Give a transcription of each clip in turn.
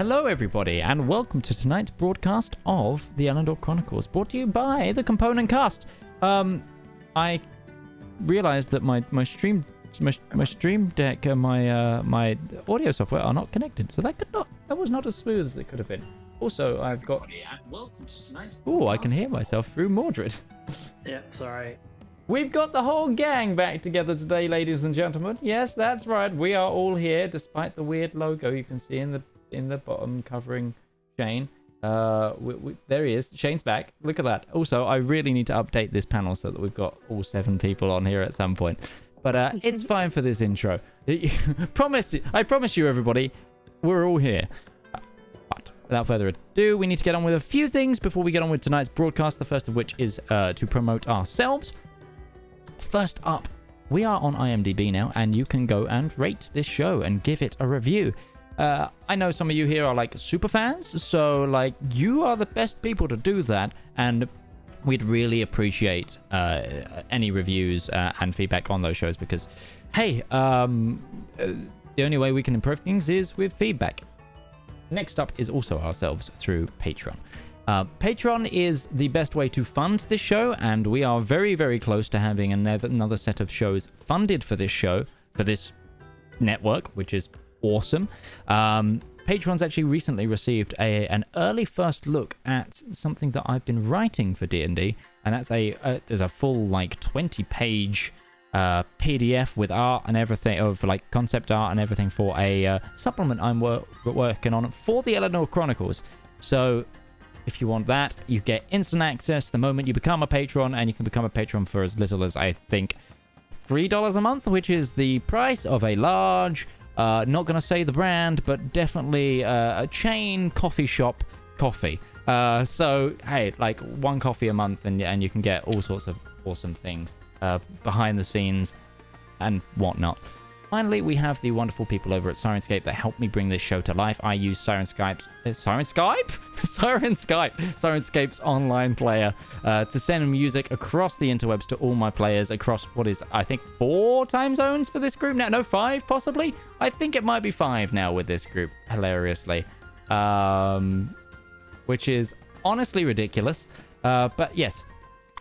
Hello everybody and welcome to tonight's broadcast of the Elendor Chronicles, brought to you by the Component Cast. I realized that my stream deck and my audio software are not connected, so that was not as smooth as it could have been. Also, I've got I can hear myself through Mordred. Yeah, sorry. We've got the whole gang back together today, ladies and gentlemen. Yes, that's right. We are all here, despite the weird logo you can see in the bottom covering Shane. There he is. Shane's back. Look at that. Also, I really need to update this panel so that we've got all 7 people on here at some point. But it's fine for this intro. I promise you, everybody, we're all here. But without further ado, we need to get on with a few things before we get on with tonight's broadcast. The first of which is to promote ourselves. First up, we are on IMDb now, and you can go and rate this show and give it a review. I know some of you here are like super fans, so like you are the best people to do that, and we'd really appreciate any reviews and feedback on those shows because, hey, the only way we can improve things is with feedback. Next up is also ourselves through Patreon. Patreon is the best way to fund this show, and we are very, very close to having another set of shows funded for this show, for this network, which is awesome. Patreon's actually recently received an early first look at something that I've been writing for D&D, and that's there's a full like 20-page PDF with art and everything, of like concept art and everything for a supplement I'm working on for the Elendor Chronicles. So if you want that, you get instant access the moment you become a patron, and you can become a patron for as little as, I think, $3 a month, which is the price of a large, not going to say the brand, but definitely a chain coffee shop coffee. So, hey, like 1 coffee a month, and you can get all sorts of awesome things behind the scenes and whatnot. Finally, we have the wonderful people over at Syrinscape that help me bring this show to life. I use Syrinscape's online player to send music across the interwebs to all my players across what is, I think, 4 time zones for this group now. No, 5 possibly. I think it might be 5 now with this group, hilariously, which is honestly ridiculous. But yes,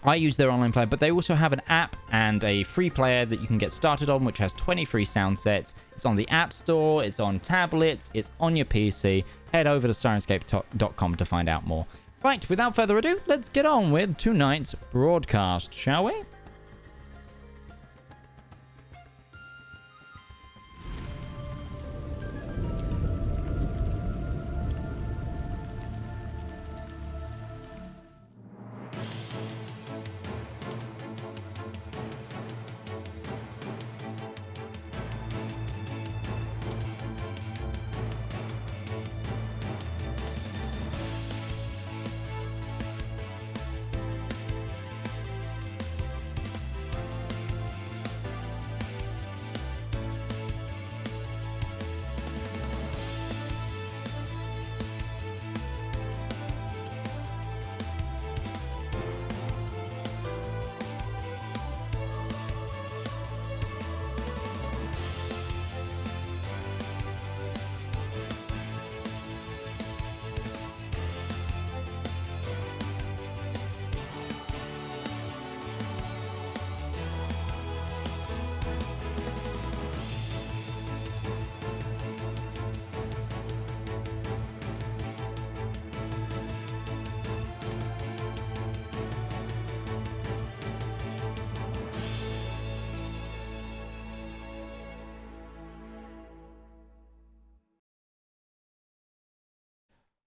I use their online player, but they also have an app and a free player that you can get started on, which has 20 free sound sets. It's on the App Store, it's on tablets, it's on your PC. Head over to Syrinscape.com to find out more. Right, without further ado, let's get on with tonight's broadcast, shall we?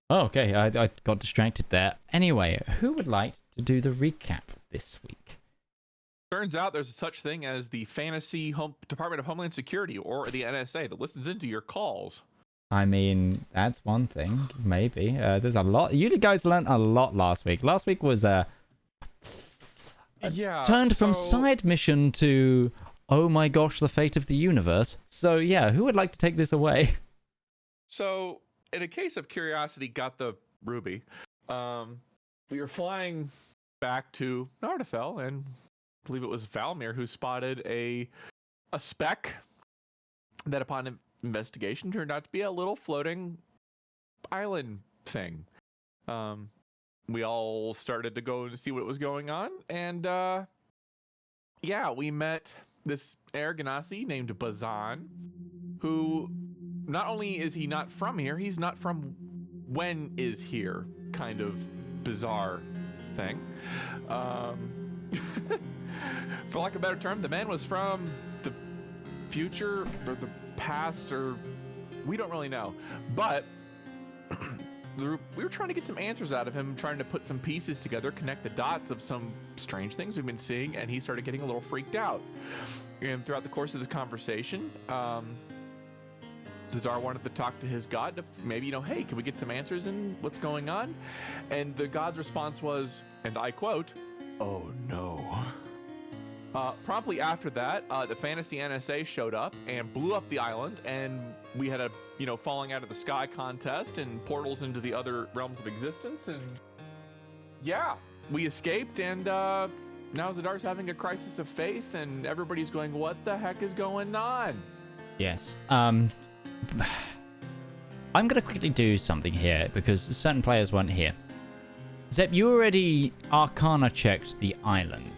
Oh, okay, I got distracted there. Anyway, who would like to do the recap this week? Turns out there's such thing as the Fantasy Department of Homeland Security, or the NSA, that listens into your calls. I mean, that's one thing, maybe. There's a lot. You guys learned a lot last week. Last week was turned from side mission to, oh my gosh, the fate of the universe. So yeah, who would like to take this away? So, in a case of curiosity, got the Ruby. We were flying back to Nardafell, and I believe it was Valmir who spotted a speck that, upon investigation, turned out to be a little floating island thing. We all started to go and see what was going on, and yeah, we met this Air Ganassi named Bazan, who not only is he not from here, he's not from when is here kind of bizarre thing. For lack of a better term, the man was from the future or the past, or we don't really know. But we were trying to get some answers out of him, trying to put some pieces together, connect the dots of some strange things we've been seeing, and he started getting a little freaked out. And throughout the course of this conversation, Zedaar wanted to talk to his god to maybe, hey, can we get some answers in what's going on? And the god's response was, and I quote, "Oh no." Promptly after that, the Fantasy NSA showed up and blew up the island, and we had a, falling out of the sky contest and portals into the other realms of existence, and yeah, we escaped, and now Zedaar's having a crisis of faith, and everybody's going, what the heck is going on? Yes. I'm going to quickly do something here, because certain players weren't here. Zep, you already Arcana checked the island.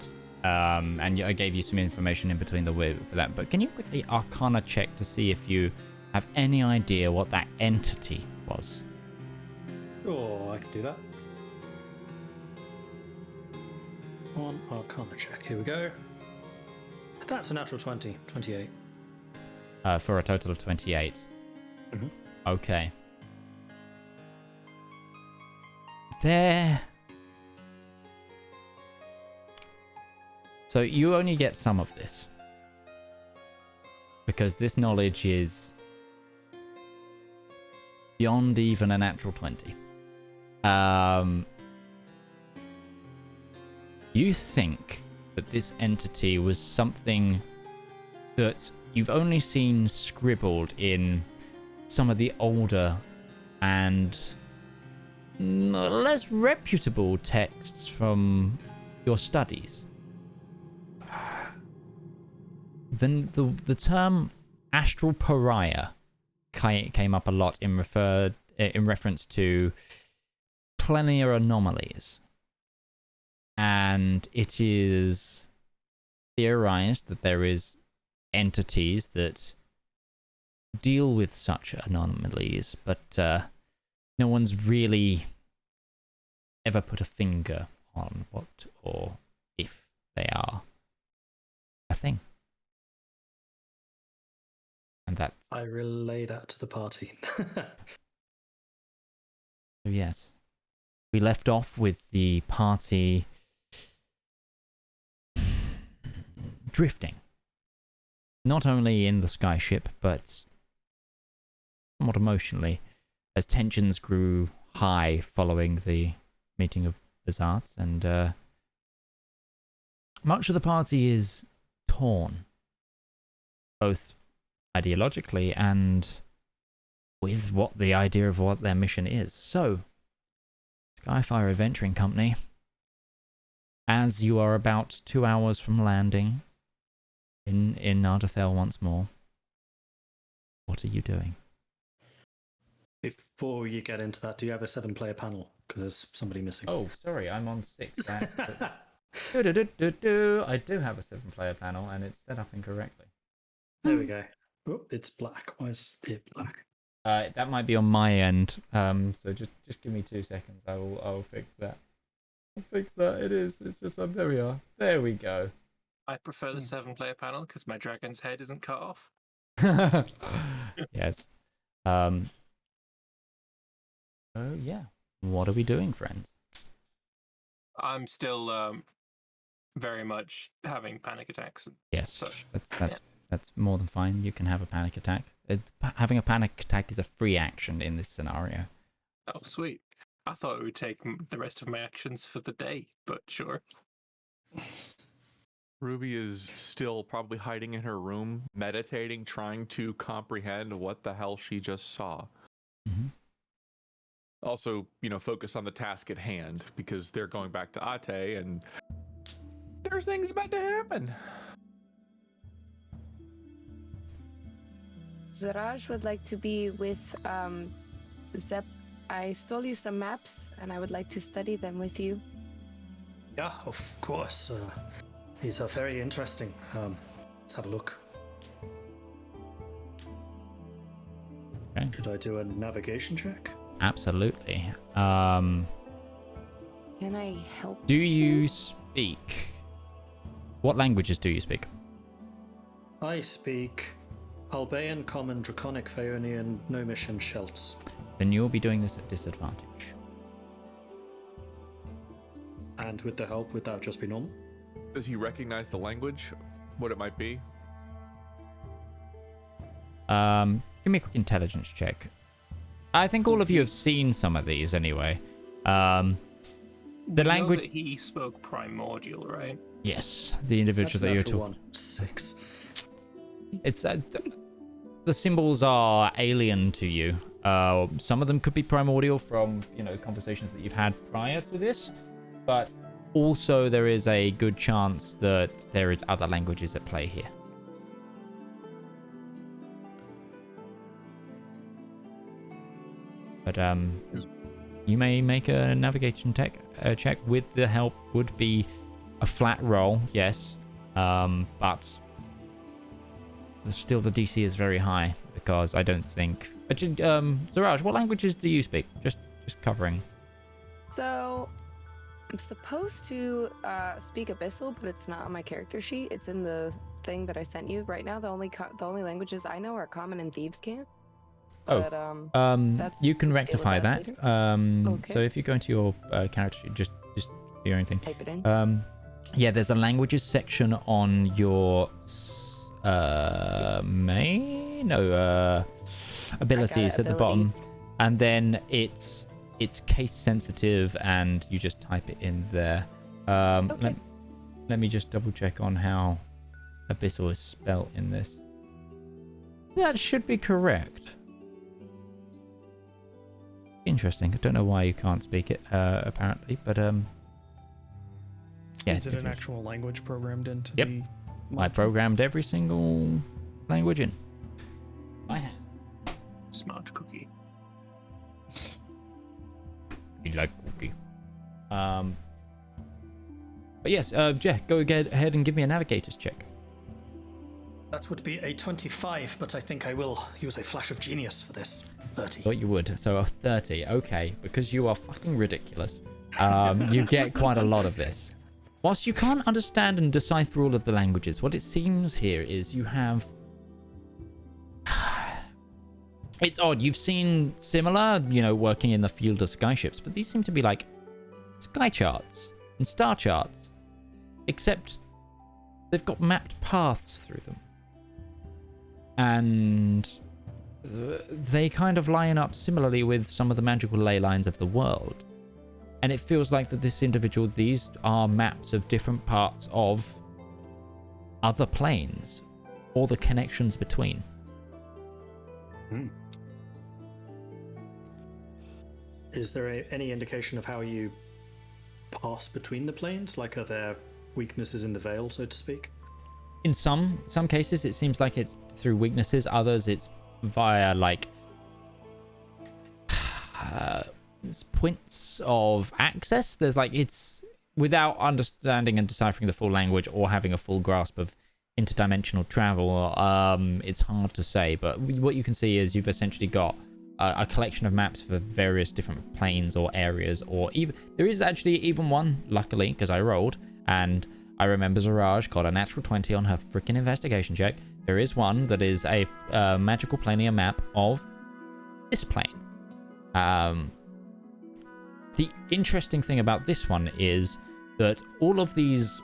And I gave you some information in between the way for that. But can you quickly Arcana check to see if you have any idea what that entity was? Oh, I can do that. One Arcana check. Here we go. That's a natural 20. 28. For a total of 28. Mm-hmm. Okay. There. So you only get some of this, because this knowledge is beyond even a natural 20. You think that this entity was something that you've only seen scribbled in some of the older and less reputable texts from your studies. Then the term astral pariah came up a lot in reference to plenier anomalies, and it is theorized that there is entities that deal with such anomalies, but no one's really ever put a finger on what or if they are a thing. And that's... I relay that to the party. Yes. We left off with the party drifting. Not only in the skyship, but somewhat emotionally, as tensions grew high following the meeting of Bizarre, and much of the party is torn, both ideologically and with what the idea of what their mission is. So, Skyfire Adventuring Company, as you are about 2 hours from landing in Nardathel once more, what are you doing? Before you get into that, do you have a 7-player panel? Because there's somebody missing. Oh, sorry, I'm on 6. I do have a 7-player panel, and it's set up incorrectly. There we go. Oh, it's black. Why is it black? That might be on my end. So just give me 2 seconds. I'll fix that. I'll fix that. It is. It's just there we are. There we go. I prefer the 7-player panel because my dragon's head isn't cut off. Yes. Oh yeah. What are we doing, friends? I'm still very much having panic attacks. And Yes. such. That's more than fine. You can have a panic attack. Having a panic attack is a free action in this scenario. Oh, sweet. I thought it would take the rest of my actions for the day, but sure. Ruby is still probably hiding in her room, meditating, trying to comprehend what the hell she just saw. Mm-hmm. Also, focus on the task at hand, because they're going back to Ate, and there's things about to happen. Zaraj would like to be with Zep I stole you some maps, and I would like to study them with you. Yeah, of course. These are very interesting. Let's have a look. Okay. Should I do a navigation check? Absolutely. Can I help? Do you speak? What languages do you speak? I speak Albaean, Common, Draconic, Phaeonian, Gnomish, and Shelts. Then you'll be doing this at disadvantage. And with the help, would that just be normal? Does he recognize the language? What it might be? Give me a quick intelligence check. I think all of you have seen some of these anyway. The We know language. that he spoke primordial, right? Yes, the individual that you're natural talking. 6. It's the symbols are alien to you. Some of them could be primordial from conversations that you've had prior to this, but also there is a good chance that there is other languages at play here. But you may make a navigation check. With the help would be a flat roll, yes, but still the DC is very high because I don't think. Zaraj, what languages do you speak? Just covering. So, I'm supposed to speak Abyssal, but it's not on my character sheet. It's in the thing that I sent you right now. The only languages I know are Common and Thieves' Cant. But, that's you can deal with rectify that that. Okay. So if you go into your character sheet, just do your own thing. Type it in. Yeah, there's a languages section on your abilities at the bottom, Abilities. and then it's case sensitive, and you just type it in there. Okay. Let me just double check on how abyssal is spelt in this. That should be correct. Interesting. I don't know why you can't speak it, apparently, but yeah. Is it an actual language programmed into Yep. the... I programmed every single language in. I have. Smart cookie. You like cookie. But yes, Jack, go ahead and give me a navigator's check. That would be a 25, but I think I will use a flash of genius for this. 30. Thought you would. So a 30. Okay, because you are fucking ridiculous. You get quite a lot of this. Whilst you can't understand and decipher all of the languages, what it seems here is you have... It's odd. You've seen similar, working in the field of skyships, but these seem to be like sky charts and star charts, except they've got mapped paths through them. And they kind of line up similarly with some of the magical ley lines of the world. And it feels like that these are maps of different parts of other planes, or the connections between. Is there any indication of how you pass between the planes? Like, are there weaknesses in the veil, so to speak? In some cases, it seems like it's through weaknesses. Others, it's via points of access. It's without understanding and deciphering the full language or having a full grasp of interdimensional travel. It's hard to say, but what you can see is you've essentially got a collection of maps for various different planes or areas, or even there is actually even one, luckily, because I rolled and I remember Zaraj got a natural 20 on her freaking investigation check. There is one that is a magical planar map of this plane. The interesting thing about this one is that all of these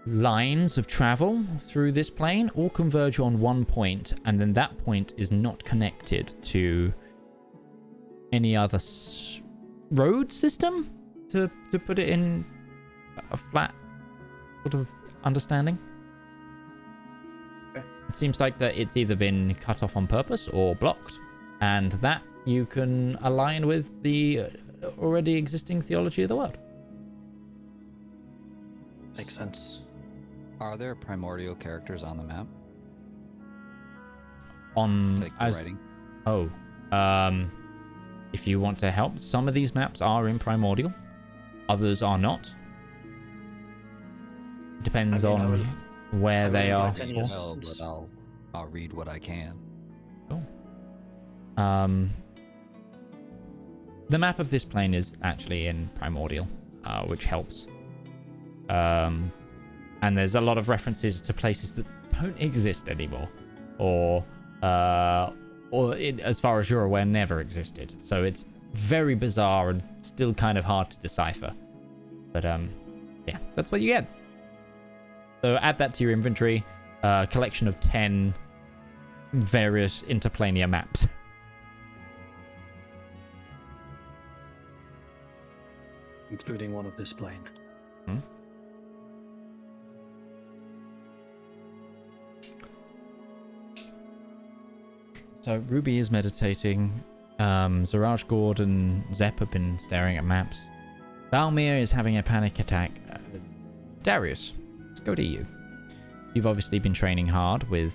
lines of travel through this plane all converge on one point, and then that point is not connected to any other road system, to put it in a flat sort of understanding. Okay. It seems like that it's either been cut off on purpose or blocked, and that you can align with the already existing theology of the world. Makes sense. Are there primordial characters on the map? On Like the as writing? oh, If you want to help, some of these maps are in Primordial, others are not. Depends on where they are. Well, but I'll read what I can. Cool. The map of this plane is actually in Primordial, which helps. And there's a lot of references to places that don't exist anymore, or as far as you're aware, never existed. So it's very bizarre and still kind of hard to decipher. But yeah, that's what you get. So add that to your inventory. Collection of 10 various interplanar maps. Including one of this plane. So Ruby is meditating. Zaraj, Gourd, and Zep have been staring at maps. Valmir is having a panic attack. Darius, let's go to you. You've obviously been training hard with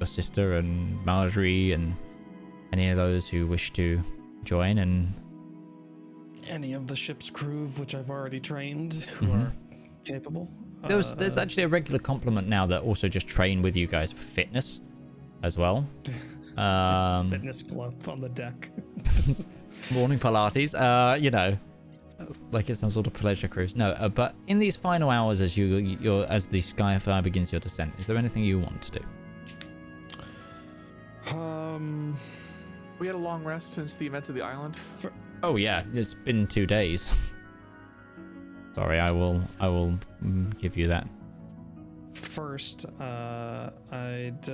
your sister and Marjorie and any of those who wish to join, and Any of the ship's crew, which I've already trained, who are capable. there's actually a regular complement now that also just train with you guys for fitness as well. Fitness club on the deck. Morning Pilates, you know, like it's some sort of pleasure cruise. No, but in these final hours as as the Skyfire begins your descent, is there anything you want to do? We had a long rest since the events of the island. Oh yeah, it's been 2 days. Sorry, I will give you that. First, I'd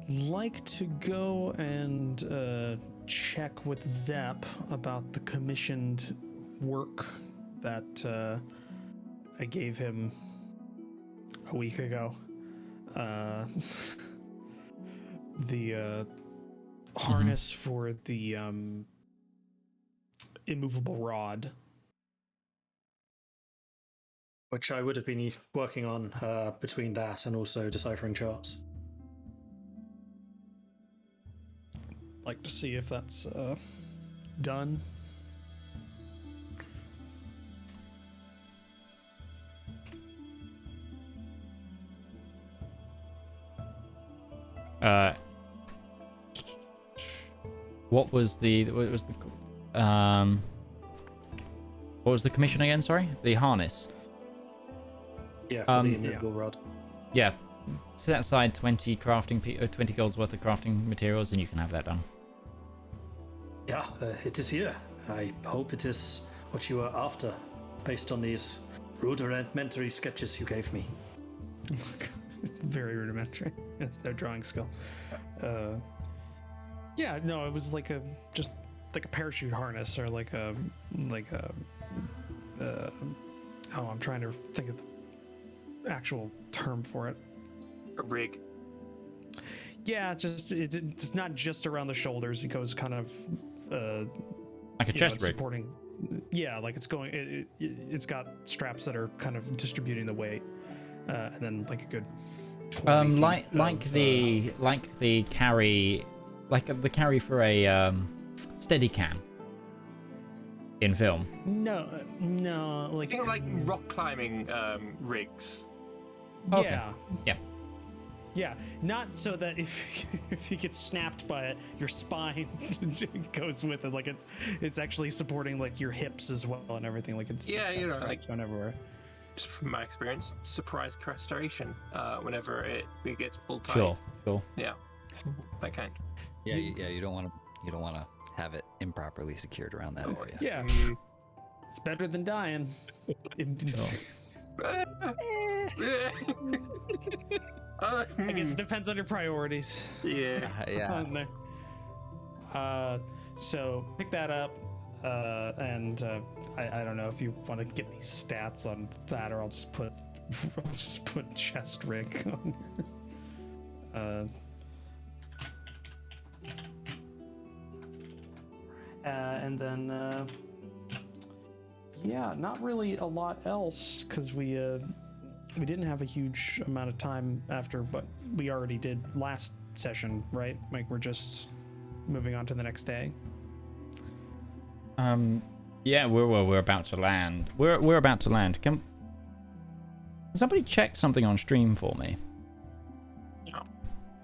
like to go and check with Zep about the commissioned work that I gave him a week ago. The harness for the immovable rod. Which I would have been working on between that and also deciphering charts. Like to see if that's done. What was the commission again? Sorry, the harness. Yeah, for the immovable rod. Yeah, set aside 20 crafting 20 gold's worth of crafting materials, and you can have that done. Yeah, it is here. I hope it is what you were after, based on these rudimentary sketches you gave me. Very rudimentary. It's their drawing skill. Yeah, no, it was like just like a parachute harness, or like a I'm trying to think of the actual term for it. A rig. Yeah, it's not just around the shoulders. It goes kind of Like a chest rig. supporting. Yeah, like it's going. It's got straps that are kind of distributing the weight, and then like a good. 20 feet like the carry for a steady cam in film. No, like Think of like rock climbing rigs. Okay. Yeah. Yeah, not so that if you get snapped by it, your spine goes with it. Like it's actually supporting like your hips as well and everything. Like it's like going everywhere. Just from my experience, surprise restoration. Whenever it gets pulled tight. Sure. Yeah, that kind. Yeah, you don't want to have it improperly secured around that area. Yeah, it's better than dying. I guess it depends on your priorities. Yeah. On there. So pick that up, and I don't know if you want to get me stats on that, or I'll just put chest rig on here. And then yeah, not really a lot else, because we didn't have a huge amount of time after what we already did last session, right? Like we're just moving on to the next day. Yeah, we're about to land. We're about to land. Can somebody check something on stream for me? Yeah.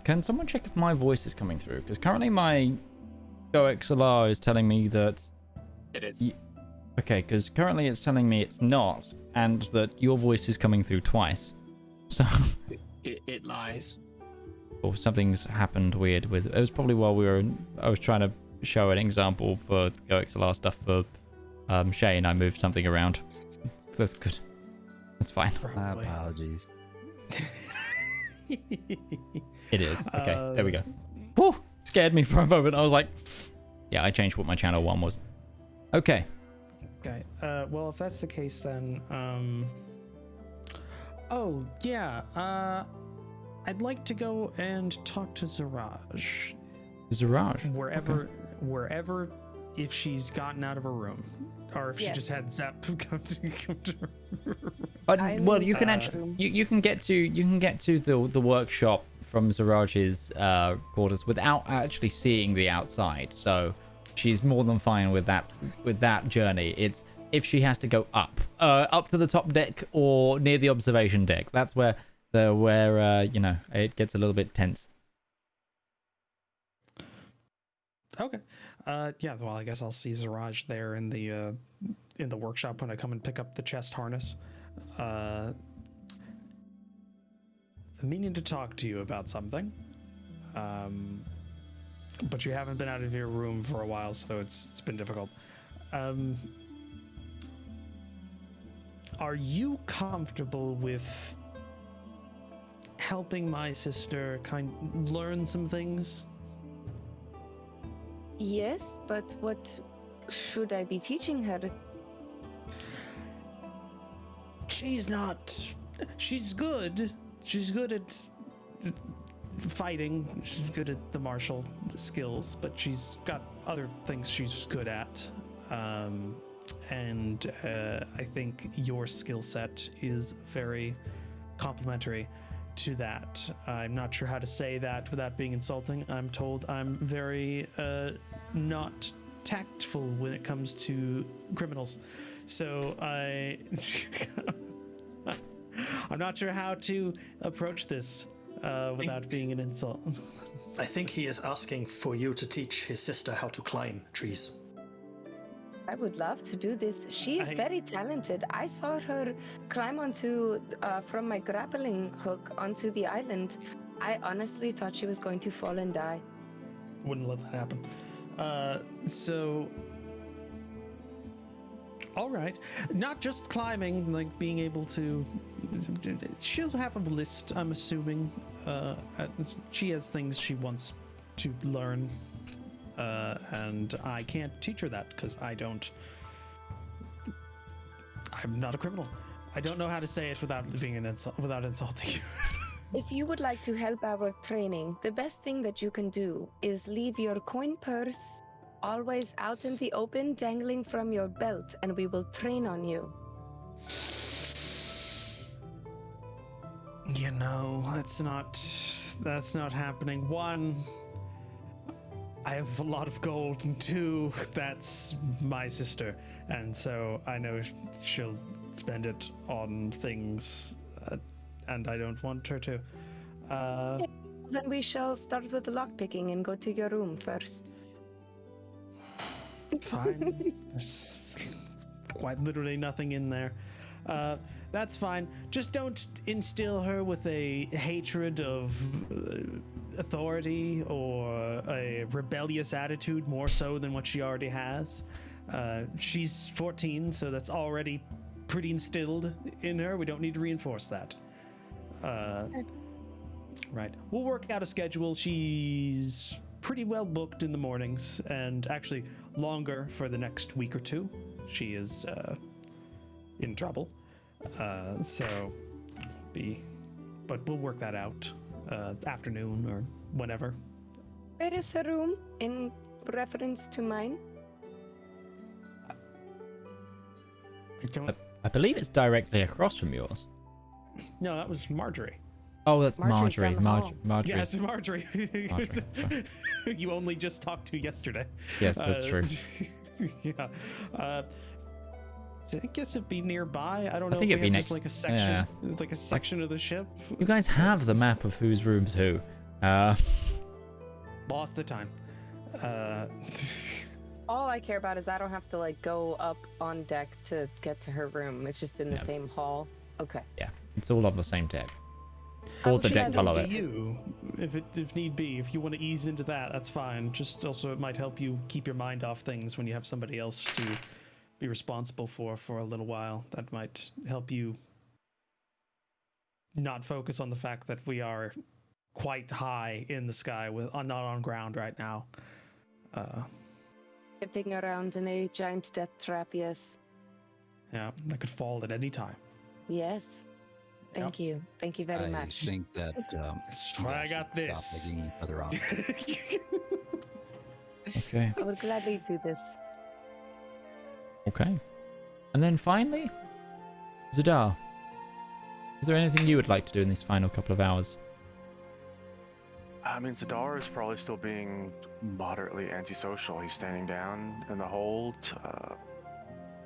Can someone check if my voice is coming through? Because currently my GoXLR is telling me that. It is. Okay, because currently it's telling me it's not, and that your voice is coming through twice. So. It lies. Or something's happened weird with. It was probably while I was trying to show an example for GoXLR stuff for Shay, I moved something around. That's good. That's fine. My apologies. It is. Okay, there we go. Whew, scared me for a moment. I was like, yeah, I changed what my channel 1 was. Okay. Okay. Well, if that's the case, then oh yeah. I'd like to go and talk to Zaraj. Zaraj. Wherever, if she's gotten out of her room, or if she just had Zep come to her room. Well, you can actually you can get to the workshop from Zaraj's quarters without actually seeing the outside. So she's more than fine with that journey. It's if she has to go up to the top deck or near the observation deck. That's where it gets a little bit tense. Okay. Yeah. Well, I guess I'll see Zaraj there in the workshop when I come and pick up the chest harness. I'm meaning to talk to you about something. But you haven't been out of your room for a while, so it's been difficult. Are you comfortable with helping my sister learn some things? Yes, but what should I be teaching her? She's good. She's good at fighting. She's good at the martial skills, but she's got other things she's good at. And I think your skill set is very complementary to that. I'm not sure how to say that without being insulting. I'm told I'm very not tactful when it comes to criminals. So I'm not sure how to approach this without being an insult. I think he is asking for you to teach his sister how to climb trees. I would love to do this. She is very talented. I saw her climb onto, from my grappling hook onto the island. I honestly thought she was going to fall and die. Wouldn't let that happen. All right. Not just climbing, like being able to. She'll have a list, I'm assuming. She has things she wants to learn. And I can't teach her that because I'm not a criminal. I don't know how to say it without being without insulting you. If you would like to help our training, the best thing that you can do is leave your coin purse always out in the open, dangling from your belt, and we will train on you. You know, that's not happening. One, I have a lot of gold, and two, that's my sister, and so I know she'll spend it on things, and I don't want her to. Then we shall start with the lockpicking and go to your room first. Fine. There's quite literally nothing in there. That's fine. Just don't instill her with a hatred of authority or a rebellious attitude more so than what she already has. She's 14, so that's already pretty instilled in her. We don't need to reinforce that. Right. We'll work out a schedule. She's pretty well booked in the mornings, and actually longer for the next week or two. She is in trouble. But we'll work that out afternoon or whenever. Where is her room in reference to mine? I believe it's directly across from yours. No, that was Marjorie. Oh, that's Marjorie's Marjorie. down the hall. Marjorie. Yeah, it's Marjorie. Marjorie. You only just talked to yesterday. Yes, that's true. Yeah. I guess it'd be nearby. I don't know think if it'd we be have just next- like a section of the ship. You guys have the map of whose room's who. Lost the time. All I care about is I don't have to like go up on deck to get to her room. It's just in the Yeah. same hall. Okay. Yeah, it's all on the same deck. How Or the would deck you below To it. you, if need be, if you want to ease into that, that's fine. Just also it might help you keep your mind off things when you have somebody else to be responsible for a little while. That might help you not focus on the fact that we are quite high in the sky with not on ground right now. Drifting around in a giant death trap, yes. Yeah, that could fall at any time. Yes. Thank you. Thank you very I much. think that That's you why I guys got should this. Stop egging each other on. Okay. I would gladly do this. Okay. And then finally, Zedaar. Is there anything you would like to do in these final couple of hours? I mean, Zedaar is probably still being moderately antisocial. He's standing down in the hold,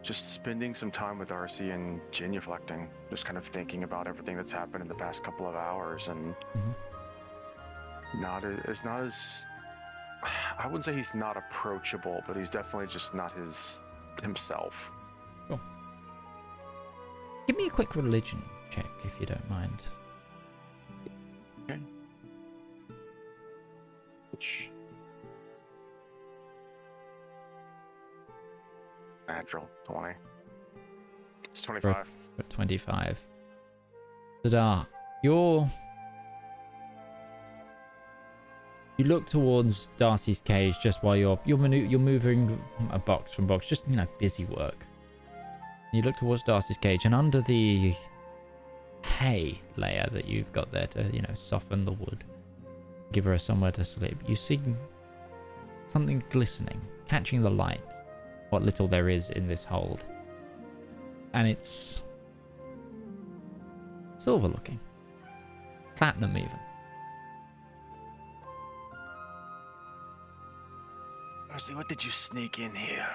just spending some time with Darcy and genuflecting, just kind of thinking about everything that's happened in the past couple of hours, and not as I wouldn't say he's not approachable, but he's definitely just not himself. Cool. Give me a quick religion check if you don't mind. Okay. Which natural 20. It's 25. At 25. Zedaar, you look towards Darcy's cage just while you're moving a box from box, just busy work. You look towards Darcy's cage, and under the hay layer that you've got there to soften the wood, give her somewhere to sleep, you see something glistening, catching the light, what little there is in this hold, and it's silver looking, platinum even. Darcy, what did you sneak in here?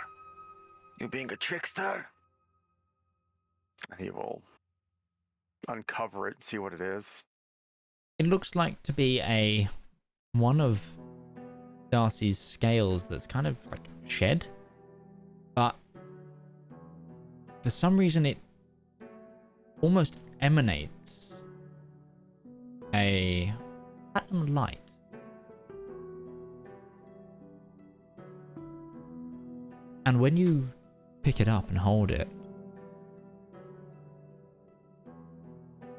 You being a trickster? And he will uncover it and see what it is. It looks like to be one of Darcy's scales that's kind of like shed, but for some reason it almost emanates a platinum light. And when you pick it up and hold it,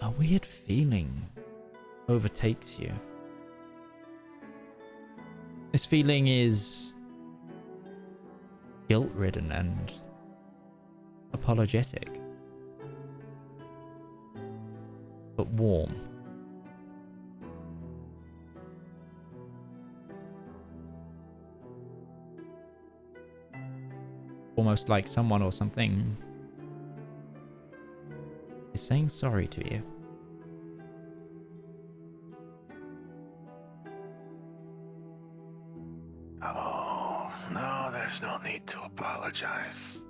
a weird feeling overtakes you. This feeling is guilt-ridden and apologetic, but warm. Almost like someone or something is saying sorry to you. Oh, no, there's no need to apologize.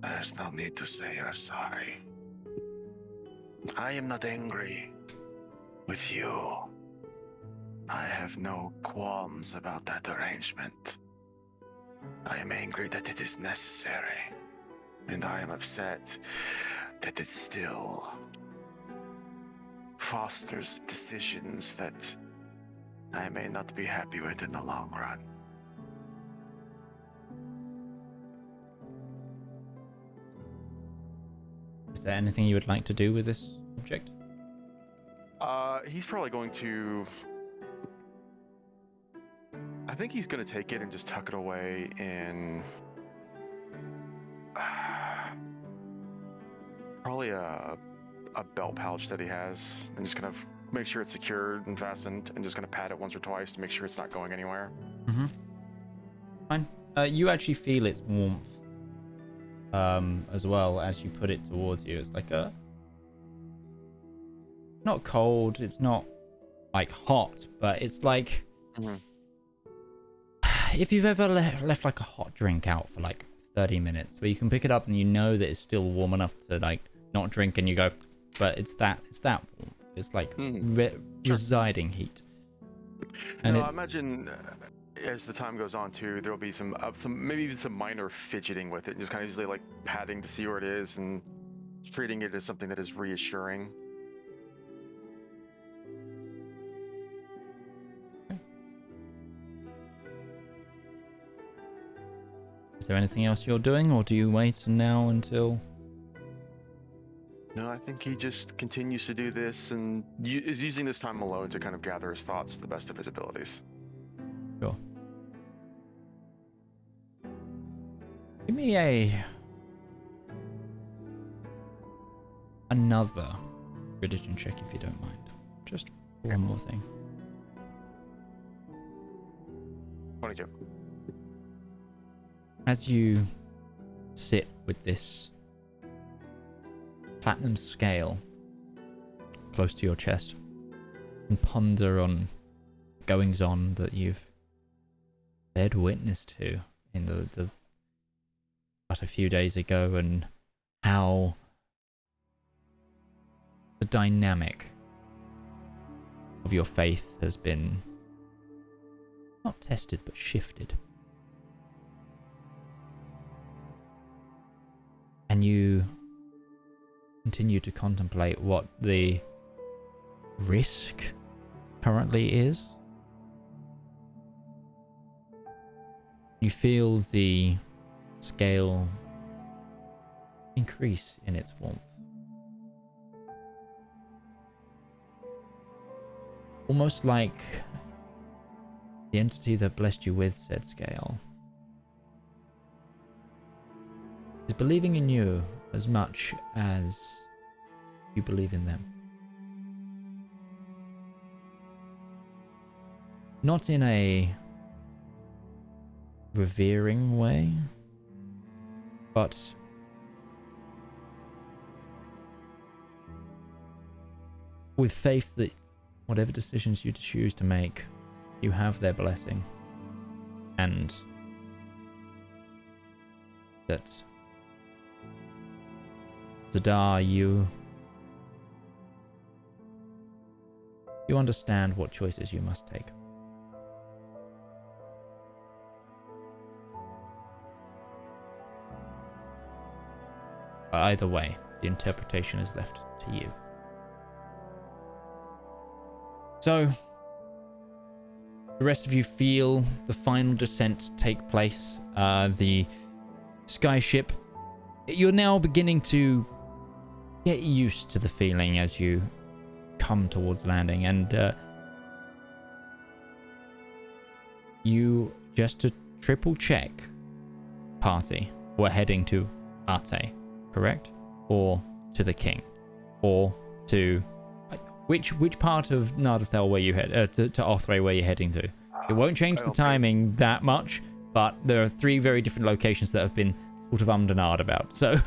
There's no need to say you're sorry. I am not angry with you. I have no qualms about that arrangement. I am angry that it is necessary, and I am upset that it still fosters decisions that I may not be happy with in the long run. Is there anything you would like to do with this object? He's probably going to... I think he's going to take it and just tuck it away in... probably a belt pouch that he has, and just kind of make sure it's secured and fastened, and just kind of pat it once or twice to make sure it's not going anywhere. Mm-hmm. Fine. You actually feel its warmth as well as you put it towards you. It's like not cold, it's not like hot, but it's like if you've ever left like a hot drink out for like 30 minutes, where you can pick it up and you know that it's still warm enough to like not drink, and you go, but it's that warmth. It's like residing heat. And I imagine as the time goes on too, there'll be some maybe even some minor fidgeting with it, and just kind of usually like patting to see where it is and treating it as something that is reassuring. Is there anything else you're doing, or do you wait now until... No, I think he just continues to do this and is using this time alone to kind of gather his thoughts to the best of his abilities. Sure. Give me another religion check if you don't mind. Just one more thing. 22. As you sit with this platinum scale close to your chest and ponder on goings on that you've bared witness to in the but a few days ago, and how the dynamic of your faith has been not tested but shifted. And you continue to contemplate what the risk currently is. You feel the scale increase in its warmth. Almost like the entity that blessed you with said scale is believing in you as much as you believe in them. Not in a revering way, but with faith that whatever decisions you choose to make, you have their blessing, and that Zedaar, you understand what choices you must take. But either way, the interpretation is left to you. So, the rest of you feel the final descent take place. The skyship, you're now beginning to get used to the feeling as you come towards landing, and you, just to triple check, party, were heading to Arte, correct? Or to the king? Or to... Which part of Nardathel were you to Othray were you heading to? It won't change the timing that much, but there are 3 very different locations that have been sort of ummed and ahed about, so...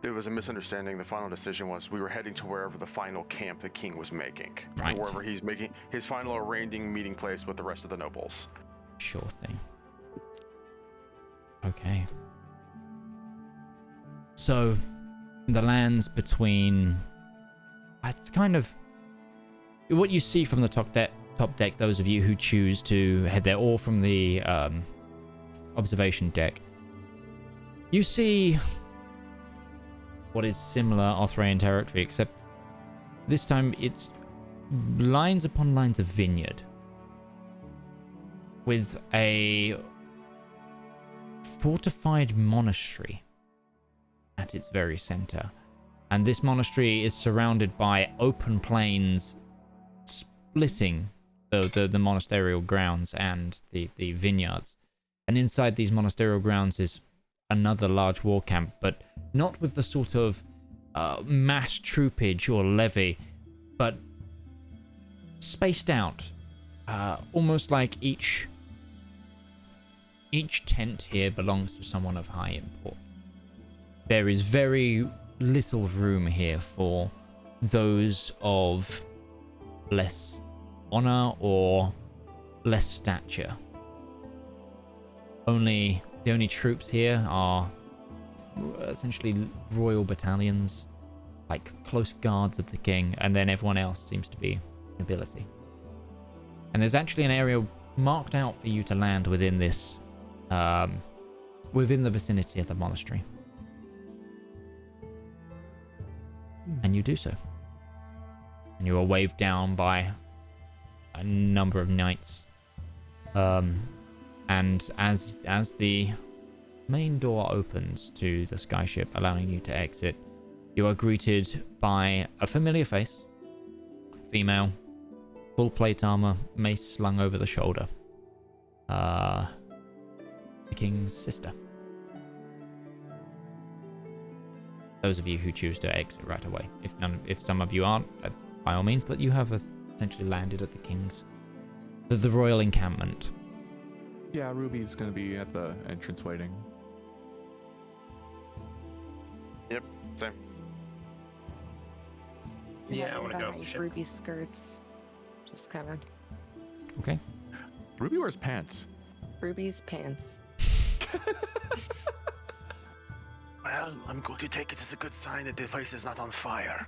There was a misunderstanding. The final decision was we were heading to wherever the final camp the king was making. Right. Wherever he's making his final arranging meeting place with the rest of the nobles. Sure thing. Okay. So, the lands between... It's kind of... What you see from the top deck, those of you who choose to head there, or from the observation deck, you see what is similar Othrayan territory, except this time it's lines upon lines of vineyard, with a fortified monastery at its very center. And this monastery is surrounded by open plains splitting the monasterial grounds and the vineyards. And inside these monasterial grounds is another large war camp, but not with the sort of mass troopage or levy, but spaced out, almost like each tent here belongs to someone of high import. There is very little room here for those of less honor or less stature. The only troops here are essentially royal battalions, like close guards of the king, and then everyone else seems to be nobility. And there's actually an area marked out for you to land within this, within the vicinity of the monastery. And you do so. And you are waved down by a number of knights. And as the main door opens to the skyship, allowing you to exit, you are greeted by a familiar face. Female, full plate armor, mace slung over the shoulder. The king's sister. Those of you who choose to exit right away. If some of you aren't, that's by all means, but you have essentially landed at the royal encampment. Yeah, Ruby's gonna be at the entrance waiting. Yep, same. Yeah, I want to go off the ship. Ruby's skirts. Just kind of. Okay. Ruby wears pants. Ruby's pants. Well, I'm going to take it as a good sign that the device is not on fire.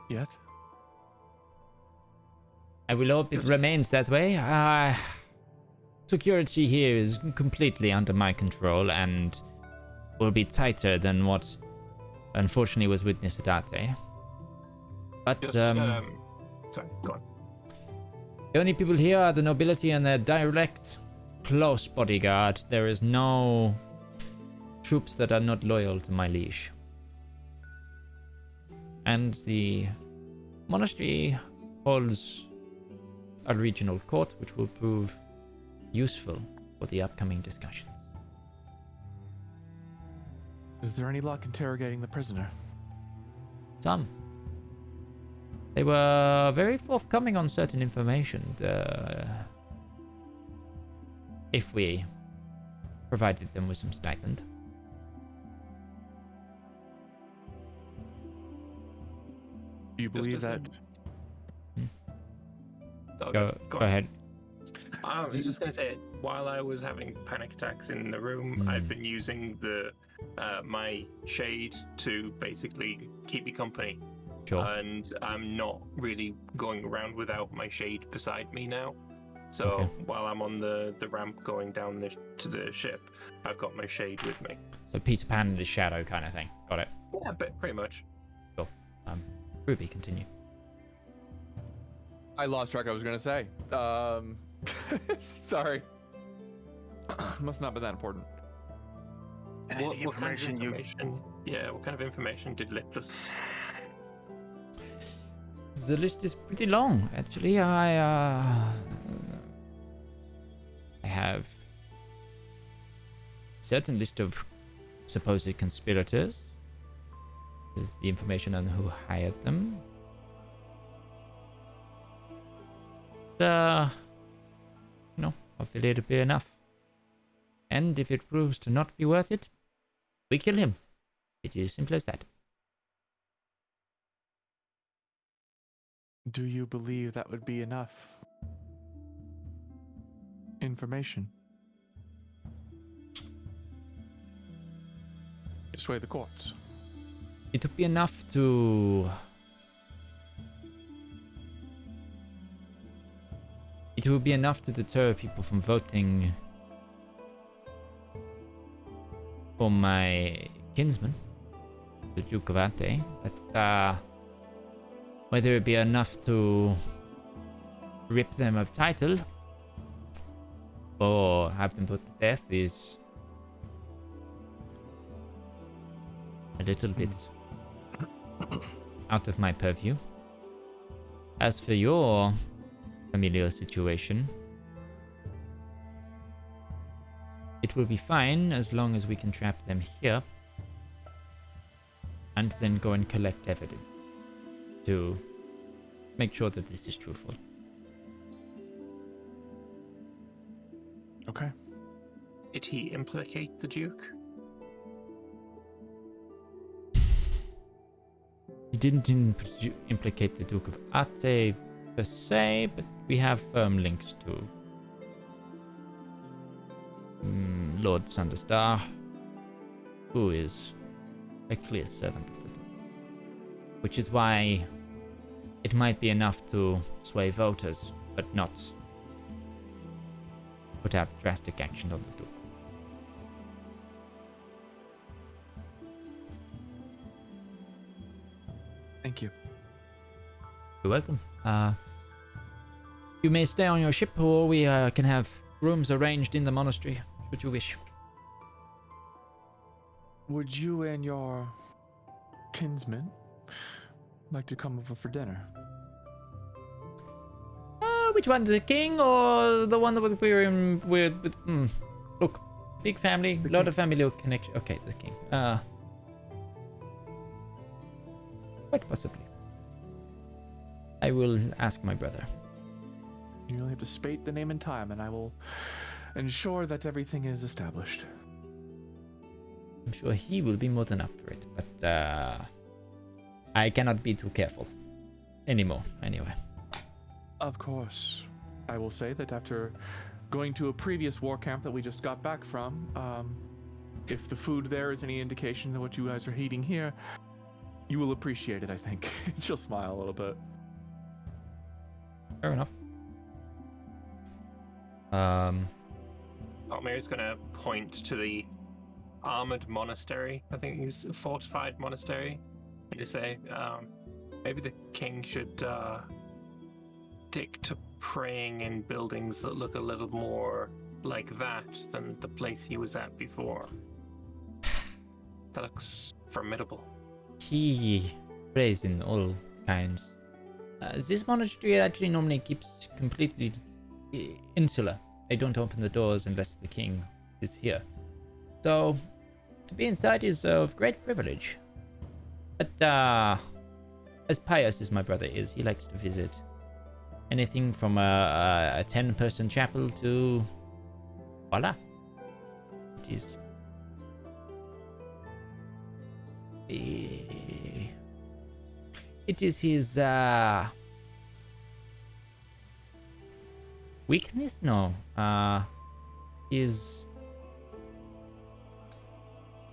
Yet? I will hope it remains that way. Security here is completely under my control and will be tighter than what unfortunately was witnessed that day. But sorry, go on. the only people here are the nobility and their direct, close bodyguard. There is no troops that are not loyal to my liege. And the monastery holds a regional court, which will prove useful for the upcoming discussions. Is there any luck interrogating the prisoner? Some. They were very forthcoming on certain information. If we provided them with some stipend. Do you believe that? Go ahead. I was just going to say, while I was having panic attacks in the room, I've been using my shade to basically keep me company. Sure. And I'm not really going around without my shade beside me now. So while I'm on the ramp going down to the ship, I've got my shade with me. So Peter Pan and his shadow kind of thing. Got it. Yeah, but pretty much. Cool. Ruby, continue. I lost track. I was gonna say. Sorry. Must not be that important. And the information you. Yeah, what kind of information did Lipless? The list is pretty long, actually. I have a certain list of supposed conspirators, the information on who hired them. No, hopefully it'll be enough. And if it proves to not be worth it, we kill him. It is simple as that. Do you believe that would be enough information to sway the courts? It would be enough to... It would be enough to deter people from voting for my kinsman, the Duke of Ante, but whether it be enough to rip them of title or have them put to death is a little bit out of my purview. As for your familiar situation, it will be fine as long as we can trap them here and then go and collect evidence to make sure that this is truthful. Okay. Did he implicate the Duke? He didn't implicate the Duke of Ate per se, but we have firm links to Lord Sunderstar, who is a clear servant of the Duke. Which is why it might be enough to sway voters, but not put out drastic action on the Duke. Thank you. You're welcome. You may stay on your ship, or we can have rooms arranged in the monastery, should you wish. Would you and your kinsman like to come over for dinner? Which one, the king or the one that we're in with? Look, big family, a lot of family connection. Okay, the king. Quite possibly. I will ask my brother. You only have to spate the name and time, and I will ensure that everything is established. I'm sure he will be more than up for it, but I cannot be too careful anymore, anyway. Of course. I will say that after going to a previous war camp that we just got back from, if the food there is any indication of what you guys are eating here, you will appreciate it, I think. She'll smile a little bit. Fair enough. Altmair's gonna point to the armored monastery. I think it's a fortified monastery. And to say, maybe the king should stick to praying in buildings that look a little more like that than the place he was at before. That looks formidable. He prays in all kinds. This monastery actually normally keeps completely insular. They don't open the doors unless the king is here. So, to be inside is of great privilege. But, as pious as my brother is, he likes to visit anything from a 10-person chapel to... voila. It is... It is his, weakness? No. His...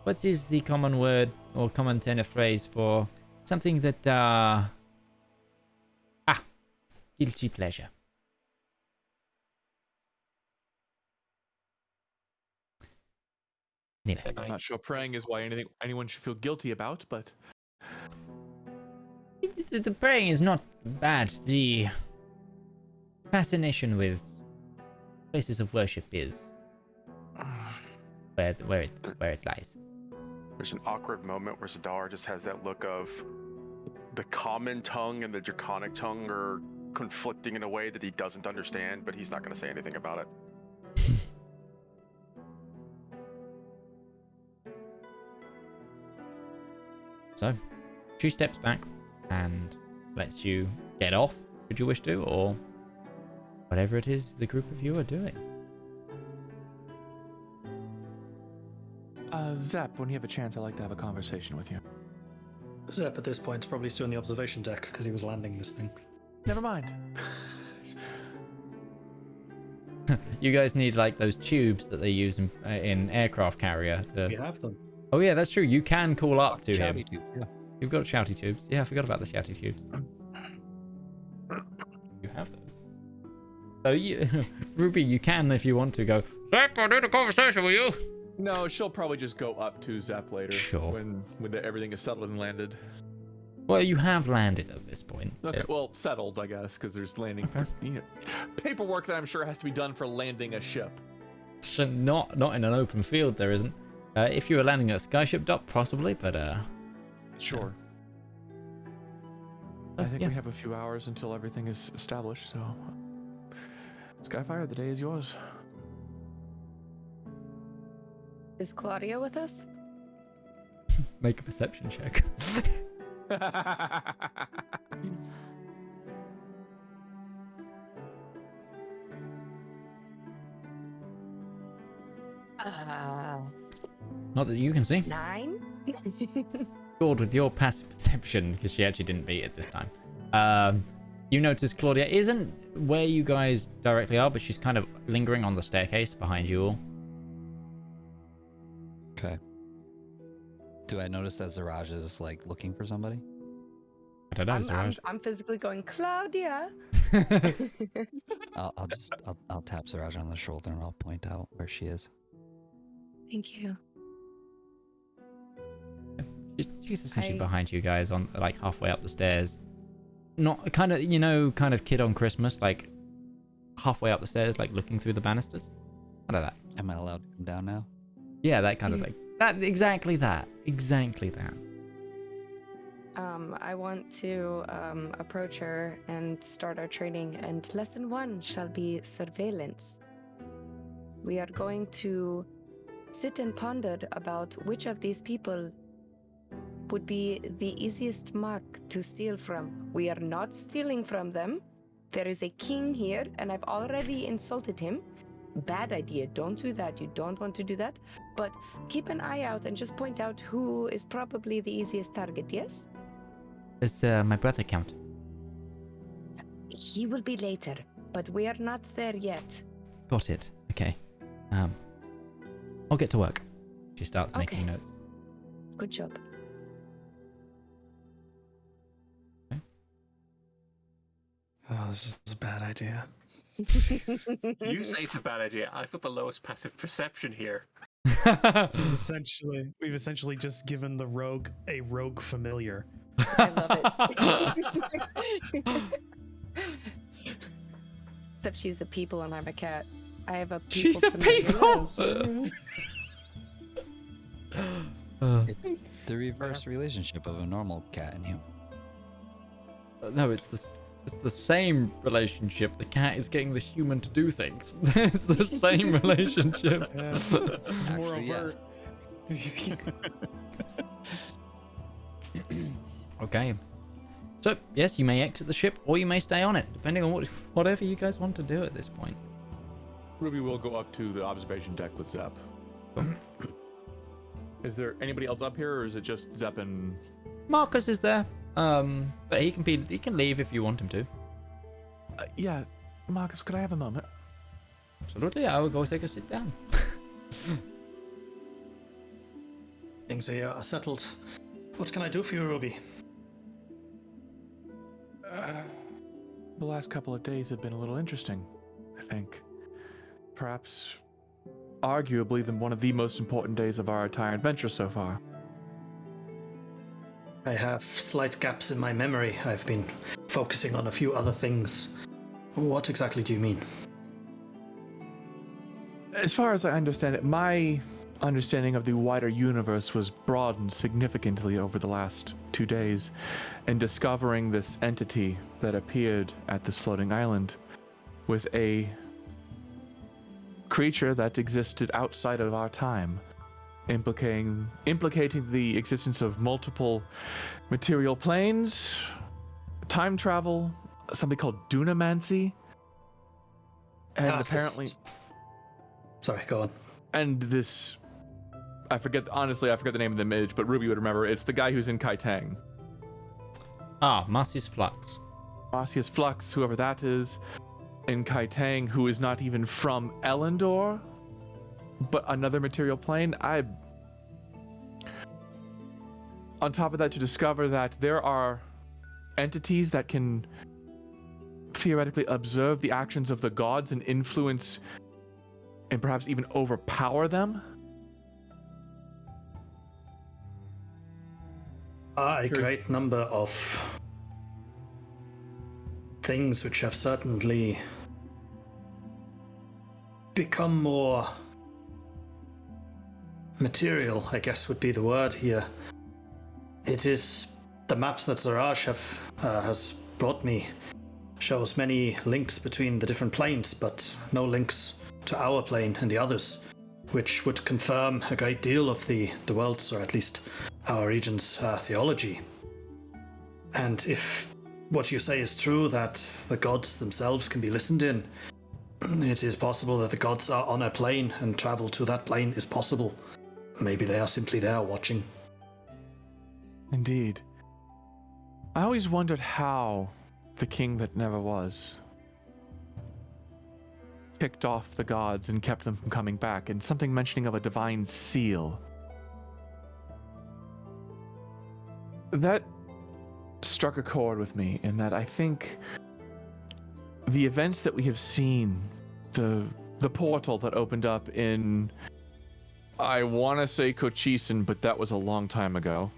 What is the common word or common tenor phrase for something that, guilty pleasure. Anyway. I'm not sure praying is why anyone should feel guilty about, but... The praying is not bad. The fascination with places of worship is where it lies. There's an awkward moment where Zedaar just has that look of the common tongue and the draconic tongue are conflicting in a way that he doesn't understand, but he's not going to say anything about it. So, she steps back and lets you get off, should you wish to, or whatever it is the group of you are doing. Zep, when you have a chance, I'd like to have a conversation with you. Zep, at this point, is probably still on the observation deck because he was landing this thing. Never mind. You guys need, like, those tubes that they use in aircraft carrier. We have them. Oh, yeah, that's true. You can call up to him. Shouty tube, yeah. You've got shouty tubes. Yeah, I forgot about the shouty tubes. You have those. So, Ruby, you can, if you want to, go, Zep, I need a conversation with you. No, she'll probably just go up to Zep later. Sure. When everything is settled and landed. Well, you have landed at this point. Okay, well, settled, I guess, because there's landing paperwork that I'm sure has to be done for landing a ship. Not in an open field, there isn't. If you were landing at a skyship dock, possibly, but Sure. I think we have a few hours until everything is established, so... Skyfire, the day is yours. Is Claudia with us? Make a perception check. Uh, Not that you can see. 9? Gourd, with your passive perception, because she actually didn't beat it this time, you notice Claudia isn't where you guys directly are, but she's kind of lingering on the staircase behind you all. Okay. Do I notice that Zedaar is like looking for somebody? I don't know, Zedaar. I'm physically going, Claudia. I'll tap Zedaar on the shoulder and I'll point out where she is. Thank you. She's essentially behind you guys, on like halfway up the stairs. Not kind of, kind of Kid on Christmas, like halfway up the stairs, like looking through the banisters. Kind of that. Am I allowed to come down now? Yeah, that kind of thing. Exactly that. I want to approach her and start our training, and lesson 1 shall be surveillance. We are going to sit and ponder about which of these people would be the easiest mark to steal from. We are not stealing from them. There is a king here, and I've already insulted him. Bad idea. Don't do that. You don't want to do that. But keep an eye out and just point out who is probably the easiest target, yes? Does my brother count? He will be later, but we are not there yet. Got it. Okay. I'll get to work. She starts making notes. Good job. Oh, this is a bad idea. You say it's a bad idea. I've got the lowest passive perception here. We've essentially just given the rogue a rogue familiar. I love it. Except she's a people and I'm a cat. I have a people. She's a people. It's the reverse relationship of a normal cat and human. No, it's the same relationship. The cat is getting the human to do things. It's the same relationship. Yeah, this is more Actually, overt. Okay. So, yes, you may exit the ship or you may stay on it, depending on whatever you guys want to do at this point. Ruby will go up to the observation deck with Zep. Is there anybody else up here, or is it just Zep and... Marcus is there, but he can leave if you want him to. Yeah, Marcus, could I have a moment? Absolutely, I will go take a sit down. Things here are settled. What can I do for you, Ruby? The last couple of days have been a little interesting, I think. Perhaps, arguably, one of the most important days of our entire adventure so far. I have slight gaps in my memory. I've been focusing on a few other things. What exactly do you mean? As far as I understand it, my understanding of the wider universe was broadened significantly over the last 2 days, and discovering this entity that appeared at this floating island with a creature that existed outside of our time, implicating the existence of multiple material planes, time travel, something called dunamancy, and apparently... Sorry, go on. And this... I forget the name of the image, but Ruby would remember. It's the guy who's in Kaitang. Marcius Flux. Marcius Flux, whoever that is, in Kaitang, who is not even from Elendor, but another material plane. On top of that, to discover that there are entities that can theoretically observe the actions of the gods and influence and perhaps even overpower them. A great number of things which have certainly become more material, I guess would be the word here. It is the maps that Zedaar has brought me shows many links between the different planes, but no links to our plane and the others, which would confirm a great deal of the world's, or at least our region's theology. And if what you say is true, that the gods themselves can be listened in, it is possible that the gods are on a plane and travel to that plane is possible. Maybe they are simply there watching. Indeed. I always wondered how the king that never was kicked off the gods and kept them from coming back, and something mentioning of a divine seal. That struck a chord with me in that I think the events that we have seen, the portal that opened up in, I want to say Cochisen, but that was a long time ago.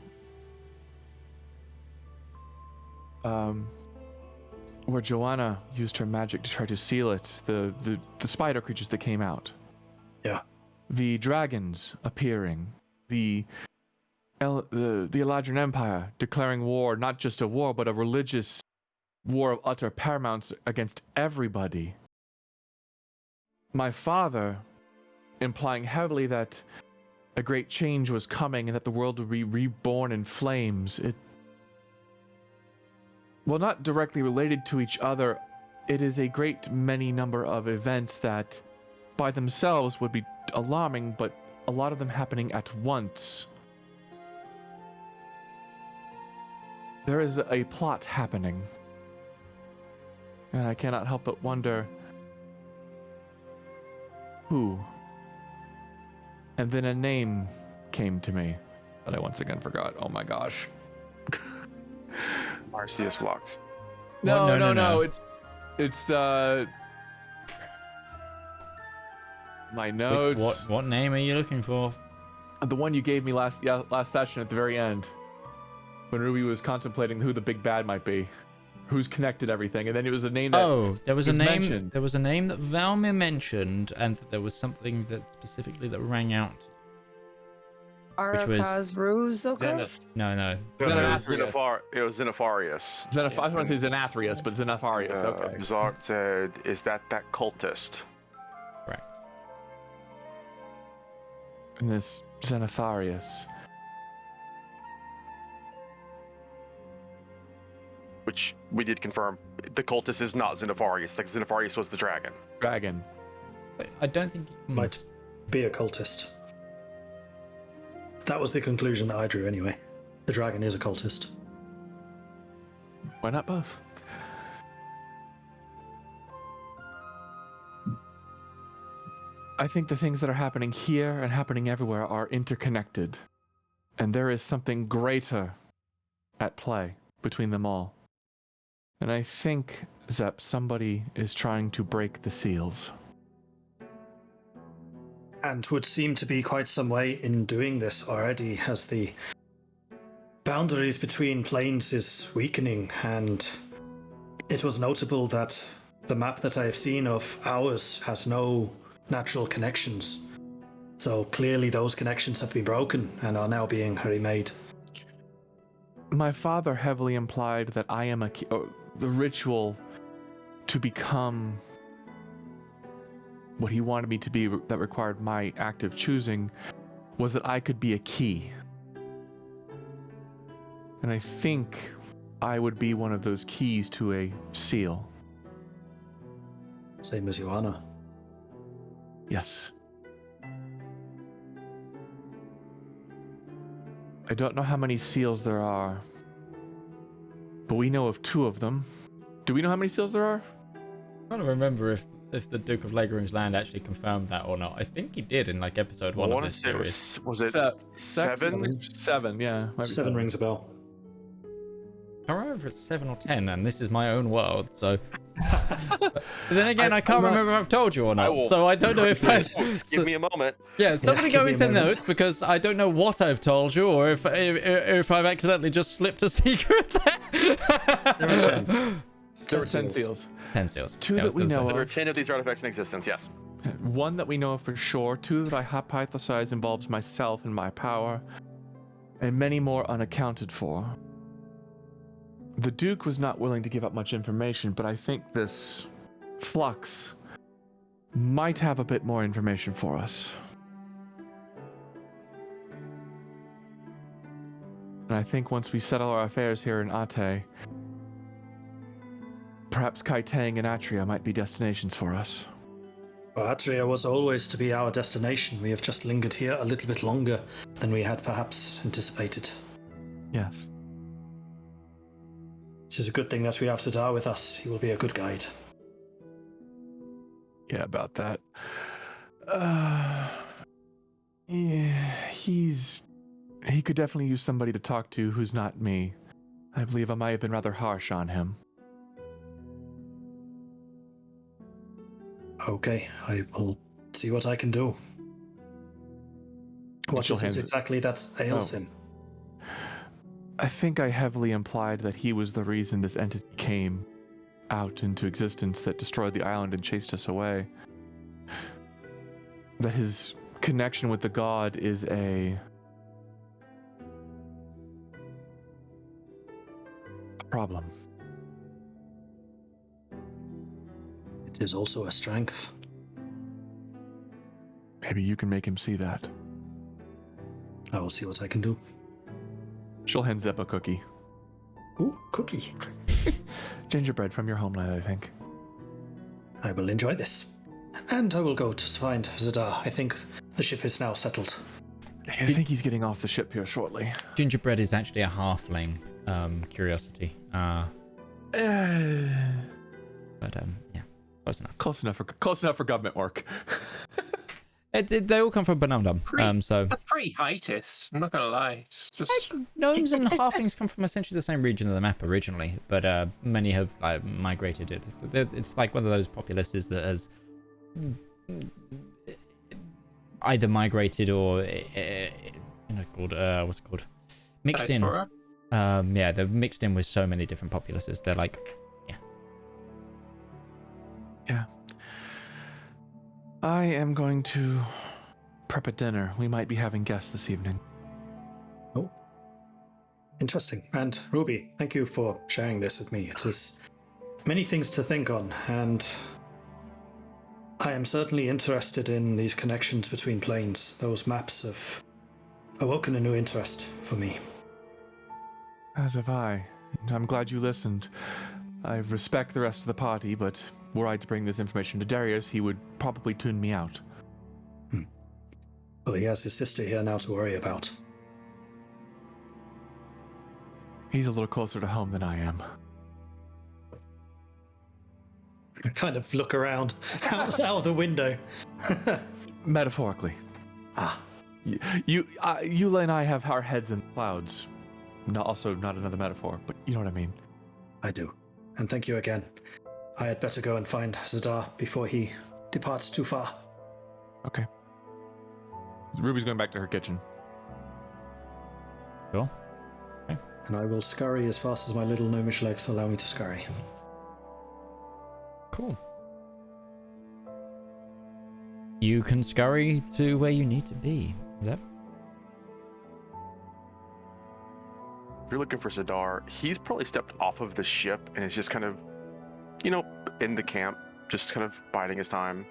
Where Joanna used her magic to try to seal it, the spider creatures that came out. Yeah. The dragons appearing, the Eladrin Empire declaring war, not just a war, but a religious war of utter paramount against everybody. My father implying heavily that a great change was coming and that the world would be reborn in flames. Well, not directly related to each other, it is a great many number of events that by themselves would be alarming, but a lot of them happening at once. There is a plot happening, and I cannot help but wonder who. And then a name came to me that I once again forgot. Oh my gosh. Arceus blocks. No. It's the my notes. What name are you looking for? The one you gave me last session at the very end, when Ruby was contemplating who the big bad might be, who's connected everything, and then it was a name that there was a name mentioned. There was a name that Valmir mentioned, and there was something that specifically that rang out. Arakaz Ruzokov? Zenith. No. It was Xenopharius. I was want to say Zenathrius, but Zenatharius. Okay. Zark said, "Is that cultist?" Correct. And this Zenatharius, Which we did confirm. The cultist is not Xenopharius. Like Xenopharius was the dragon. dragon. I don't think Might be a cultist. That was the conclusion that I drew anyway. The dragon is a cultist. Why not both? I think the things that are happening here and happening everywhere are interconnected, and there is something greater at play between them all. And I think, Zep, somebody is trying to break the seals. And would seem to be quite some way in doing this already, as the boundaries between planes is weakening, and it was notable that the map that I have seen of ours has no natural connections. So clearly those connections have been broken and are now being remade. My father heavily implied that I am the ritual to become what he wanted me to be, that required my active choosing, was that I could be a key. And I think I would be one of those keys to a seal. Same as Joanna. Yes. I don't know how many seals there are, but we know of 2 of them. Do we know how many seals there are? I'm trying to remember if the Duke of Legrun's Land actually confirmed that or not. I think he did in like episode 1 of this series. Was it 7? 7, yeah. 7 rings a bell. I don't remember if it's 7 or 10, and this is my own world, so... But then again, I can't remember if I've told you or not, so I don't know if that's... Give me a moment. Yeah, somebody go into notes, because I don't know what I've told you, or if I've accidentally just slipped a secret there. There are 10. There were 10 seals. 10 seals. 2 that we know There are of. 10 of these artifacts in existence, yes. 1 that we know of for sure. 2 that I hypothesize involves myself and my power. And many more unaccounted for. The Duke was not willing to give up much information, but I think this flux might have a bit more information for us. And I think once we settle our affairs here in Ate, perhaps Kaitang and Atria might be destinations for us. Well, Atria was always to be our destination. We have just lingered here a little bit longer than we had perhaps anticipated. Yes. It is a good thing that we have Zedaar with us. He will be a good guide. Yeah, about that. Yeah, he could definitely use somebody to talk to who's not me. I believe I might have been rather harsh on him. Okay, I will see what I can do. What is it exactly that ails him? I think I heavily implied that he was the reason this entity came out into existence that destroyed the island and chased us away. That his connection with the god is a problem. It is also a strength. Maybe you can make him see that. I will see what I can do. She'll hand Zeb a cookie. Ooh, cookie. Gingerbread from your homeland, I think. I will enjoy this. And I will go to find Zedaar. I think the ship is now settled. I think he's getting off the ship here shortly. Gingerbread is actually a halfling curiosity. But yeah, close enough. Close enough for government work. They all come from Banumdum. So that's pretty heightist. I'm not gonna lie. It's just gnomes and halflings come from essentially the same region of the map originally, but many have migrated it. It's like one of those populaces that has either migrated or what's it called? Mixed diaspora? in. Yeah, they're mixed in with so many different populaces. They're like, yeah. I am going to prep a dinner. We might be having guests this evening. Oh, interesting. And Ruby, thank you for sharing this with me. It is many things to think on, and I am certainly interested in these connections between planes. Those maps have awoken a new interest for me. As have I. And I'm glad you listened. I respect the rest of the party, but were I to bring this information to Darius, he would probably tune me out. Well, he has his sister here now to worry about. He's a little closer to home than I am. I kind of look around out the window. Metaphorically. Ah. Eula and I have our heads in clouds. Also, not another metaphor, but you know what I mean. I do. And thank you again. I had better go and find Zedaar before he departs too far. Okay. Ruby's going back to her kitchen. Cool. Okay. And I will scurry as fast as my little gnomish legs allow me to scurry. Cool. You can scurry to where you need to be. Is that? If you're looking for Zedaar, he's probably stepped off of the ship and is just kind of, in the camp, just kind of biding his time.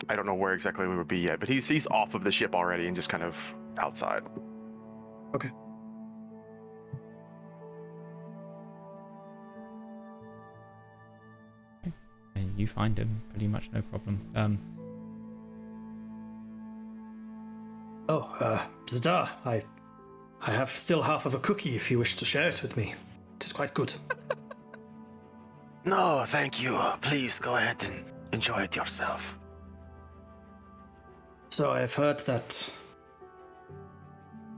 I don't know where exactly we would be yet, but he's off of the ship already and just kind of outside. Okay. And you find him pretty much no problem. Zedaar, I have still half of a cookie if you wish to share it with me. It is quite good. No, thank you. Please go ahead and enjoy it yourself. So I have heard that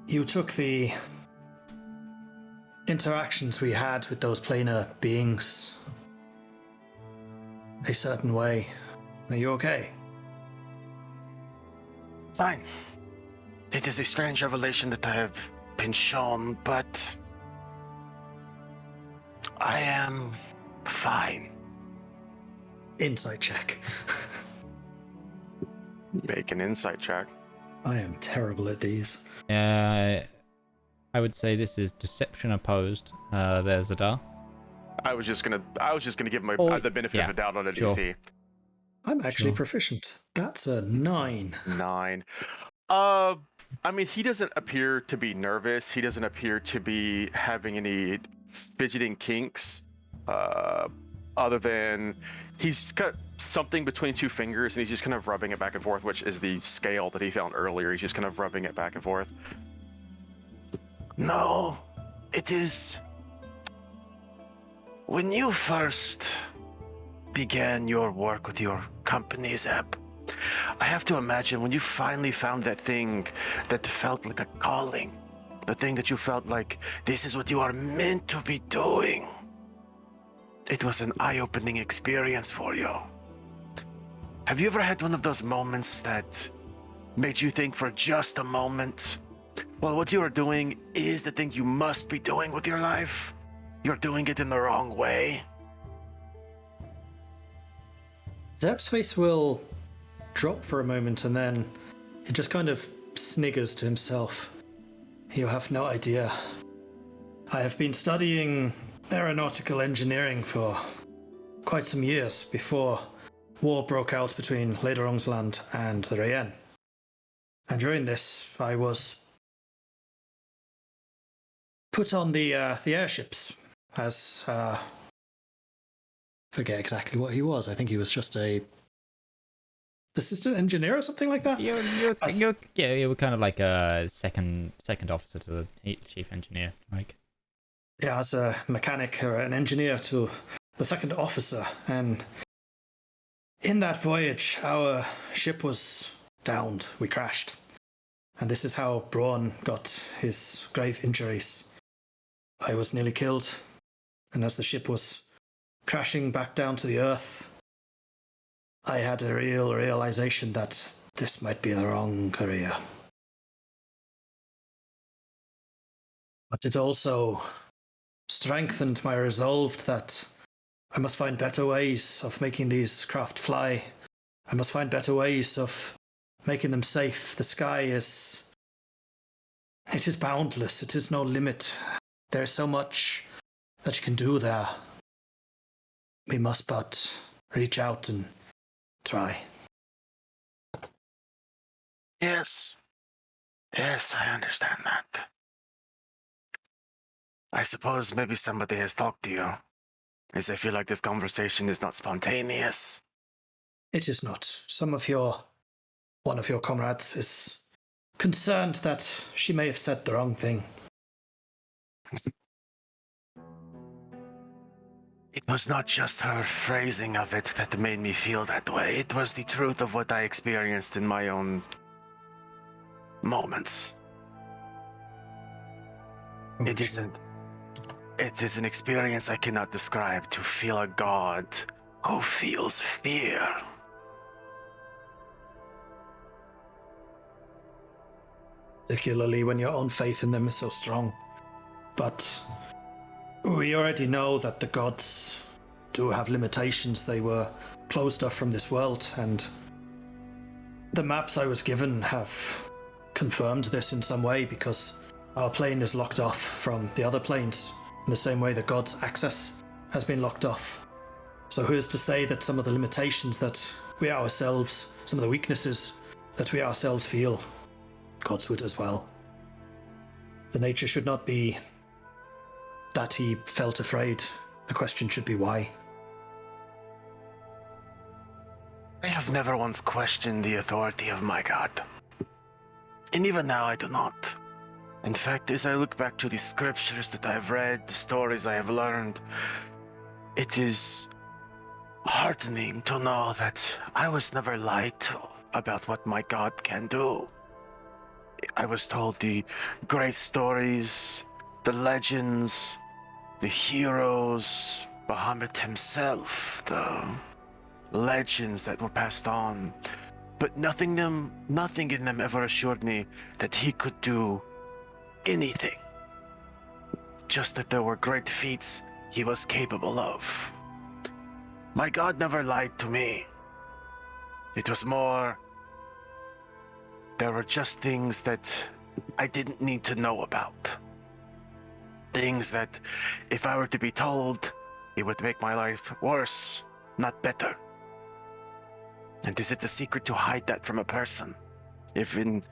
you took the interactions we had with those planar beings a certain way. Are you okay? Fine. It is a strange revelation that I have been shown, but I am fine. Insight check. Make an insight check. I am terrible at these. I would say this is deception opposed. There's Zedaar. I was just gonna give him the benefit of the doubt on a sure. DC. I'm actually proficient. That's a 9. 9. He doesn't appear to be nervous. He doesn't appear to be having any fidgeting kinks, other than he's got something between two fingers and he's just kind of rubbing it back and forth, which is the scale that he found earlier. He's just kind of rubbing it back and forth. No, it is... When you first began your work with your company, Zeb, I have to imagine when you finally found that thing that felt like a calling, the thing that you felt like this is what you are meant to be doing. It was an eye-opening experience for you. Have you ever had one of those moments that made you think for just a moment, well, what you are doing is the thing you must be doing with your life? You're doing it in the wrong way? Zeb's face will drop for a moment and then he just kind of sniggers to himself. You have no idea. I have been studying aeronautical engineering for quite some years before war broke out between Lederungsland and the Rayen. And during this, I was put on the airships as forget exactly what he was. I think he was just a assistant engineer or something like that. You were kind of like a second officer to the chief engineer, like. Yeah, as a mechanic or an engineer to the second officer, and in that voyage, our ship was downed. We crashed, and this is how Braun got his grave injuries. I was nearly killed, and as the ship was crashing back down to the earth, I had a real realization that this might be the wrong career. But it also strengthened my resolve that I must find better ways of making these craft fly. I must find better ways of making them safe. The sky is... it is boundless. It is no limit. There is so much that you can do there. We must but reach out and try. Yes. Yes, I understand that. I suppose maybe somebody has talked to you, as I feel like this conversation is not spontaneous. It is not. One of your comrades is concerned that she may have said the wrong thing. It was not just her phrasing of it that made me feel that way. It was the truth of what I experienced in my own moments. It is an experience I cannot describe, to feel a god who feels fear. Particularly when your own faith in them is so strong. But we already know that the gods do have limitations. They were closed off from this world, and the maps I was given have confirmed this in some way, because our plane is locked off from the other planes in the same way the gods' access has been locked off. So who is to say that some of the limitations that we ourselves, some of the weaknesses that we ourselves feel, gods would as well. The nature should not be that he felt afraid. The question should be why. I have never once questioned the authority of my god. And even now I do not. In fact, as I look back to the scriptures that I have read, the stories I have learned, it is heartening to know that I was never lied to about what my god can do. I was told the great stories, the legends, the heroes, Bahamut himself, the legends that were passed on. But nothing in them ever assured me that he could do anything. Just that there were great feats he was capable of. My god never lied to me. It was more, there were just things that I didn't need to know about. Things that, if I were to be told, it would make my life worse, not better. And is it a secret to hide that from a person? If in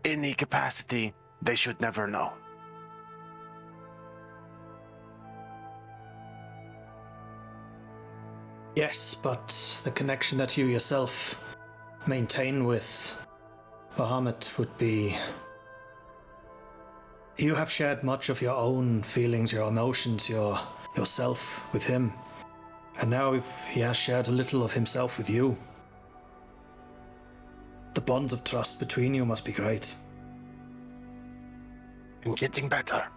any capacity, they should never know. Yes, but the connection that you yourself maintain with Bahamut would be You have shared much of your own feelings, your emotions, yourself with him. And now he has shared a little of himself with you. The bonds of trust between you must be great. And getting better.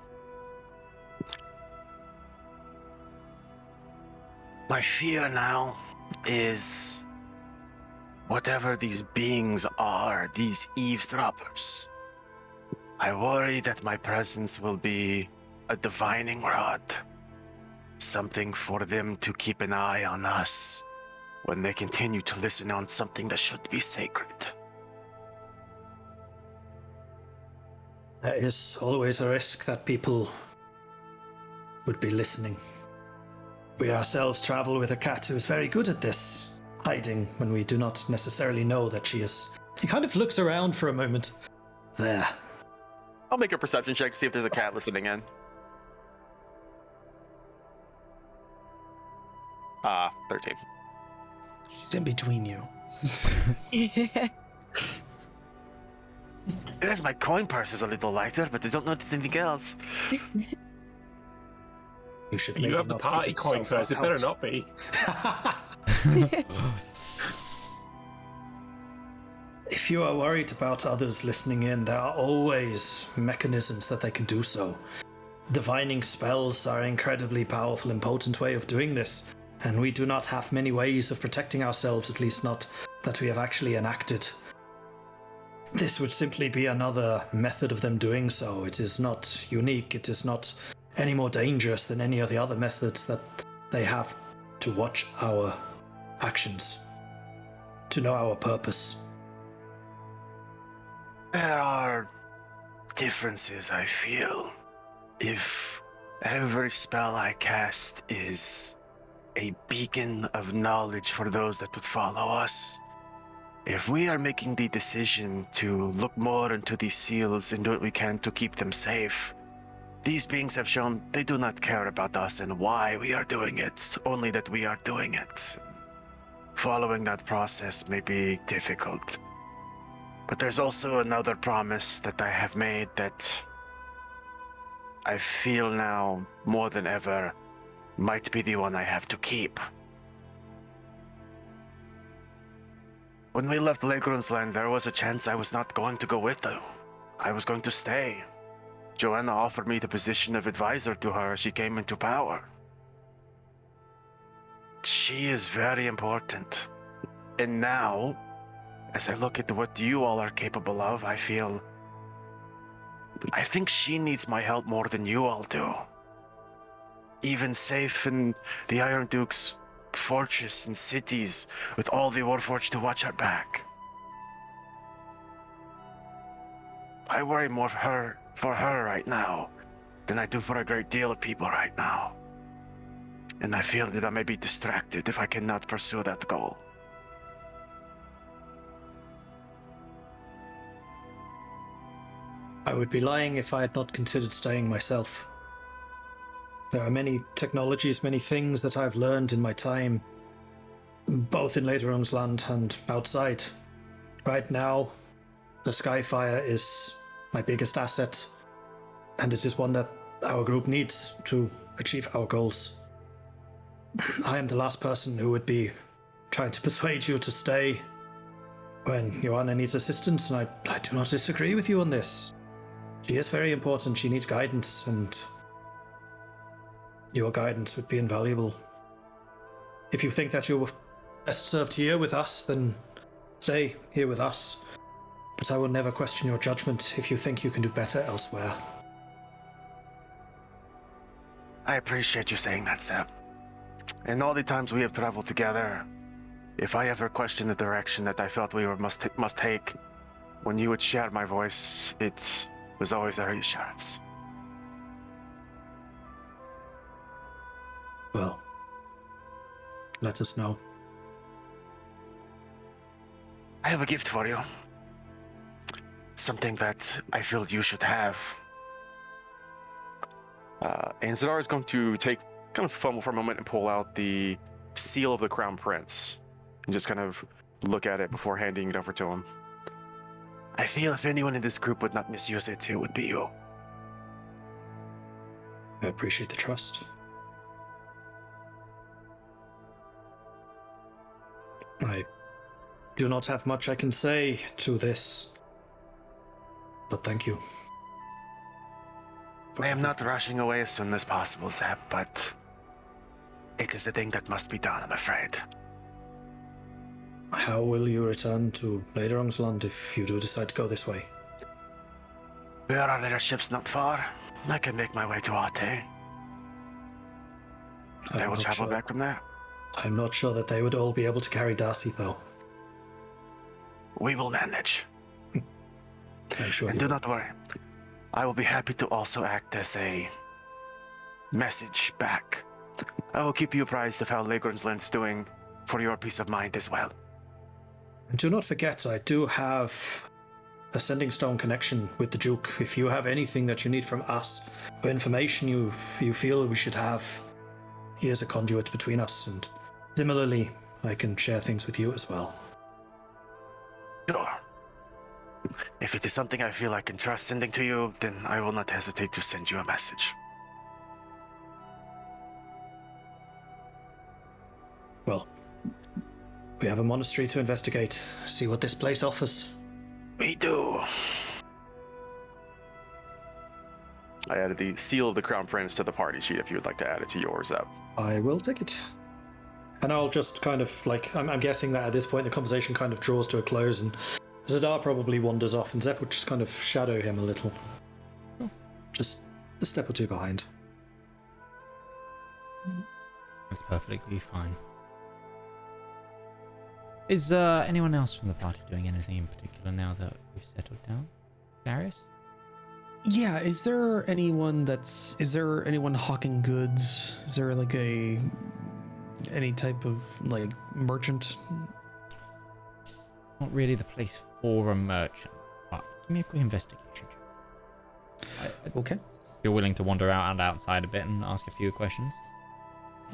My fear now is whatever these beings are, these eavesdroppers. I worry that my presence will be a divining rod. Something for them to keep an eye on us when they continue to listen on something that should be sacred. There is always a risk that people would be listening. We ourselves travel with a cat who is very good at this, hiding when we do not necessarily know that she is. He kind of looks around for a moment. There. I'll make a perception check to see if there's a cat listening in. 13. She's in between you. Yes, my coin purse is a little lighter, but I don't notice anything else. You should You maybe have the not keep party it coin so first. It far better out. not be. If you are worried about others listening in, there are always mechanisms that they can do so. Divining spells are an incredibly powerful and potent way of doing this, and we do not have many ways of protecting ourselves, at least not that we have actually enacted. This would simply be another method of them doing so. It is not unique, it is not any more dangerous than any of the other methods that they have to watch our actions, to know our purpose. There are differences, I feel. If every spell I cast is a beacon of knowledge for those that would follow us, if we are making the decision to look more into these seals and do what we can to keep them safe, these beings have shown they do not care about us and why we are doing it, only that we are doing it. Following that process may be difficult. But there's also another promise that I have made that I feel now more than ever might be the one I have to keep. When we left Legrun's land, there was a chance I was not going to go with them. I was going to stay. Joanna offered me the position of advisor to her as she came into power. She is very important. And now, as I look at what you all are capable of, I think she needs my help more than you all do. Even safe in the Iron Duke's fortress and cities with all the Warforged to watch her back. I worry more for her right now than I do for a great deal of people right now. And I feel that I may be distracted if I cannot pursue that goal. I would be lying if I had not considered staying myself. There are many technologies, many things that I've learned in my time, both in Lederungsland and outside. Right now, the Skyfire is my biggest asset, and it is one that our group needs to achieve our goals. I am the last person who would be trying to persuade you to stay when Joanna needs assistance, and I do not disagree with you on this. She is very important, she needs guidance, and your guidance would be invaluable. If you think that you're best served here with us, then stay here with us. But I will never question your judgment if you think you can do better elsewhere. I appreciate you saying that, Seb. In all the times we have traveled together, if I ever questioned the direction that I felt we must take, when you would share my voice, it was always a reassurance. Well, let us know. I have a gift for you. Something that I feel you should have. And Zedaar is going to kind of fumble for a moment and pull out the seal of the Crown Prince and just kind of look at it before handing it over to him. I feel if anyone in this group would not misuse it, it would be you. I appreciate the trust. I do not have much I can say to this, but thank you. I am not rushing away as soon as possible, Zeb, but it is a thing that must be done, I'm afraid. How will you return to Lederungsland if you do decide to go this way? There are other ships not far. I can make my way to Ate. They will travel back from there. I'm not sure that they would all be able to carry Darcy, though. We will manage. I'm sure. And do not worry. I will be happy to also act as a message back. I will keep you apprised of how Lederungsland is doing for your peace of mind as well. And do not forget, I do have a Sending Stone connection with the Duke. If you have anything that you need from us, or information you feel we should have, he is a conduit between us, and similarly, I can share things with you as well. Sure. If it is something I feel I can trust sending to you, then I will not hesitate to send you a message. Well, we have a monastery to investigate, see what this place offers. We do. I added the seal of the Crown Prince to the party sheet if you would like to add it to yours up. I will take it. And I'll just kind of, I'm guessing that at this point the conversation kind of draws to a close, and Zedaar probably wanders off, and Zep would just kind of shadow him a little. Just a step or two behind. That's perfectly fine. Is anyone else from the party doing anything in particular now that we've settled down? Darius? Yeah, is there anyone hawking goods? Is there any type of merchant? Not really the place for a merchant, but give me a quick investigation check. Okay. You're willing to wander out and outside a bit and ask a few questions?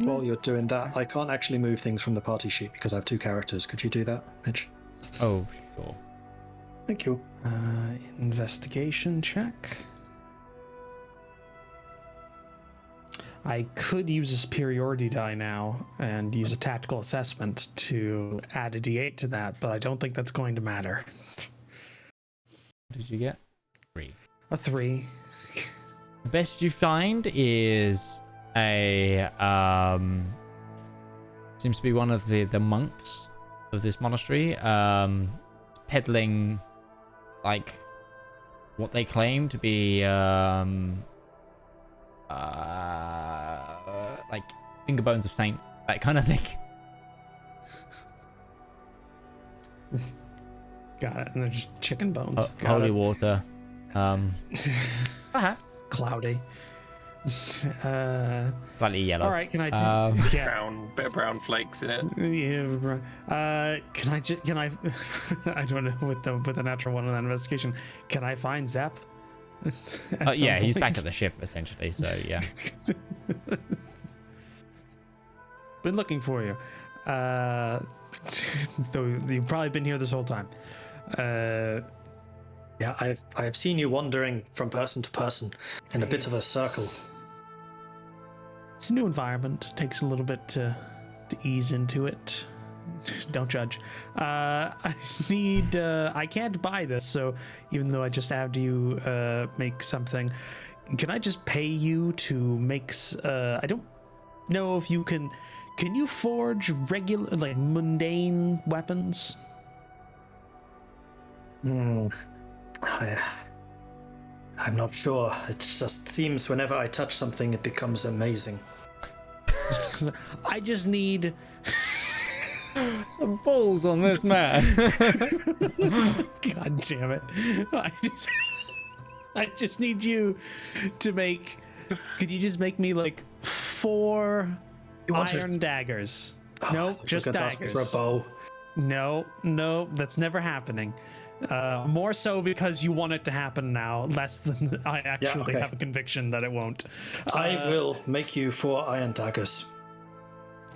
While you're doing that, I can't actually move things from the party sheet because I have two characters. Could you do that, Mitch? Oh, sure. Thank you. Investigation check. I could use a superiority die now and use a tactical assessment to add a d8 to that, but I don't think that's going to matter. What did you get? 3. A 3. The best you find is a seems to be one of the monks of this monastery peddling what they claim to be finger bones of saints, that kind of thing. Got it. And they're just chicken bones. Holy water. Perhaps cloudy. Slightly yellow. All right, can I Bit of brown flakes in it. Yeah. Can I I don't know, with the natural one on that investigation, can I find Zap? Yeah, he's back at the ship essentially, so yeah. Been looking for you. Though you've probably been here this whole time. Yeah, I've seen you wandering from person to person in a bit of a circle. It's a new environment. Takes a little bit to ease into it. Don't judge. I can't buy this, so even though I just had you make something, can I just pay you to make? I don't know if you can. Can you forge regular, mundane weapons? I'm not sure. It just seems whenever I touch something, it becomes amazing. I just need the balls on this man. God damn it! I just need you to make. Could you just make me 4 iron daggers? No, just daggers. Ask me for a bow. No, that's never happening. More so because you want it to happen now, less than I actually have a conviction that it won't. I will make you 4 iron daggers.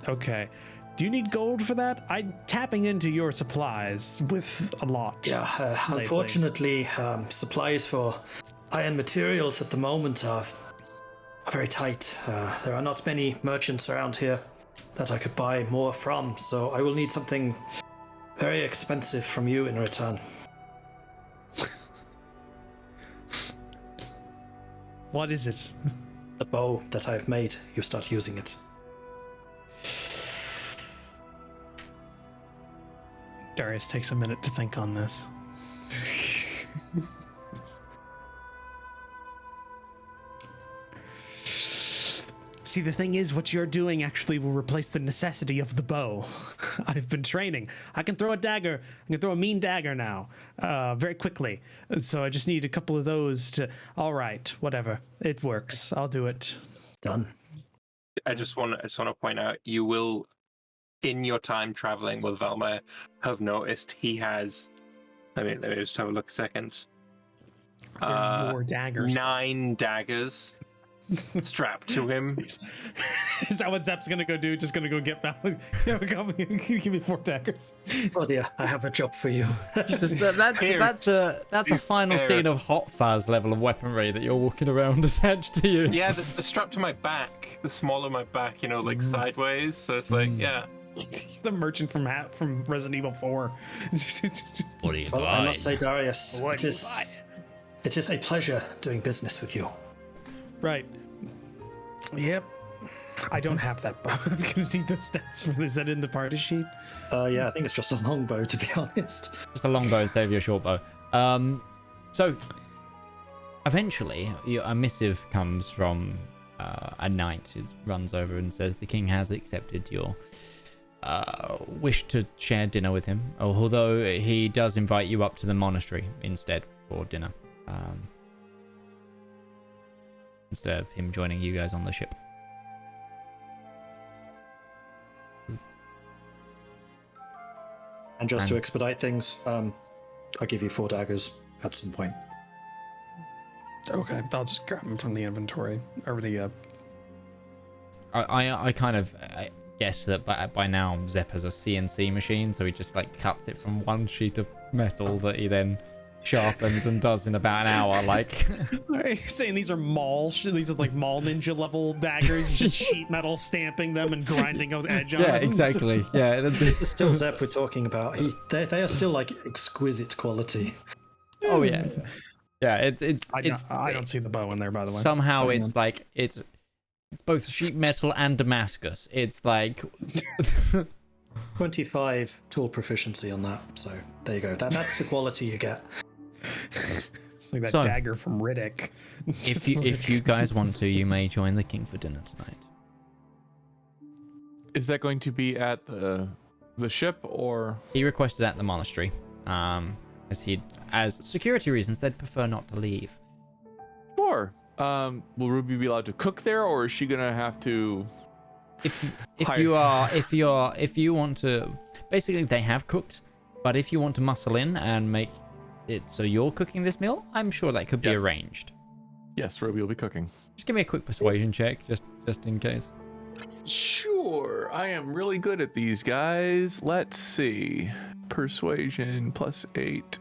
Okay. Do you need gold for that? I'm tapping into your supplies with a lot. Yeah, unfortunately, supplies for iron materials at the moment are very tight. There are not many merchants around here that I could buy more from, so I will need something very expensive from you in return. What is it? The bow that I've made, you start using it. Darius takes a minute to think on this. See, the thing is, what you're doing actually will replace the necessity of the bow. I've been training. I can throw a dagger. I can throw a mean dagger now, very quickly. So I just need a couple of those to... All right, whatever. It works. I'll do it. Done. I just want to point out, you will, in your time traveling with Velma, have noticed he has... let me just have a look a second. They're your daggers. 9 daggers strapped to him. Is that what Zep's gonna go do? Just gonna go get back? Give me 4 daggers. Oh dear, I have a job for you. That's a final scene of Hot Fuzz level of weaponry that you're walking around attached to you. Yeah, they're strapped to my back, the small of my back, like sideways. So it's like, yeah. The merchant from Resident Evil 4. What do you Well, buy? I must say, Darius, What do you buy? it is a pleasure doing business with you. Right. Yep. I don't have that bow. I'm gonna need the stats for. Is that in the party sheet? Yeah, I think it's just a longbow, to be honest. Just a longbow instead of your shortbow. So eventually, a missive comes from a knight who runs over and says the king has accepted your wish to share dinner with him, although he does invite you up to the monastery instead for dinner. Instead of him joining you guys on the ship. And just to expedite things, I'll give you 4 daggers at some point. Okay, I'll just grab them from the inventory or the. I kind of guess that by now Zep has a CNC machine, so he just like cuts it from one sheet of metal that he then sharpens and does in about an hour. Like, Are you saying these are these are like mall ninja level daggers, just sheet metal stamping them and grinding out edge on them? yeah, exactly. Yeah, This is still Zep we're talking about. They are still like exquisite quality. Oh yeah, yeah. It's I don't see the bow in there, by the way. somehow Sorry, it's like it's both sheet metal and Damascus. It's like 25 tool proficiency on that. So there you go. That's the quality you get. It's like that So- dagger from Riddick. if you guys want to, you may join the king for dinner tonight. Is that going to be at the ship or? He requested at the monastery, as security reasons, they'd prefer not to leave. Sure. Will Ruby be allowed to cook there, or is she gonna have to? If you want to, basically they have cooked, but if you want to muscle in and make it so you're cooking this meal, I'm sure that could be Yes. arranged. Yes, Ruby will be cooking. Just give me a quick persuasion check, just in case. Sure, I am really good at these guys. Let's see. Persuasion +8.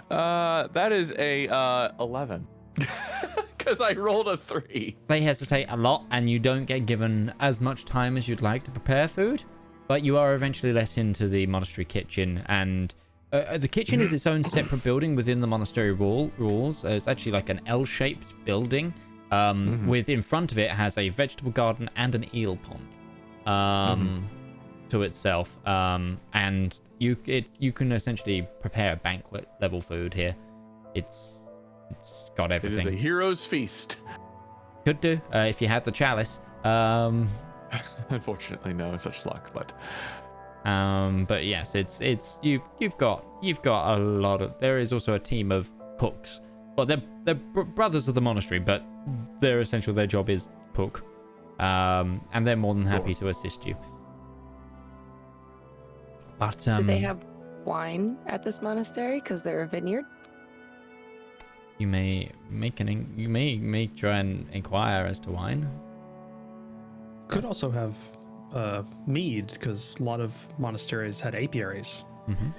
That is a 11. Because I rolled a 3. They hesitate a lot, and you don't get given as much time as you'd like to prepare food, but you are eventually let into the monastery kitchen, and the kitchen is its own separate building within the monastery rules. It's actually like an L-shaped building. With in front of it has a vegetable garden and an eel pond to itself. And you can essentially prepare banquet level food here. It's got It is everything. a hero's feast. Could do if you had the chalice. Unfortunately, no such luck. But yes, it's you've got a lot of. There is also a team of cooks. Well, they're brothers of the monastery, but they're essential. Their job is cook, and they're more than happy to assist you. But Do they have wine at this monastery? Because they're a vineyard. you may try and inquire as to wine. Could also have meads, because a lot of monasteries had apiaries. Mm-hmm.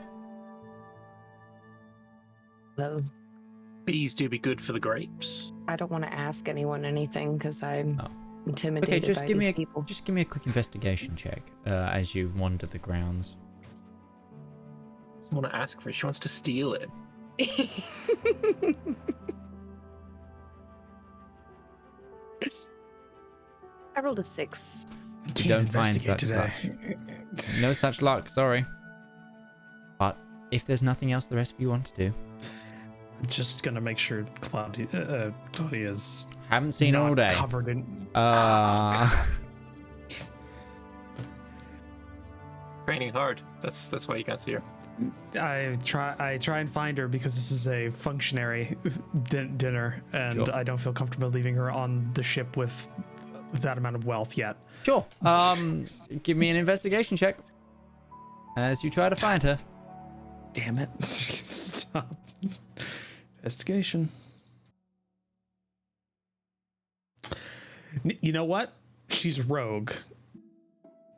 Well, bees do be good for the grapes. I don't want to ask anyone anything because I'm Oh. intimidated Okay, just by give these me people. just give me a quick investigation check as you wander the grounds. I want to ask for it. She wants to steal it. I rolled a 6. You don't find such luck. No such luck, sorry. But if there's nothing else the rest of you want to do, Just gonna make sure Claudia's haven't seen her all not day. covered in. Training hard. That's why you can't see her. I try and find her because this is a functionary dinner, and Sure. I don't feel comfortable leaving her on the ship with that amount of wealth yet. Sure. Give me an investigation check as you try to find her. Damn it! Stop. Investigation. You know what? She's rogue,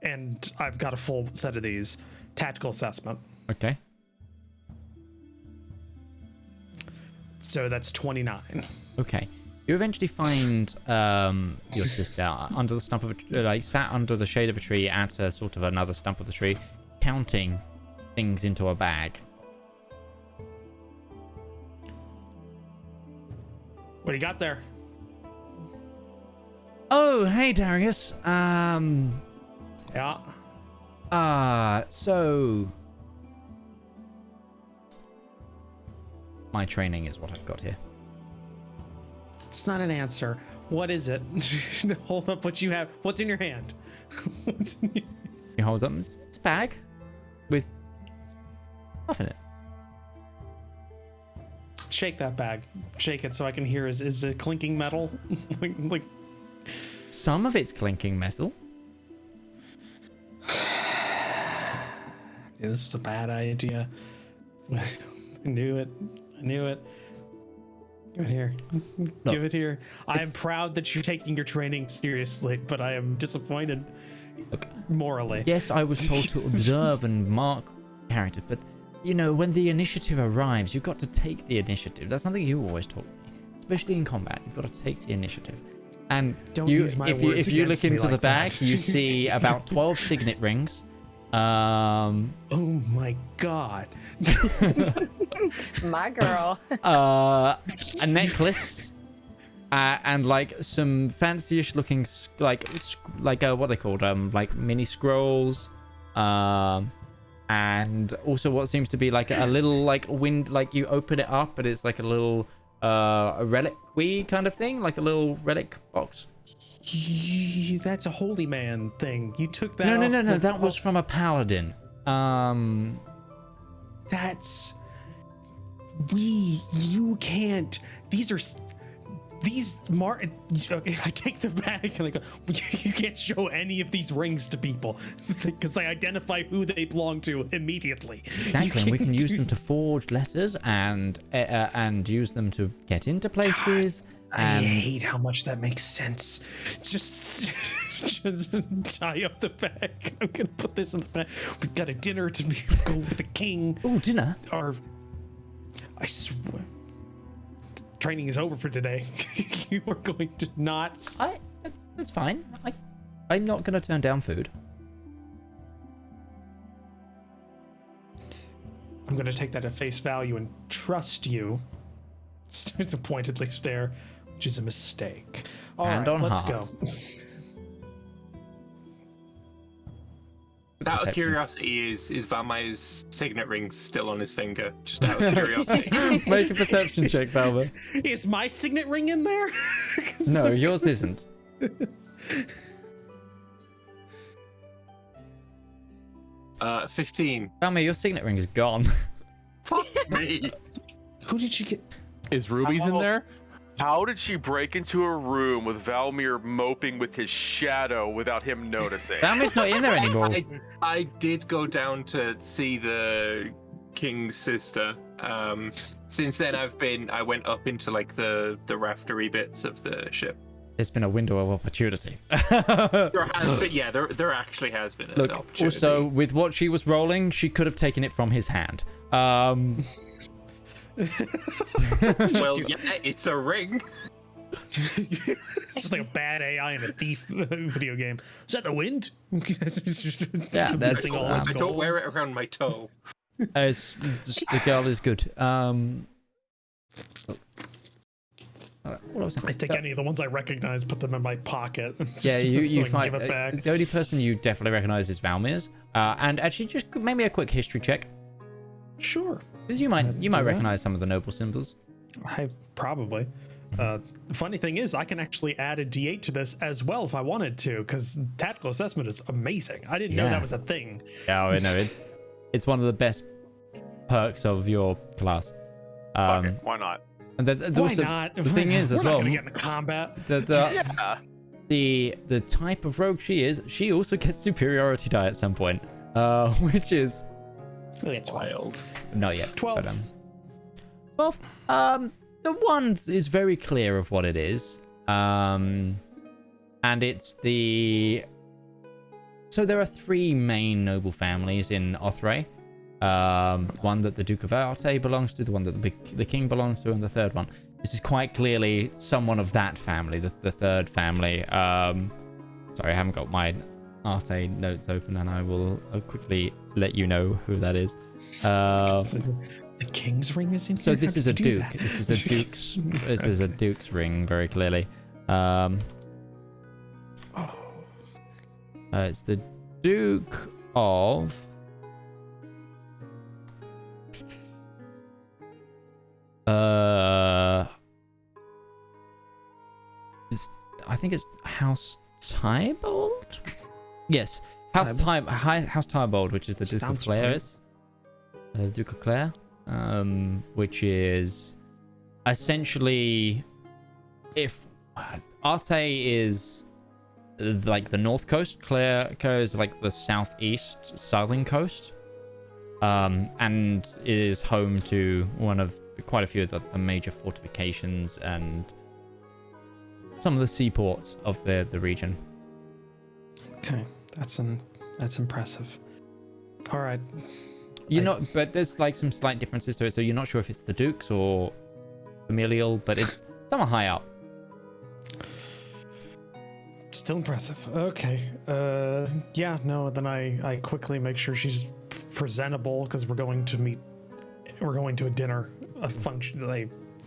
and I've got a full set of these. Tactical assessment. Okay. So that's 29. Okay. You eventually find your sister under the stump of sat under the shade of a tree at a sort of another stump of the tree, counting things into a bag. What do you got there? Oh, hey Darius. Yeah. So my training is what I've got here. It's not an answer. What is it? Hold up what you have. What's in your hand? What's in your... He holds up. It's a bag with stuff in it. Shake that bag. Shake it so I can hear. Is it clinking metal? like Some of it's clinking metal. Yeah, this is a bad idea. I knew it. I knew it. Give it here. Give it here. I am proud that you're taking your training seriously, but I am disappointed morally. Yes, I was told to observe and mark character, but you know, when the initiative arrives, you've got to take the initiative. That's something you always taught me, especially in combat. You've got to take the initiative. And Don't you, use my if words you look against me into the like bag, that. you see about 12 signet rings. Oh my god. My girl. A necklace, and like some fancy-ish looking what are they called? Like mini scrolls, and also what seems to be like a little like wind. Like you open it up, but it's like a little a reliquary kind of thing, like a little relic box. That's a holy man thing. You took that. No. That was from a paladin. That's you can't. Okay, I take the bag and I go, you can't show any of these rings to people because I identify who they belong to immediately. Exactly, and we can use them to forge letters and use them to get into places. I hate how much that makes sense. Just tie up the bag. I'm gonna put this in the bag. We've got a dinner to go with the king. Oh, dinner? I swear. Training is over for today. You are going to not. That's fine. I'm not going to turn down food. I'm going to take that at face value and trust you. It's a pointedly stare, which is a mistake. All Hand right, on let's heart. go. Out of curiosity, is Valmey's signet ring still on his finger? Just out of curiosity. Make a perception check, Valma. Is my signet ring in there? No, yours isn't. 15. Valma, your signet ring is gone. Fuck me. Who did you get? Is Ruby's in there? How did she break into a room with Valmir moping with his shadow without him noticing? Valma's not in there anymore. I did go down to see the king's sister. Since then, I went up into like the raftery bits of the ship. There's been a window of opportunity. There has been, yeah, there actually has been an opportunity. Also, with what she was rolling, she could have taken it from his hand. Well, yeah, it's a ring. It's just like a bad AI in a thief video game. Is that the wind? Yeah, that's I don't wear it around my toe. The girl is good. What else? I take any of the ones I recognize, put them in my pocket. Yeah, you so I can find give it back. the only person you definitely recognize is Valmir's. And actually, just maybe a quick history check, Sure. because you might do that. recognize some of the noble symbols. I probably. The funny thing is, I can actually add a D8 to this as well if I wanted to, because tactical assessment is amazing. I didn't know Yeah. that was a thing. Yeah, I know it's one of the best perks of your class. Okay, why not? And Why also, not? the thing is, We're as not well, gonna get into combat. Yeah. the type of rogue she is, she also gets superiority die at some point, which is It's Wild. not yet. 12. But, 12. The one is very clear of what it is. And it's the... So there are 3 main noble families in Othray. One that the Duke of Arte belongs to, the one that the king belongs to, and the third one. This is quite clearly someone of that family, the third family. Sorry, I haven't got my Arte notes open, and I will quickly let you know who that is. The king's ring is in here? So this How is a did you do duke. that? This is a duke's. This is a duke's ring, very clearly. It's the Duke of. I think it's House Tybalt. Yes, House Tybalt, which is the Duke of Sounds Clare. right. Is Duke of Clare, which is essentially, if Arte is like the north coast, Clare is like the southeast southern coast, and is home to quite a few of the major fortifications and some of the seaports of the region. Okay, that's impressive. All right. But there's like some slight differences to it, so you're not sure if it's the Dukes or familial, but it's someone high up. Still impressive. Okay. Yeah, no, then I quickly make sure she's presentable, because we're going to a dinner, a function,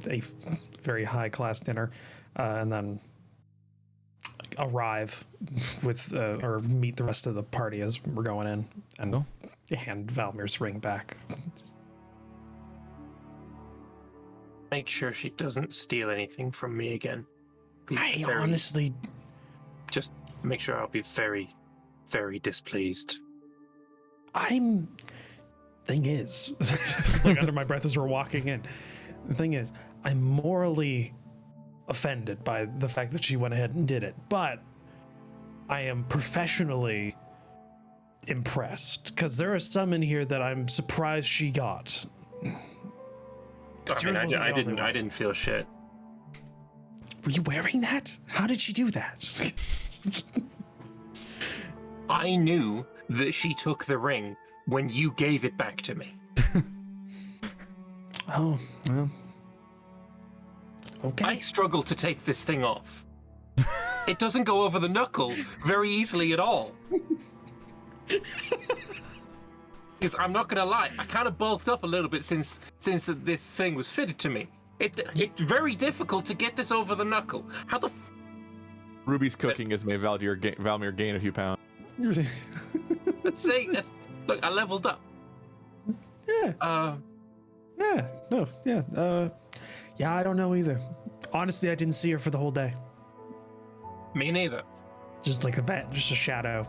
a very high class dinner, and then arrive with or meet the rest of the party as we're going in, and Cool. hand Valmir's ring back. Make sure she doesn't steal anything from me again. Honestly, Just make sure I'll be very, very displeased. Thing is, it's like under my breath as we're walking in. The thing is, I'm morally offended by the fact that she went ahead and did it, but I am professionally impressed, because there are some in here that I'm surprised she got. I mean, I didn't feel shit. Were you wearing that? How did she do that? I knew that she took the ring when you gave it back to me. Oh, well. Okay. I struggle to take this thing off. It doesn't go over the knuckle very easily at all. Because I'm not gonna lie, I kind of bulked up a little bit since this thing was fitted to me. It's very difficult to get this over the knuckle. How the Ruby's cooking has made Valmir gain a few pounds. let's say look, I leveled up. Yeah. Yeah, I don't know either. Honestly, I didn't see her for the whole day. Me neither. Just like just a shadow.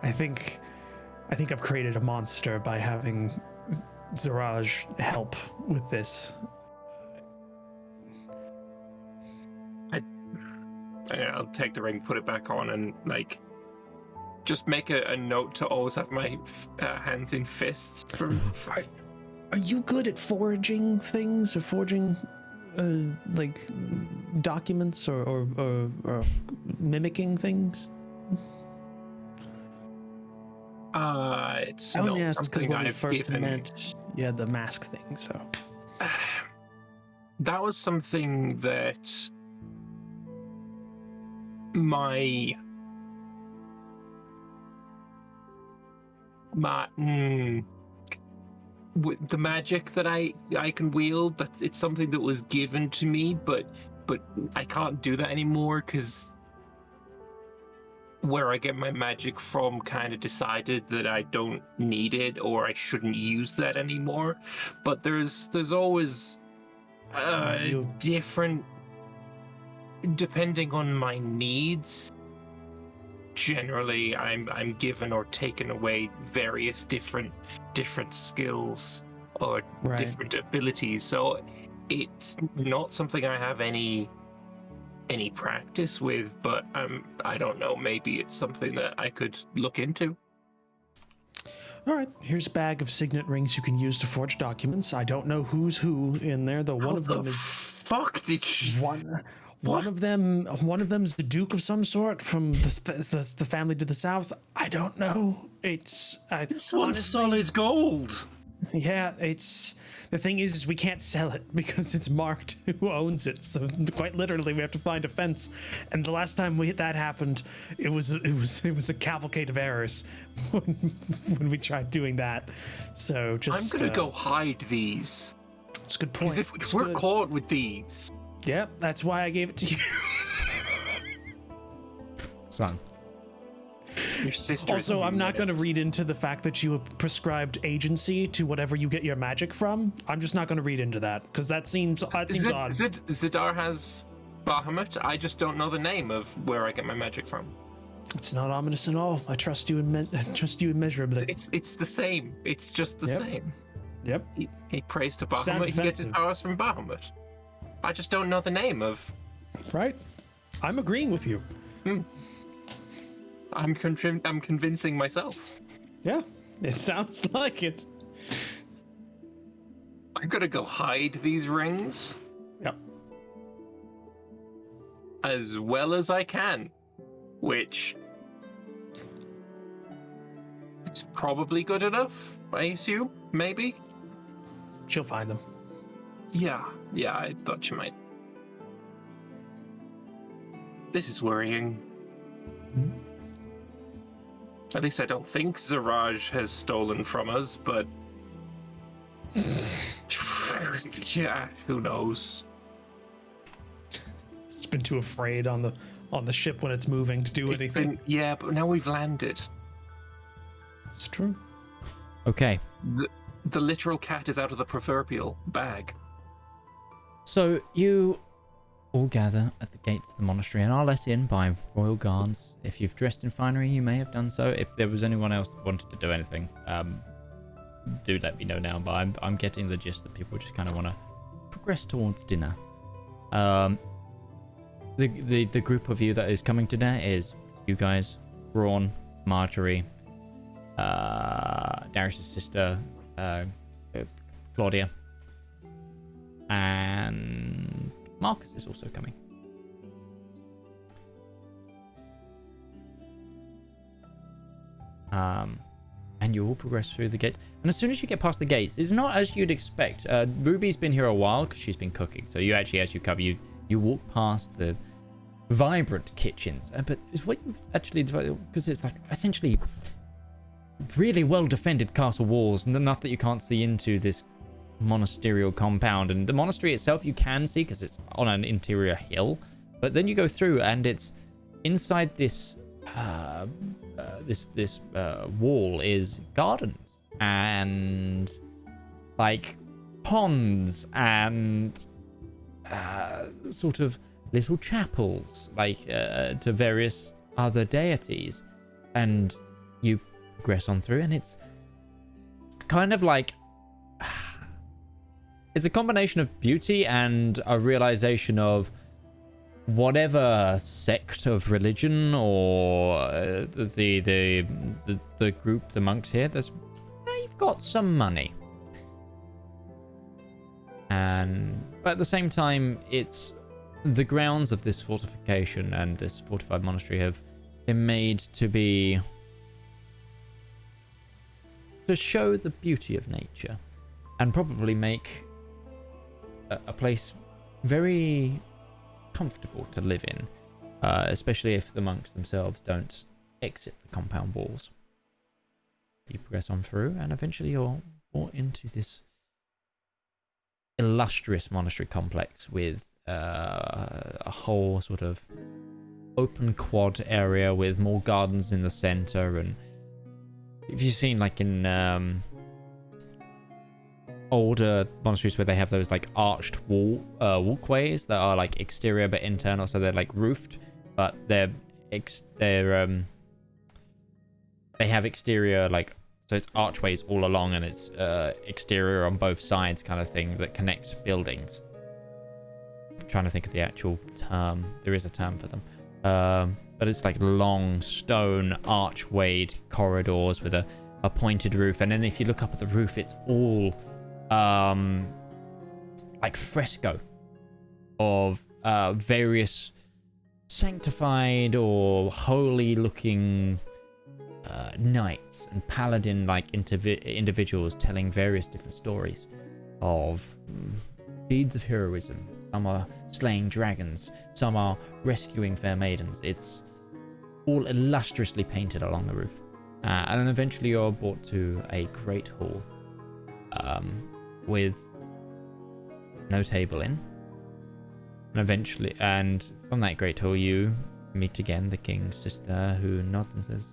I think I've created a monster by having Ziraj help with this. I'll take the ring, put it back on, and just make a note to always have my hands in fists. Are you good at forging things, or forging documents, or mimicking things? It's I only not asked because something when we I've first given. met, you had the mask thing, so. that was something that with the magic that I can wield, that it's something that was given to me, but I can't do that anymore because where I get my magic from kind of decided that I don't need it or I shouldn't use that anymore. But there's always different, depending on my needs. Generally, I'm given or taken away various different skills or different abilities. So it's not something I have any practice with, but I don't know, maybe it's something that I could look into. All right, here's a bag of signet rings you can use to forge documents. I don't know who's who in there, though one of them is... Fuck did she... One of them's the Duke of some sort from the family to the south. I don't know. It's this one's solid gold. Yeah, it's the thing is we can't sell it because it's marked who owns it. So quite literally, we have to find a fence. And the last time that happened, it was a cavalcade of errors when we tried doing that. So just I'm gonna go hide these. It's a good point. Because if we're caught with these. Yep, that's why I gave it to you. Son. Your sister. Also, I'm not going to read into the fact that you have prescribed agency to whatever you get your magic from. I'm just not going to read into that because that seems odd. Zedaar has Bahamut. I just don't know the name of where I get my magic from. It's not ominous at all. I trust you immeasurably. It's the same. It's just the same. Yep. He prays to Bahamut. He gets his powers from Bahamut. I just don't know the name of. Right. I'm agreeing with you. I'm convincing myself. Yeah, it sounds like it. I'm gonna go hide these rings. Yep. As well as I can, which it's probably good enough, I assume, maybe. She'll find them. Yeah, I thought you might. This is worrying. At least I don't think Zaraj has stolen from us, but... yeah, who knows? It's been too afraid on the ship when it's moving to do anything. Yeah, but now we've landed. It's true. Okay. The literal cat is out of the proverbial bag. So you all gather at the gates of the monastery and are let in by royal guards. If you've dressed in finery, you may have done so. If there was anyone else that wanted to do anything, do let me know now. But I'm getting the gist that people just kind of want to progress towards dinner. The group of you that is coming to dinner is you guys, Braun, Marjorie, Darius' sister, Claudia, and Marcus is also coming. And you all progress through the gates. And as soon as you get past the gates, it's not as you'd expect. Ruby's been here a while because she's been cooking. So you actually, as you cover, you walk past the vibrant kitchens. But it's what you actually, because it's like essentially really well defended castle walls, and enough that you can't see into this monasterial compound. And the monastery itself you can see because it's on an interior hill. But then you go through and it's inside this this wall is gardens and like ponds and sort of little chapels like to various other deities, and you progress on through and it's kind of like it's a combination of beauty and a realization of whatever sect of religion or the group, the monks here, they've got some money. But at the same time, it's the grounds of this fortification and this fortified monastery have been made to show the beauty of nature and probably make a place very comfortable to live in, especially if the monks themselves don't exit the compound walls. You progress on through, and eventually you're brought into this illustrious monastery complex with a whole sort of open quad area with more gardens in the center. And if you've seen like in older monasteries where they have those like arched walkways that are like exterior but internal, so they're like roofed, but they have exterior, like, so it's archways all along, and it's exterior on both sides kind of thing that connect buildings. I'm trying to think of the actual term. There is a term for them. But it's like long stone archwayed corridors with a pointed roof. And then if you look up at the roof, it's all like fresco of various sanctified or holy looking knights and paladin like individuals telling various different stories of deeds of heroism. Some are slaying dragons, some are rescuing fair maidens. It's all illustriously painted along the roof. And then eventually you're brought to a great hall with no table in. And from that great hall you meet again the king's sister, who nods and says,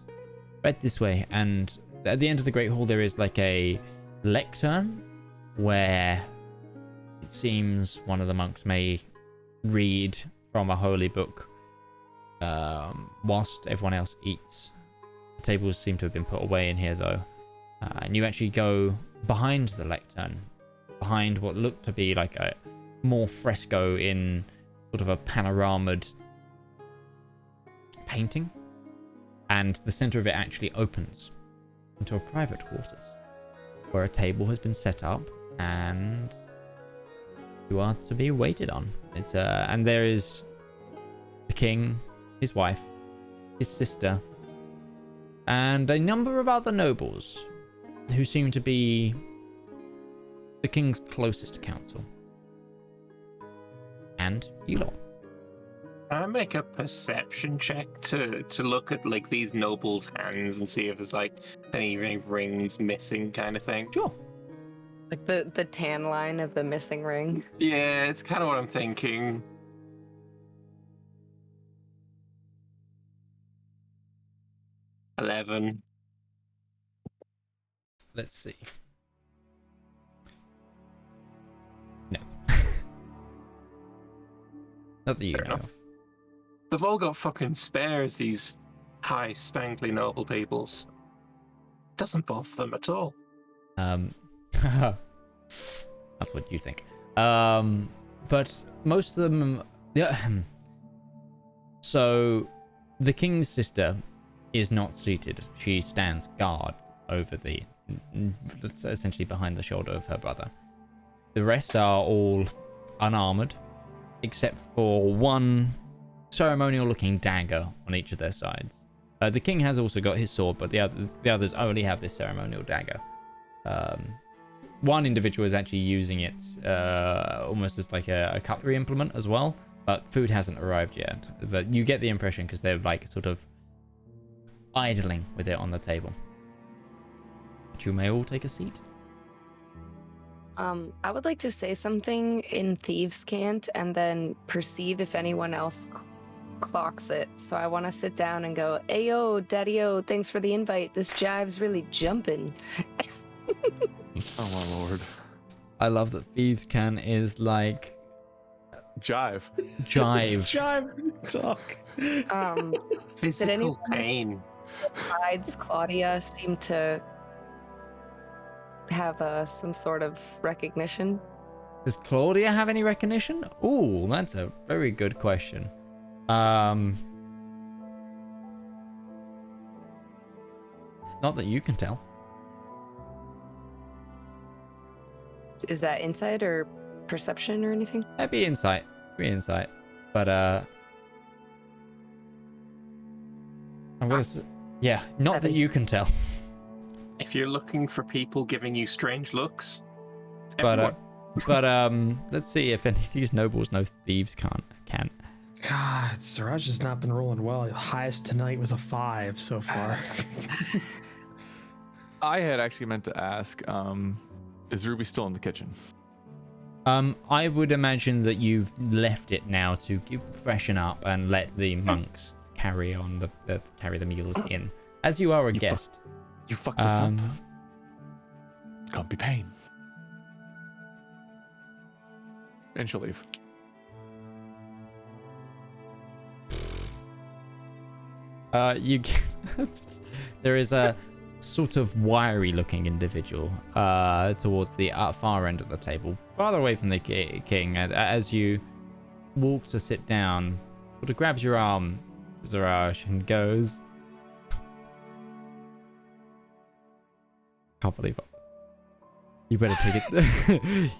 right this way. And at the end of the great hall there is like a lectern where it seems one of the monks may read from a holy book whilst everyone else eats. The tables seem to have been put away in here though. And you actually go behind the lectern, behind what looked to be like a more fresco in sort of a panoramaed painting. And the center of it actually opens into a private quarters where a table has been set up and you are to be waited on. It's and there is the king, his wife, his sister, and a number of other nobles who seem to be the king's closest counsel. And you lot. Can I make a perception check to look at like these nobles' hands and see if there's like any rings missing kind of thing? Sure. Like the tan line of the missing ring. Yeah, it's kind of what I'm thinking. $11. Let's see. No. Not that you know of. They've all got fucking spares, these high, spankly noble peoples. Doesn't bother them at all. That's what you think. But most of them... Yeah. So, the king's sister is not seated. She stands guard over the... essentially behind the shoulder of her brother. The rest are all unarmored, except for one ceremonial-looking dagger on each of their sides. The king has also got his sword, but the others only have this ceremonial dagger. One individual is actually using it almost as like a cutlery implement as well, but food hasn't arrived yet. But you get the impression because they're like sort of idling with it on the table. But you may all take a seat. I would like to say something in Thieves' Cant and then perceive if anyone else clocks it. So I want to sit down and go, "Ayo, daddy-o, thanks for the invite. This jive's really jumping." Oh my lord. I love that Thieves' Cant is like Jive. Jive talk. Physical anyone- pain. Besides Claudia seem to have some sort of recognition? Does Claudia have any recognition? Ooh, that's a very good question. Not that you can tell. Is that insight or perception or anything? That'd be insight. But I'm gonna say, yeah, not 7. that you can tell. If you're looking for people giving you strange looks, But everyone. But let's see if any of these nobles know thieves can. God, Siraj has not been rolling well. Highest tonight was a 5 so far. I had actually meant to ask, is Ruby still in the kitchen? I would imagine that you've left it now to freshen up and let the monks carry on carry the meals in, as you are a guest. You fucked us up. Can't be pain. And she'll leave. There is a sort of wiry-looking individual towards the far end of the table, farther away from the king. As you walk to sit down, sort of grabs your arm, Zedaar, and goes, "Can't believe it. You better take it."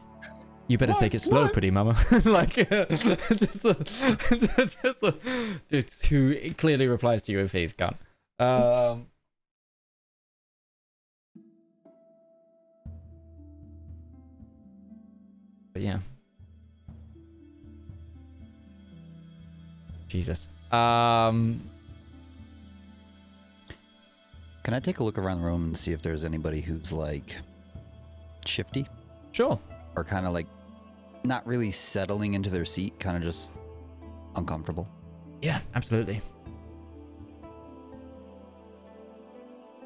You better take it slow, pretty mama. Like, just who clearly replies to you with his gun. But yeah. Jesus. Can I take a look around the room and see if there's anybody who's like shifty? Sure. Or kind of like not really settling into their seat, kind of just uncomfortable? Yeah, absolutely.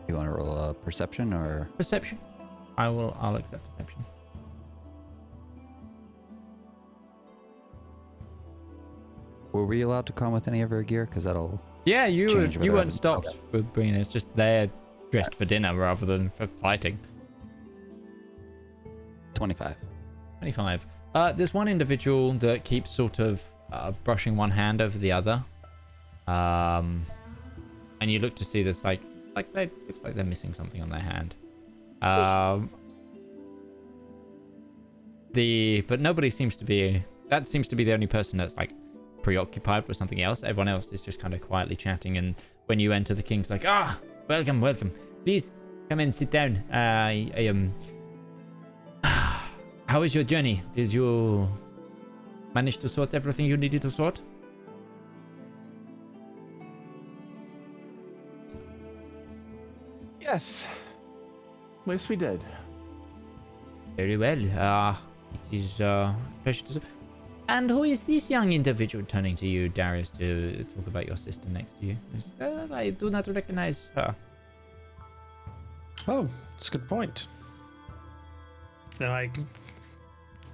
You want to roll a perception or? Perception. I'll accept perception. Were we allowed to come with any of our gear? Because that'll. Yeah, you whether weren't I'm- stopped okay. with bringing it. It's just they're dressed for dinner rather than for fighting. 25. 25. There's one individual that keeps sort of brushing one hand over the other. And you look to see this looks like they're missing something on their hand. But nobody seems to be. That seems to be the only person that's like preoccupied with something else. Everyone else is just kind of quietly chatting. And when you enter, the king's like, welcome. Please come and sit down. I am. How was your journey? Did you manage to sort everything you needed to sort? Yes. Yes, we did. Very well. It is a pleasure to. And who is this young individual turning to you, Darius, to talk about your sister next to you? I do not recognize her. Oh, that's a good point. Then I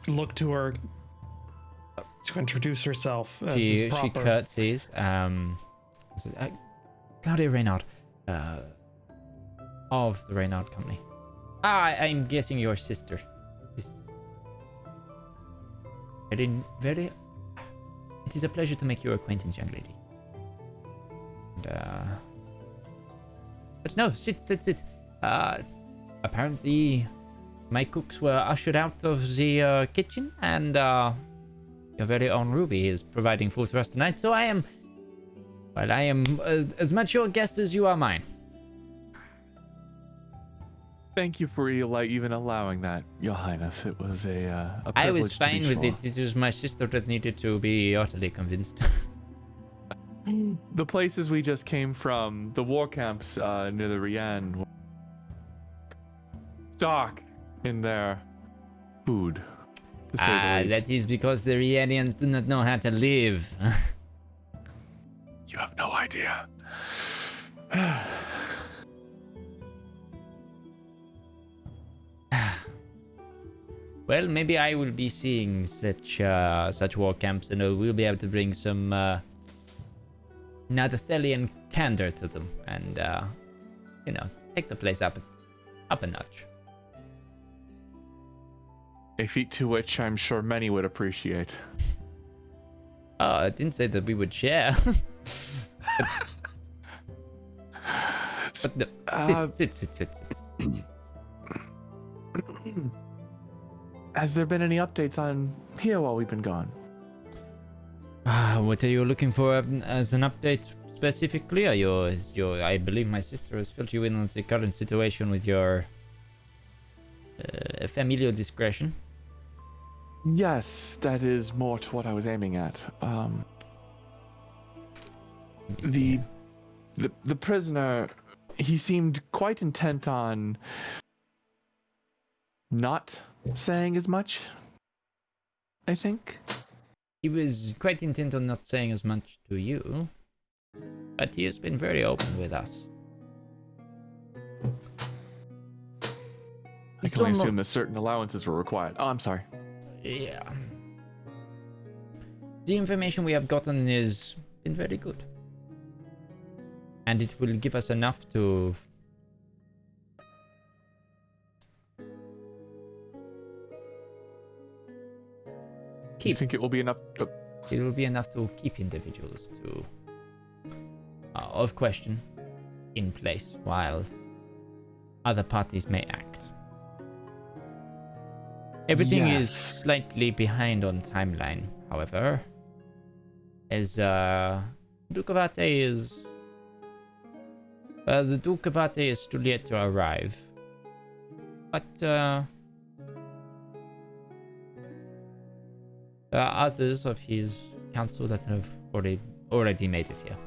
look to her to introduce herself as She proper. curtsies. Claudia Reynard, of the Reynard Company. I'm guessing your sister. Very. It is a pleasure to make your acquaintance, young lady. And, but no, sit. Apparently, my cooks were ushered out of the kitchen, and your very own Ruby is providing food for us tonight. So I am as much your guest as you are mine. Thank you for even allowing that, Your Highness. It was a privilege. I was to be fine with sure. it. It was my sister that needed to be utterly convinced. The places we just came from, the war camps near the Rian, were dark in their food, to say the least. That is because the Rianians do not know how to live. You have no idea. Well, maybe I will be seeing such war camps, and we'll be able to bring some Nadathelian candor to them, and take the place up a notch. A feat to which I'm sure many would appreciate. I didn't say that we would share. But no, sit. Has there been any updates on here while we've been gone? What are you looking for as an update specifically? I believe my sister has filled you in on the current situation with your familial discretion. Yes, that is more to what I was aiming at. The prisoner, he seemed quite intent on not saying as much, I think. He was quite intent on not saying as much to you, but he has been very open with us. I can only assume that certain allowances were required. Oh, I'm sorry. Yeah. The information we have gotten has been very good. And it will give us enough to... You think it will be enough? It will be enough to keep individuals to... of question in place while other parties may act. Everything is slightly behind on timeline, however, as Duke of Ate is... the Duke of Ate is still yet to arrive, but there are others of his council that have already made it here.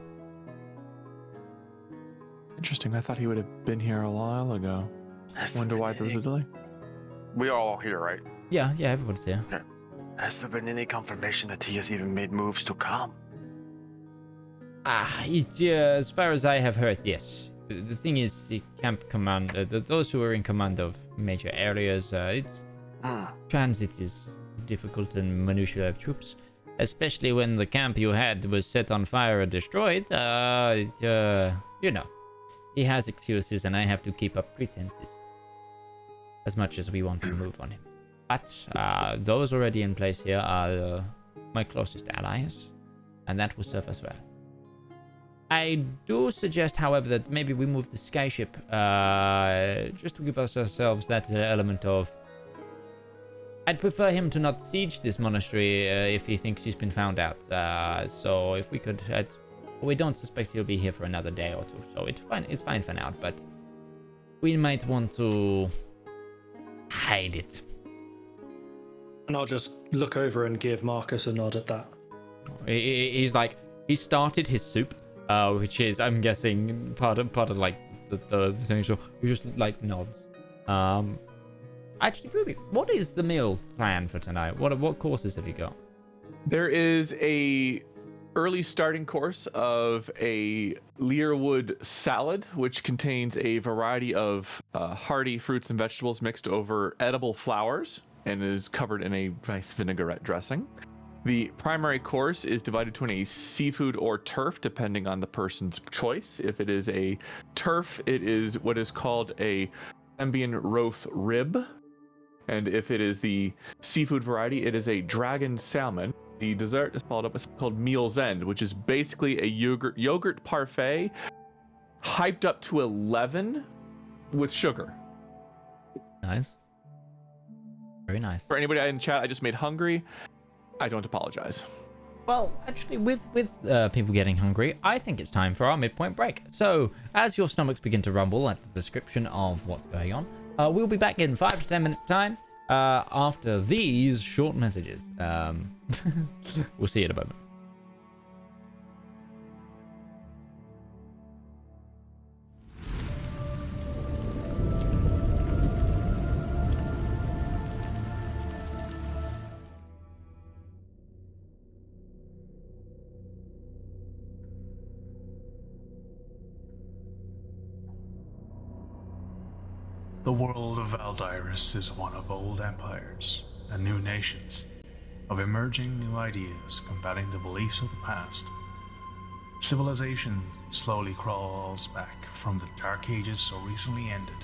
Interesting. I thought he would have been here a while ago. Wonder why there was a delay. We are all here, right? Yeah, everyone's here. Has there been any confirmation that he has even made moves to come? As far as I have heard, yes. The thing is, the camp command, those who are in command of major areas, transit is difficult and minutiae of troops, especially when the camp you had was set on fire or destroyed. You know, he has excuses, and I have to keep up pretenses as much as we want to move on him. But those already in place here are my closest allies, and that will serve us well. I do suggest, however, that maybe we move the skyship just to give ourselves that element of... I'd prefer him to not siege this monastery if he thinks he's been found out. So if we could... we don't suspect he'll be here for another day or two, so it's fine for now, but we might want to hide it. And I'll just look over and give Marcus a nod at that. He's like, he started his soup, which is, I'm guessing, part of like the thing. So he just like nods. Actually, Ruby, what is the meal plan for tonight? What courses have you got? There is a early starting course of a learwood salad, which contains a variety of hearty fruits and vegetables mixed over edible flours and is covered in a nice vinaigrette dressing. The primary course is divided between a seafood or turf, depending on the person's choice. If it is a turf, it is what is called a ambient roast rib. And if it is the seafood variety, it is a dragon salmon. The dessert is called Meal's End, which is basically a yogurt parfait hyped up to 11 with sugar. Nice. Very nice. For anybody in chat, I just made hungry. I don't apologize. Well, actually, with people getting hungry, I think it's time for our midpoint break. So, as your stomachs begin to rumble at the description of what's going on, we'll be back in 5 to 10 minutes' time after these short messages. We'll see you in a moment. The world of Valdirus is one of old empires and new nations, of emerging new ideas combating the beliefs of the past. Civilization slowly crawls back from the dark ages so recently ended,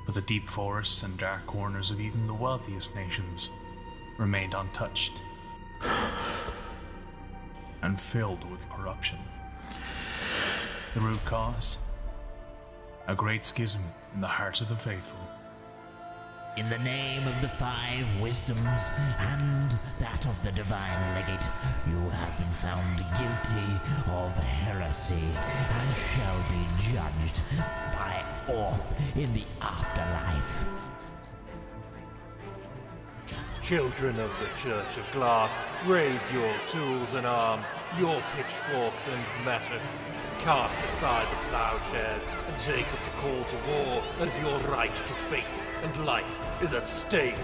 but the deep forests and dark corners of even the wealthiest nations remained untouched and filled with corruption. The root cause? A great schism in the hearts of the faithful. In the name of the 5 wisdoms and that of the divine legate, you have been found guilty of heresy and shall be judged by oath in the afterlife. Children of the Church of Glass, raise your tools and arms, your pitchforks and mattocks. Cast aside the plowshares and take up the call to war, as your right to faith and life is at stake.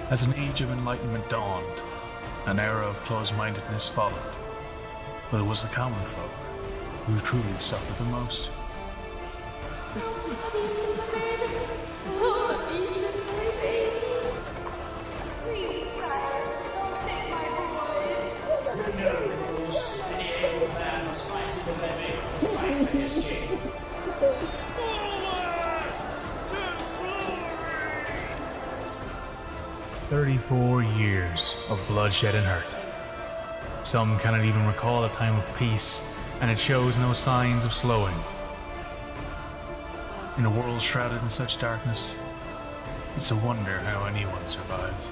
As an age of enlightenment dawned, an era of closed-mindedness followed. But it was the common folk who truly suffered the most. Any able man must fight in the levy, fight for his king. 34 years of bloodshed and hurt. Some cannot even recall a time of peace, and it shows no signs of slowing. In a world shrouded in such darkness, it's a wonder how anyone survives.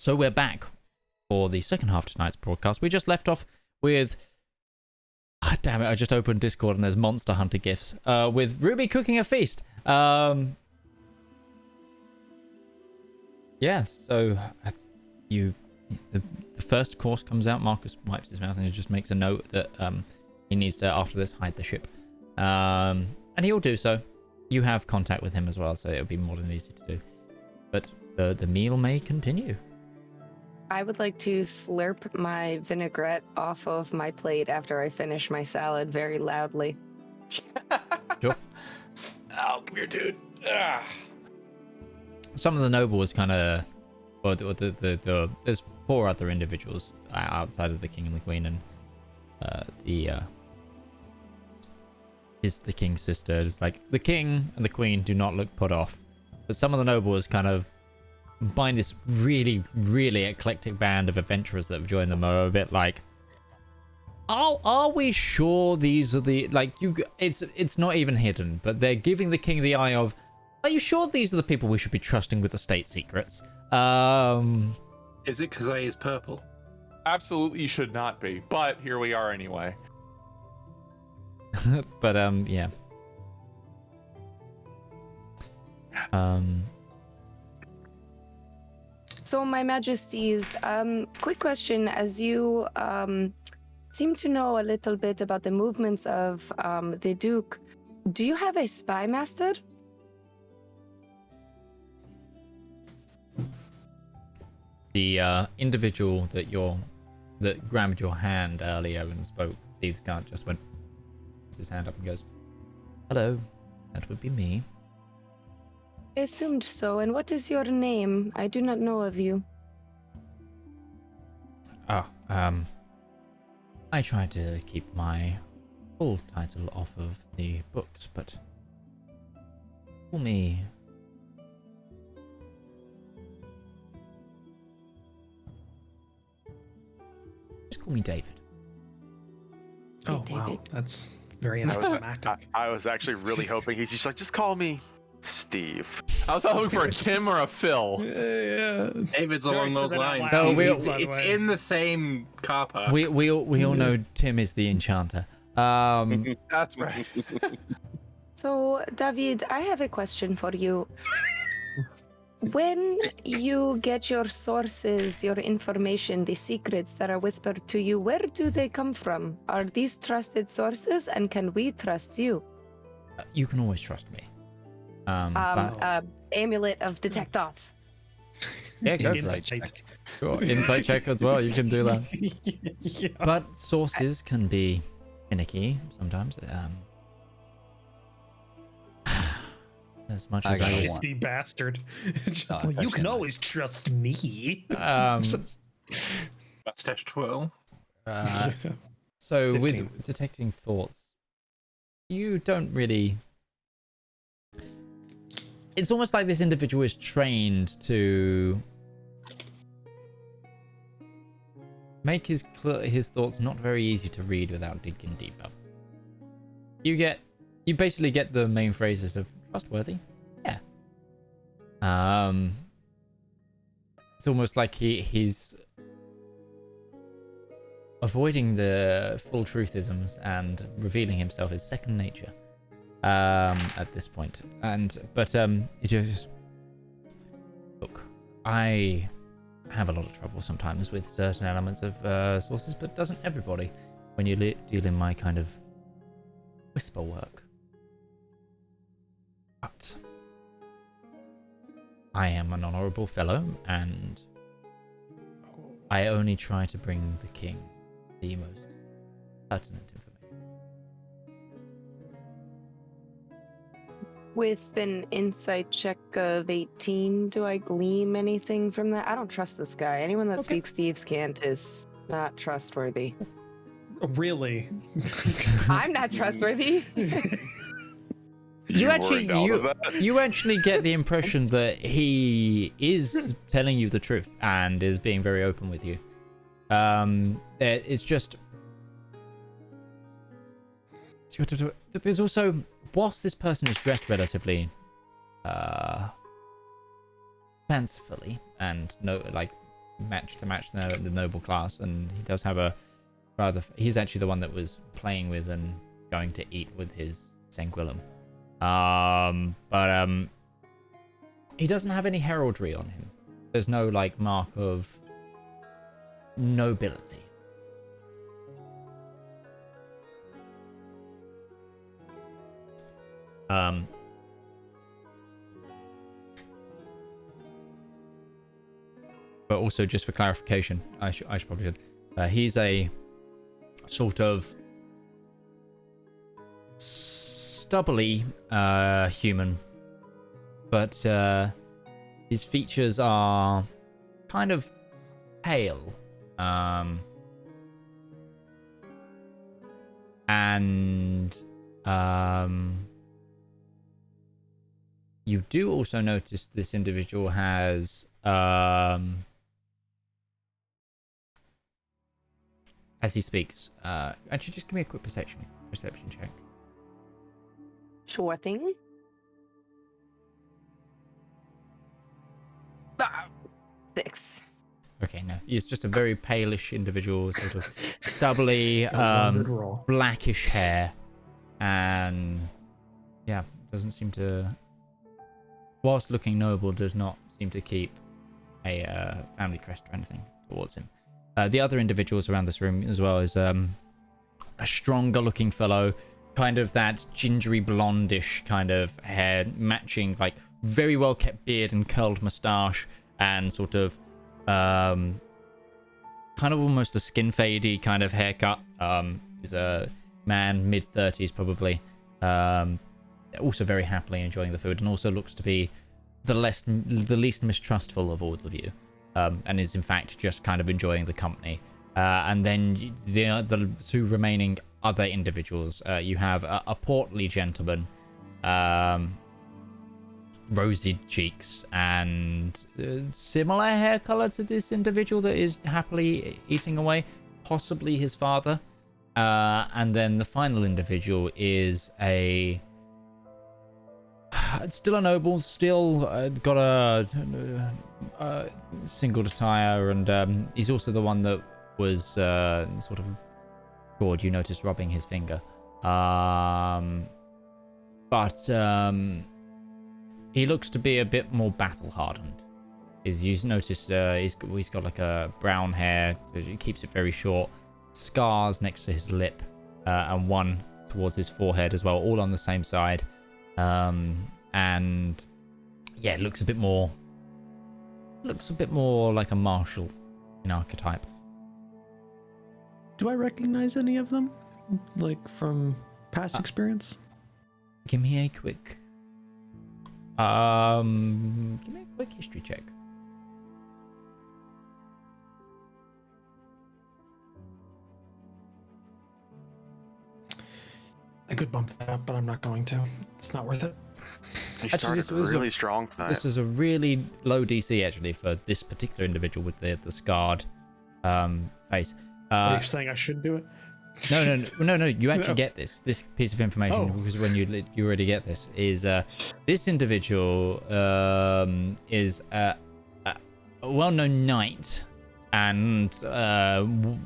So we're back for the second half of tonight's broadcast. We just left off with... Oh, damn it, I just opened Discord and there's Monster Hunter gifs. With Ruby cooking a feast. Yeah, so the first course comes out. Marcus wipes his mouth and he just makes a note that he needs to, after this, hide the ship. And he'll do so. You have contact with him as well, so it'll be more than easy to do. But the meal may continue. I would like to slurp my vinaigrette off of my plate after I finish my salad very loudly. Sure. Oh, come here, dude. Ah. Some of the nobles kind of... Well, there's 4 other individuals outside of the king and the queen, and is the king's sister. It's like the king and the queen do not look put off, but some of the nobles kind of find this really, really eclectic band of adventurers that have joined them are a bit like, oh, are we sure these are the, like, you? It's not even hidden, but they're giving the king the eye of, are you sure these are the people we should be trusting with the state secrets? Is it because I is purple? Absolutely should not be, but here we are anyway. But yeah. So, my majesties, quick question. As you seem to know a little bit about the movements of the Duke, do you have a spy master? The individual that grabbed your hand earlier and spoke, Thieves Can't, just went, puts his hand up and goes, hello, that would be me. I assumed so. And what is your name? I do not know of you. Oh, I try to keep my full title off of the books, but call me... Just call me David. Oh, David. wow. That's very I was, anticlimactic. I was actually really hoping he's just like, just call me Steve. I was hoping for a Tim or a Phil. Yeah. David's Jerry along says those that out lines. loud. No, It's in the same car park. We all know Tim is the enchanter. That's right. So, David, I have a question for you. When you get your sources, your information, the secrets that are whispered to you, where do they come from? Are these trusted sources, and can we trust you? You can always trust me. But Amulet of detect thoughts. yeah, go for it. Insight check. Sure, insight check as well. You can do that. Yeah. But sources can be finicky sometimes. As much as I I got want. 50 bastard. Just Oh, like, you can affectionate. always trust me. Mustache twirl. So 15. with detecting thoughts, you don't really... It's almost like this individual is trained to make his thoughts not very easy to read without digging deeper. You basically get the main phrases of trustworthy. Yeah. It's almost like he's avoiding the full truthisms and revealing himself as second nature. At this point, but it just look. I have a lot of trouble sometimes with certain elements of sources, but doesn't everybody when you deal in my kind of whisper work? But I am an honourable fellow, and I only try to bring the king the most pertinent information. With an insight check of 18, do I glean anything from that? I don't trust this guy. Anyone that speaks Thieves' Cant is not trustworthy. Really? I'm not trustworthy. You actually worried out of that? you actually get the impression that he is telling you the truth and is being very open with you. It's just there's also, whilst this person is dressed relatively fancifully and match the noble class, and he does have a rather. He's actually the one that was playing with and going to eat with his Sanguillum. But he doesn't have any heraldry on him. There's no like mark of nobility. But also, just for clarification, I should probably he's a sort of stubbly human, but his features are kind of pale, and you do also notice this individual has as he speaks, actually just give me a quick perception check. Sure thing. 6. Okay, no, he's just a very palish individual, sort of stubbly, blackish hair, and yeah, doesn't seem to, whilst looking noble, does not seem to keep a family crest or anything towards him. The other individuals around this room as well is a stronger looking fellow, kind of that gingery blondish kind of hair, matching like very well kept beard and curled moustache, and sort of kind of almost a skin fadey kind of haircut. He's a man, mid-30s probably, also very happily enjoying the food, and also looks to be the least mistrustful of all of you. And is in fact just kind of enjoying the company. And then the two remaining other individuals, you have a portly gentleman, rosy cheeks, and similar hair color to this individual that is happily eating away, possibly his father. And then the final individual is still a noble, still got a single attire, and he's also the one that was sort of Gourd, you noticed, rubbing his finger. But he looks to be a bit more battle hardened. You notice he's got like a brown hair, he keeps it very short, scars next to his lip, and one towards his forehead as well, all on the same side. And yeah, looks a bit more like a martial in archetype. Do I recognize any of them, like from past experience? Give me a quick history check. I could bump that up, but I'm not going to. It's not worth it. He started really strong tonight. This is a really low DC actually for this particular individual with the scarred face. Are you saying I should do it? No. You actually get this piece of information because when you already get this is this individual is a well-known knight, and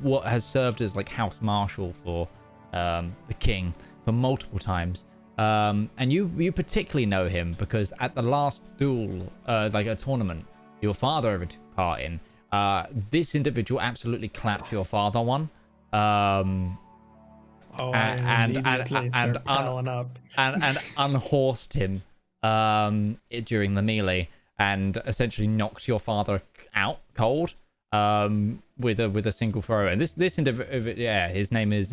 what has served as like house marshal for the king for multiple times. And you particularly know him because at the last duel, like a tournament your father ever took part in, this individual absolutely clapped your father one. And unhorsed him during the melee, and essentially knocked your father out cold with a single throw. And this individual, yeah, his name is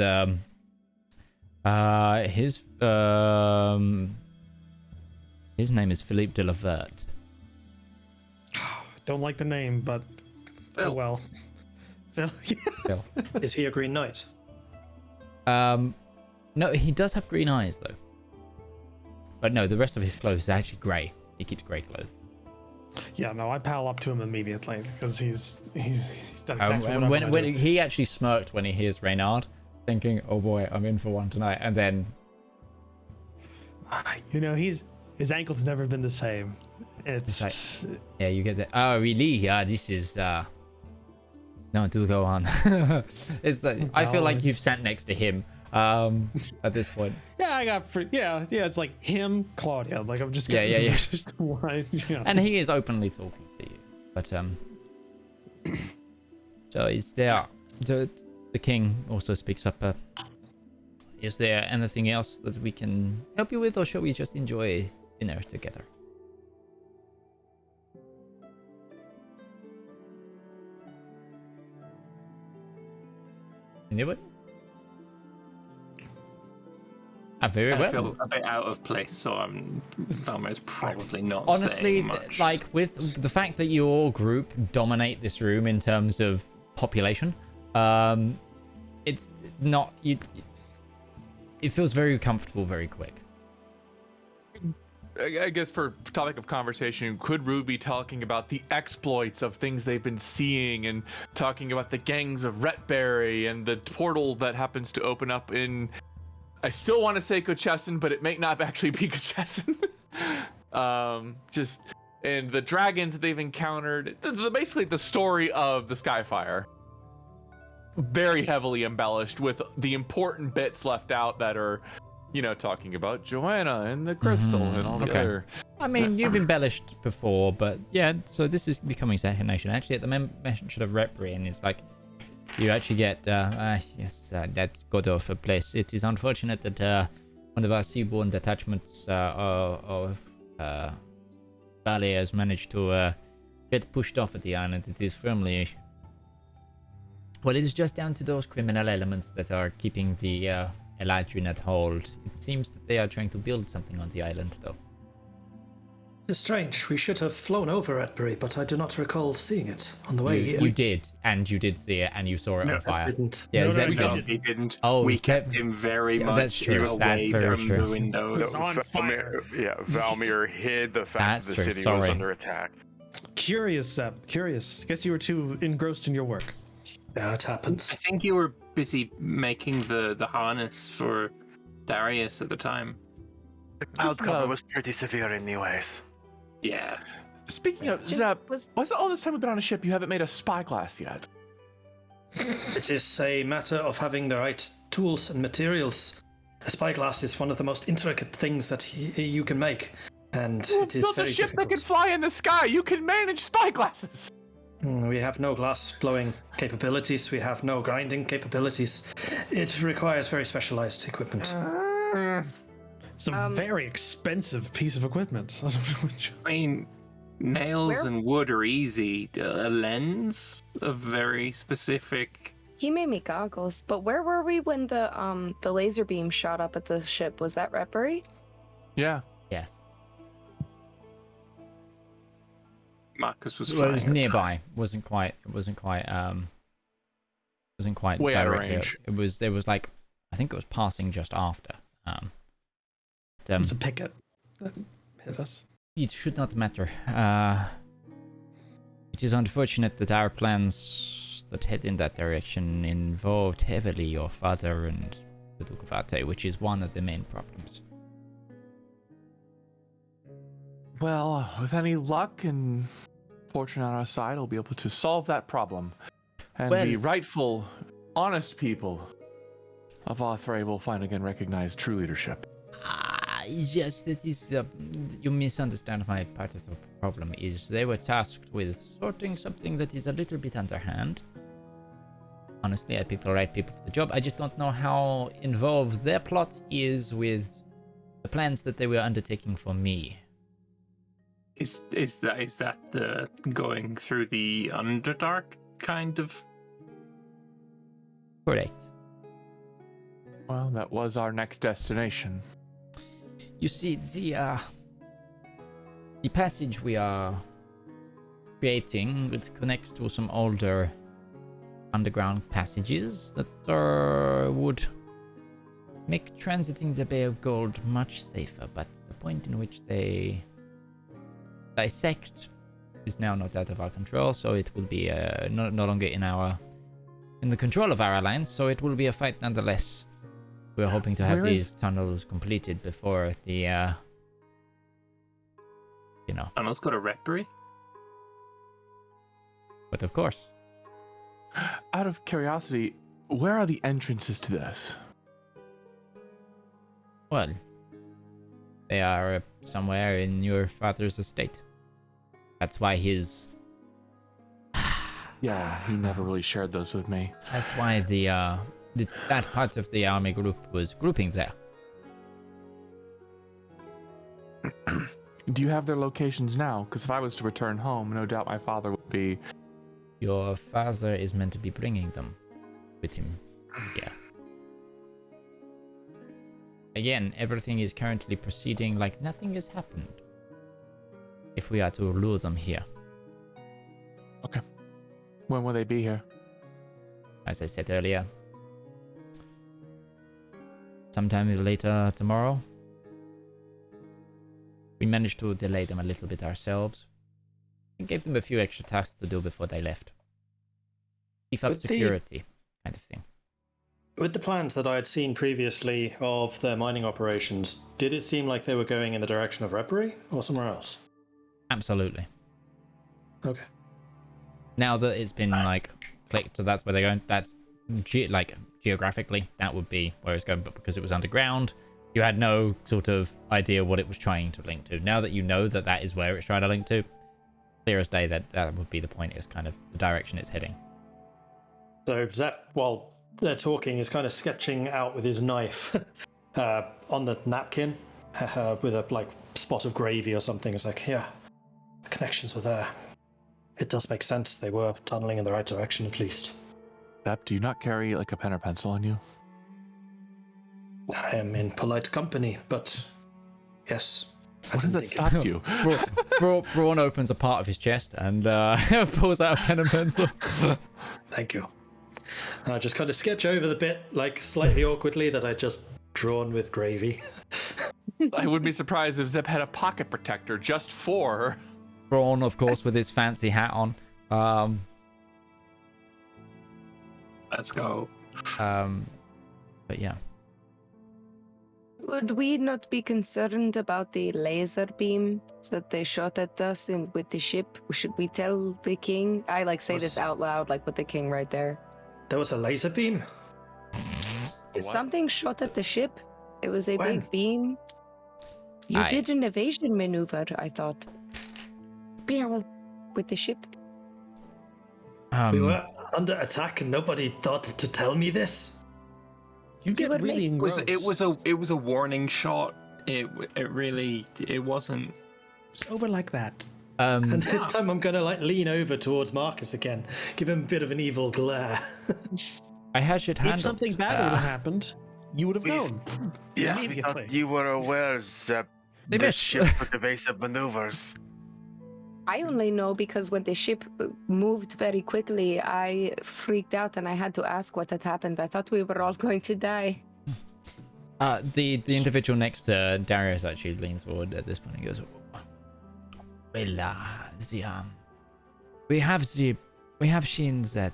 his name is Philippe de la Verte. Don't like the name, but oh well. Phil. Phil. Is he a Green Knight? No, he does have green eyes though. But no, the rest of his clothes is actually grey. He keeps grey clothes. Yeah, no, I pal up to him immediately because he's done exactly what I when want to do. he actually smirked when he hears Reynard, thinking, "Oh boy, I'm in for one tonight," and then, you know, his ankle's never been the same. It's like, yeah, you get that. Oh, really? Yeah, this is No, do go on. It's that I feel like you've sat next to him at this point. Yeah, I got free. Yeah, it's like him, Claudia. Like I'm just getting yeah. just one. You know. And he is openly talking to you. But so is there the king also speaks up. Is there anything else that we can help you with, or shall we just enjoy dinner together? Anybody? Very well. I feel a bit out of place, so Valmir's probably not Honestly, saying much. like with the fact that your group dominate this room in terms of population, it's not you. It feels very comfortable very quick. I guess for topic of conversation, could Rue be talking about the exploits of things they've been seeing and talking about the gangs of Retberry and the portal that happens to open up in, I still want to say Cochesson, but it may not actually be Cochesson. And the dragons that they've encountered, basically the story of the Skyfire. Very heavily embellished with the important bits left out that are, talking about Joanna and the crystal and all the other. I mean, you've embellished before, but yeah, so this is becoming second nation. Actually, at the mention of Reprian, it's like you actually get, that got off a place. It is unfortunate that one of our seaborne detachments of Valley has managed to get pushed off at the island. It is firmly... Well, it is just down to those criminal elements that are keeping the Eladrin at hold. It seems that they are trying to build something on the island, though. It's strange. We should have flown over Redbury, but I do not recall seeing it on the way here. You did, and you did see it, and you saw it on fire. I didn't. Yeah, He didn't. Oh, we kept him very much that's true. away from the windows. It's on fire. Valmir hid the fact that the city was under attack. Curious. Guess you were too engrossed in your work. Yeah, it happens. I think you were busy making the harness for Darius at the time. The cloud cover was pretty severe anyways. Yeah. Speaking of, Zeb, was all this time we've been on a ship, you haven't made a spyglass yet? It is a matter of having the right tools and materials. A spyglass is one of the most intricate things that you can make, and it is built very a ship difficult. that can fly in the sky. You can manage spyglasses. We have no glass blowing capabilities. We have no grinding capabilities. It requires very specialized equipment. It's a very expensive piece of equipment. I mean, nails and wood are easy. A lens, a very specific. He made me goggles, but where were we when the laser beam shot up at the ship? Was that Retbury? Yeah. Yes. Marcus was Well, it was flying nearby. Wasn't quite way out of directly. range. It was like, I think it was passing just after. It's a picket that hit us. It should not matter. It is unfortunate that our plans that head in that direction involved heavily your father and the Duke of Ate, which is one of the main problems. Well, with any luck and fortune on our side, we'll be able to solve that problem. And the rightful, honest people of Arthray will finally again recognize true leadership. Yes, that is... you misunderstand my part of the problem. Is they were tasked with sorting something that is a little bit underhand. Honestly, I picked the right people for the job. I just don't know how involved their plot is with the plans that they were undertaking for me. Is that the going through the Underdark kind of? Correct. Well, that was our next destination. You see, the passage we are creating it connects to some older underground passages that would make transiting the Bay of Gold much safer, but the point in which they dissect is now not out of our control, so it will be no longer in the control of our alliance, so it will be a fight nonetheless. We're hoping to have these tunnels completed before the Tunnels go to Retbury? but of course. out of curiosity, where are the entrances to this? Well, they are somewhere in your father's estate. That's why his... Yeah, he never really shared those with me. That's why that part of the army group was grouping there. Do you have their locations now? Because if I was to return home, no doubt my father would be... Your father is meant to be bringing them with him. Yeah. Again, everything is currently proceeding like nothing has happened. If we are to lure them here. Okay. When will they be here? As I said earlier. Sometime later tomorrow. We managed to delay them a little bit ourselves. And gave them a few extra tasks to do before they left. Beef up security, kind of thing. With the plans that I had seen previously of their mining operations, did it seem like they were going in the direction of Reparee or somewhere else? Absolutely. Okay. Now that it's been like clicked, so that's where they're going. That's geographically, that would be where it's going. But because it was underground, you had no sort of idea what it was trying to link to. Now that you know that that is where it's trying to link to, clear as day that would be the point. Is kind of the direction it's heading. So Zep, while they're talking, is kind of sketching out with his knife on the napkin with a spot of gravy or something. It's like, yeah, the connections were there. It does make sense. They were tunneling in the right direction, at least. Bep, do you not carry like a pen or pencil on you? I am in polite company, but yes. What did that stop you? Braun opens a part of his chest and pulls out a pen and pencil. Thank you. And I just kind of sketch over the bit, slightly awkwardly, that I just drawn with gravy. I wouldn't be surprised if Zep had a pocket protector just for... Braun, of course, with his fancy hat on. Let's go. But yeah. Would we not be concerned about the laser beam that they shot at us with the ship? Should we tell the king? I say this out loud, with the king right there. There was a laser beam? Something shot at the ship. It was a When? big beam. You did an evasion maneuver, I thought. With the ship. We were under attack and nobody thought to tell me this? You get really engrossed. It was a warning shot. It wasn't. It's over like that. And this time I'm gonna lean over towards Marcus again, give him a bit of an evil glare. I had it handled. If something bad would have happened, you would have known. Yes, we thought you were aware, Zep. The ship with evasive maneuvers. I only know because when the ship moved very quickly, I freaked out and I had to ask what had happened. I thought we were all going to die. The individual next to Darius actually leans forward at this point and goes, "Well, we have seen that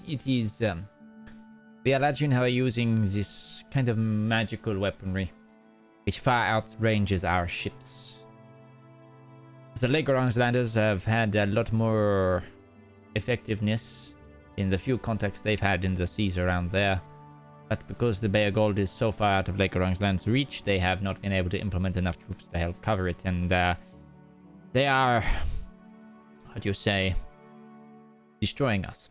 it is the Aladrin are using this kind of magical weaponry, which far outranges our ships. The Legoran's landers have had a lot more effectiveness in the few contacts they've had in the seas around there. But because the Bay of Gold is so far out of Legoran's land's reach, they have not been able to implement enough troops to help cover it. And they are, how do you say, destroying us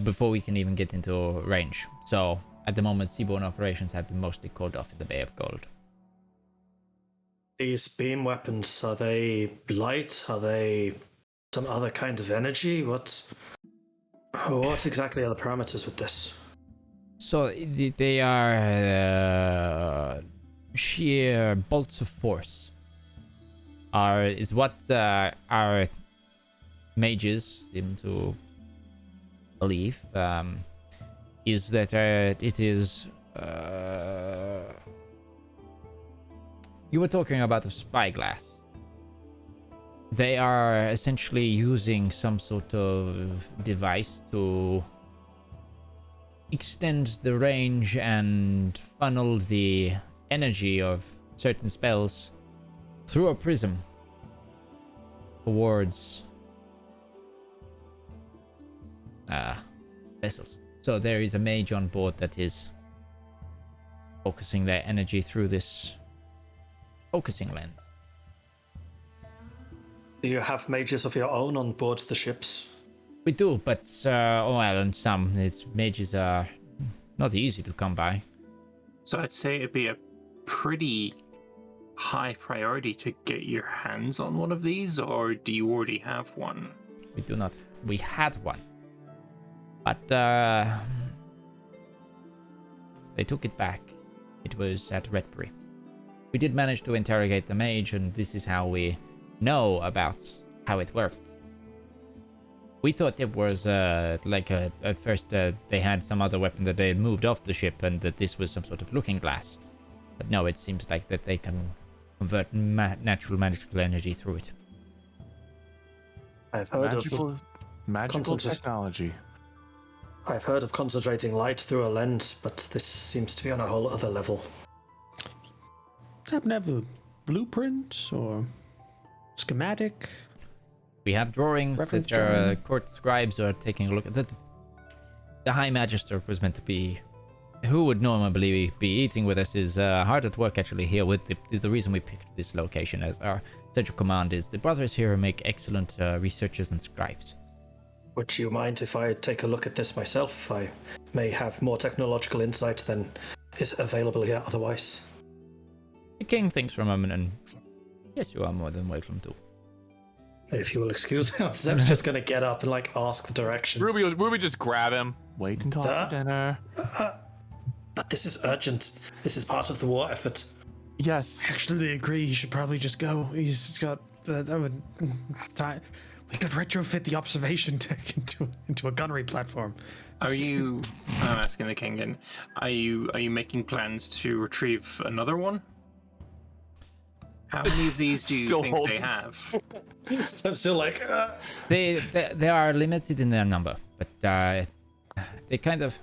before we can even get into range. So at the moment, seaborne operations have been mostly called off in the Bay of Gold. These beam weapons, are they light? Are they some other kind of energy? What exactly are the parameters with this? So they are sheer bolts of force. Is what our mages seem to believe. Is that it is. You were talking about the spyglass. They are essentially using some sort of device to extend the range and funnel the energy of certain spells through a prism towards vessels. So there is a mage on board that is focusing their energy through this focusing lens. Do you have mages of your own on board the ships? We do, but and some mages are not easy to come by. So I'd say it'd be a pretty high priority to get your hands on one of these, or do you already have one? We do not. We had one, but they took it back. It was at Redbury. We did manage to interrogate the mage, and this is how we know about how it worked. We thought it was at first they had some other weapon that they had moved off the ship, and that this was some sort of looking glass. But no, it seems like that they can convert natural magical energy through it. I've heard magical technology. I've heard of concentrating light through a lens, but this seems to be on a whole other level. Happen to have a blueprint or schematic? We have drawings Reference that our drawing? court scribes are taking a look at. The High Magister was meant to be, who would normally be eating with us, is hard at work actually here. Is the reason we picked this location as our central command. Is the brothers here make excellent researchers and scribes. Would you mind if I take a look at this myself? I may have more technological insight than is available here otherwise. The king thinks for a moment, and yes, you are more than welcome to. If you will excuse me, Zem's just gonna get up and ask the directions. Ruby just grab him. Wait until after dinner. But this is urgent. This is part of the war effort. Yes. I actually agree. He should probably just go. He's got time. We could retrofit the observation deck into a gunnery platform. Are you? I'm asking the king. And are you making plans to retrieve another one? How many of these do you think they have? So I'm still like. They are limited in their number, but they kind of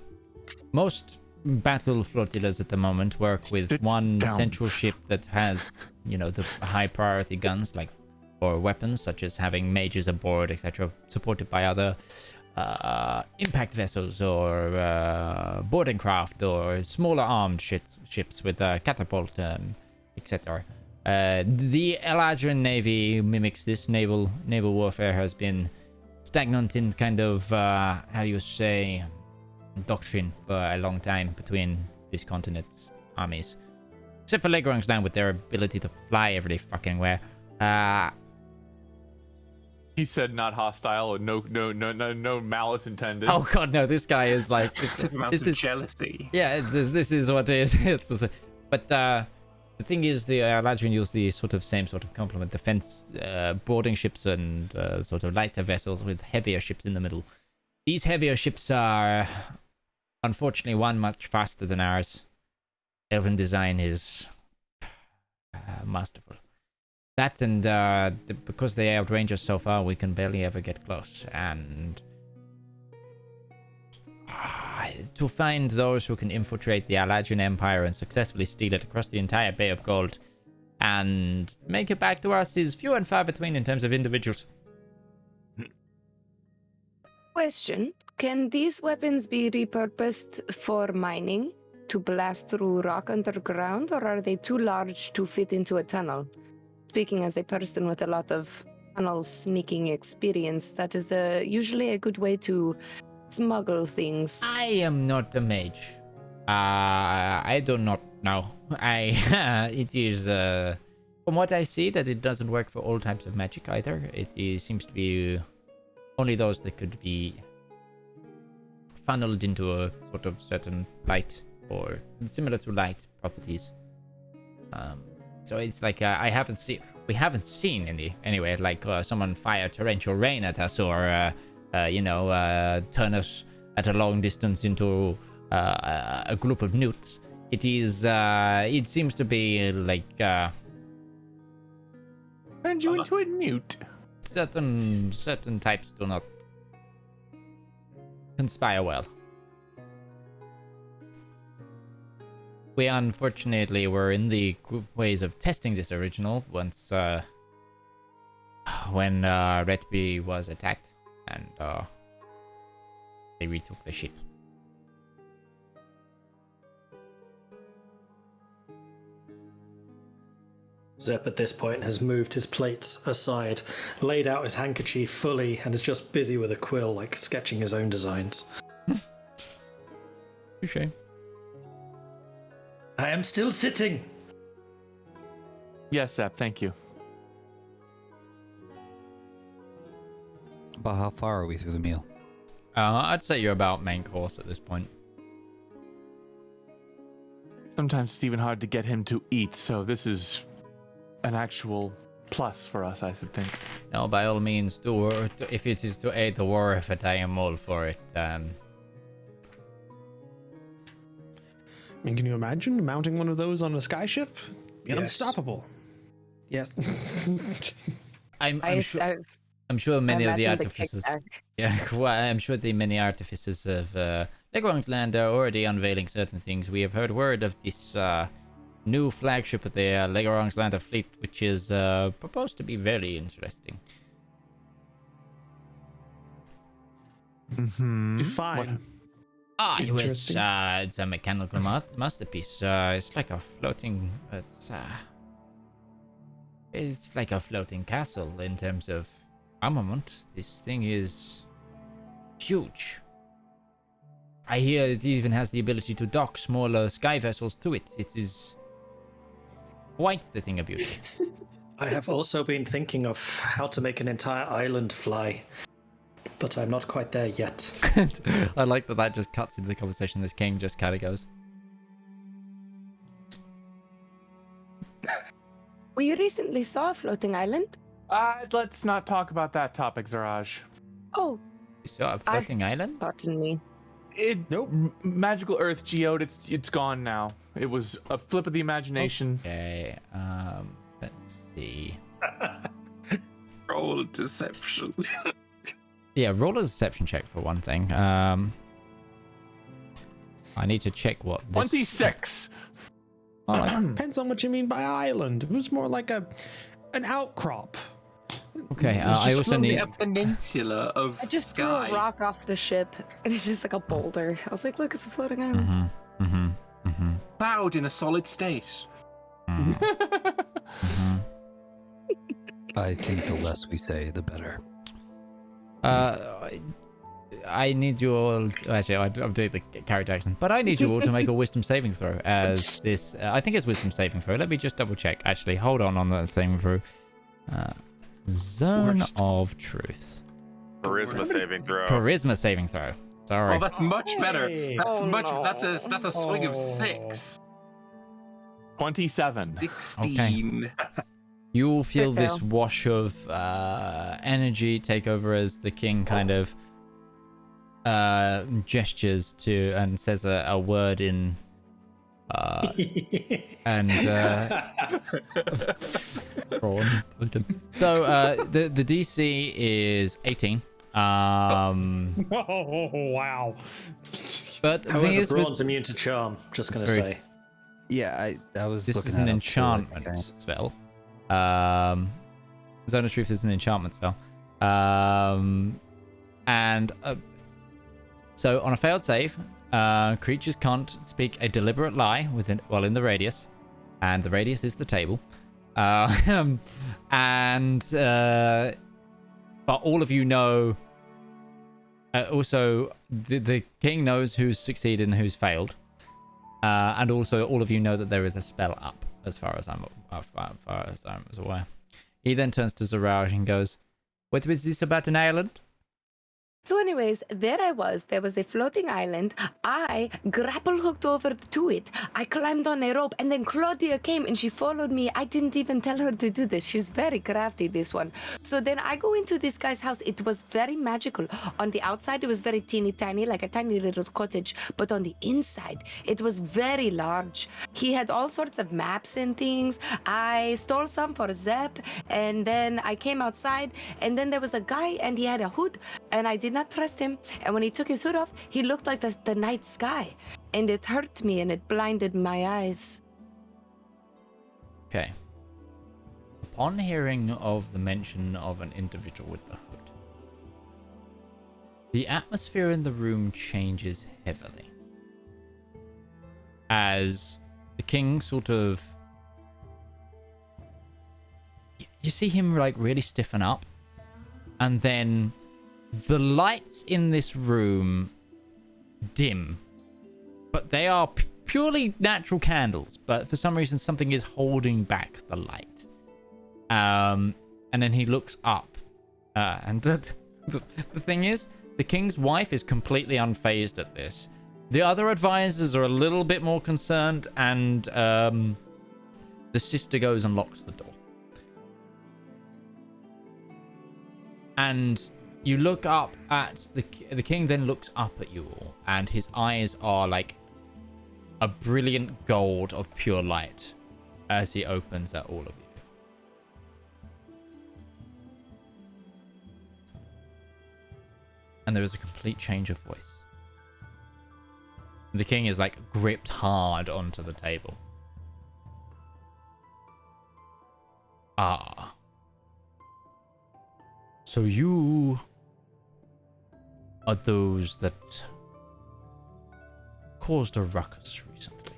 most battle flotillas at the moment work with one central ship that has, the high priority guns or weapons such as having mages aboard, etc., supported by other impact vessels or boarding craft or smaller armed ships with catapult, etc. The Eladrin Navy mimics this naval warfare has been stagnant in kind of how you say doctrine for a long time between this continent's armies, except for Legrang's now with their ability to fly every fucking where. He said not hostile and no malice intended. Oh god, no! This guy is like it's amounts of jealousy. Yeah, this is what it is. But the thing is, the Eladrin use the same sort of complement defense boarding ships and sort of lighter vessels with heavier ships in the middle. These heavier ships are, unfortunately, much faster than ours. Elven design is masterful. That and because they outrange us so far, we can barely ever get close. And to find those who can infiltrate the Eladrin Empire and successfully steal it across the entire Bay of Gold and make it back to us is few and far between in terms of individuals. Question: can these weapons be repurposed for mining to blast through rock underground, or are they too large to fit into a tunnel? Speaking as a person with a lot of tunnel sneaking experience, that is usually a good way to smuggle things. I am not a mage. I do not know. It is from what I see that it doesn't work for all types of magic either. Seems to be only those that could be funneled into a sort of certain light or similar to light properties. So it's like we haven't seen any anyway, someone fire torrential rain at us or turn us at a long distance into a group of newts. It seems to be turned you into a newt. Certain types do not conspire well. We unfortunately were in the ways of testing this original once when Redby was attacked, and they retook the ship. Zep at this point has moved his plates aside, laid out his handkerchief fully, and is just busy with a quill, like sketching his own designs. Touché. I am still sitting. Yes, Zep, thank you. About how far are we through the meal? I'd say you're about main course at this point. Sometimes it's even hard to get him to eat, so this is an actual plus for us, I should think. No, by all means, if it is to aid the war effort, I am all for it. I mean, can you imagine mounting one of those on a skyship? Yes. Unstoppable. Yes. I'm sure many of the imagine the artificers. kickback. Yeah, well, I'm sure the many artificers of Legrand's Land are already unveiling certain things. We have heard word of this new flagship of the Legrand's Land fleet, which is proposed to be very interesting. Mm-hmm. Fine. It was it's a mechanical masterpiece. It's like a floating. It's like a floating castle in terms of armament. This thing is huge. I hear it even has the ability to dock smaller sky vessels to it. It is quite the thing of beauty. I have also been thinking of how to make an entire island fly, but I'm not quite there yet. I like that just cuts into the conversation. This king just kind of goes, We recently saw a floating island. Let's not talk about that topic, Zaraj. Oh, you saw a floating island? Pardon me. Magical Earth geode. It's gone now. It was a flip of the imagination. Okay. Let's see. Roll deception. Yeah, roll a deception check for one thing. I need to check what this... 26. Oh, Depends on what you mean by island. It was more like an outcrop. Okay, I also need a peninsula of I just sky. threw a rock off the ship, and it's just like a boulder. I was like, look, it's a floating island. Cloud in a solid state. I think the less we say, the better. I need you all. Actually, I'm doing the character action, but I need you all to make a wisdom saving throw. As this, I think it's wisdom saving throw. Let me just double check. Actually, hold on that saving throw. Zone of truth. Charisma saving throw. Charisma saving throw. Sorry. Oh, that's much better. That's Oh, much. no. That's a swing of 6. 27. 16. You will feel Fair this wash of energy take over as the king kind of gestures to and says a word in and so the DC is 18. Oh wow! But the However, thing is, Braun's immune to charm. Just gonna say. Yeah, I was. This looking is an that up too, like, enchantment spell. Zone of Truth is an enchantment spell. So on a failed save, creatures can't speak a deliberate lie in the radius, and the radius is the table. But all of you know. Also, the king knows who's succeeded and who's failed, and also all of you know that there is a spell up, as far as I'm aware. He then turns to Zaraj and goes, "What was this about an island?" So anyways, there was a floating island. I grapple hooked over to it. I climbed on a rope, and then Claudia came and she followed me. I didn't even tell her to do this. She's very crafty, this one. So then I go into this guy's house. It was very magical. On the outside, it was very teeny tiny, like a tiny little cottage. But on the inside, it was very large. He had all sorts of maps and things. I stole some for Zep, and then I came outside, and then there was a guy, and he had a hood, and I did not trust him, and when he took his hood off, he looked like the night sky, and it hurt me and it blinded my eyes. Okay. Upon hearing of the mention of an individual with the hood, The atmosphere in the room changes heavily as the king sort of... You see him like really stiffen up, and then the lights in this room dim, but they are purely natural candles, but for some reason something is holding back the light. And then he looks up, and the thing is, the king's wife is completely unfazed at this. The other advisors are a little bit more concerned, and the sister goes and locks the door. And you look up at the king, then looks up at you all, and his eyes are like a brilliant gold of pure light as he opens at all of you. And there is a complete change of voice. The king is like gripped hard onto the table. Ah. So you are those that caused a ruckus recently.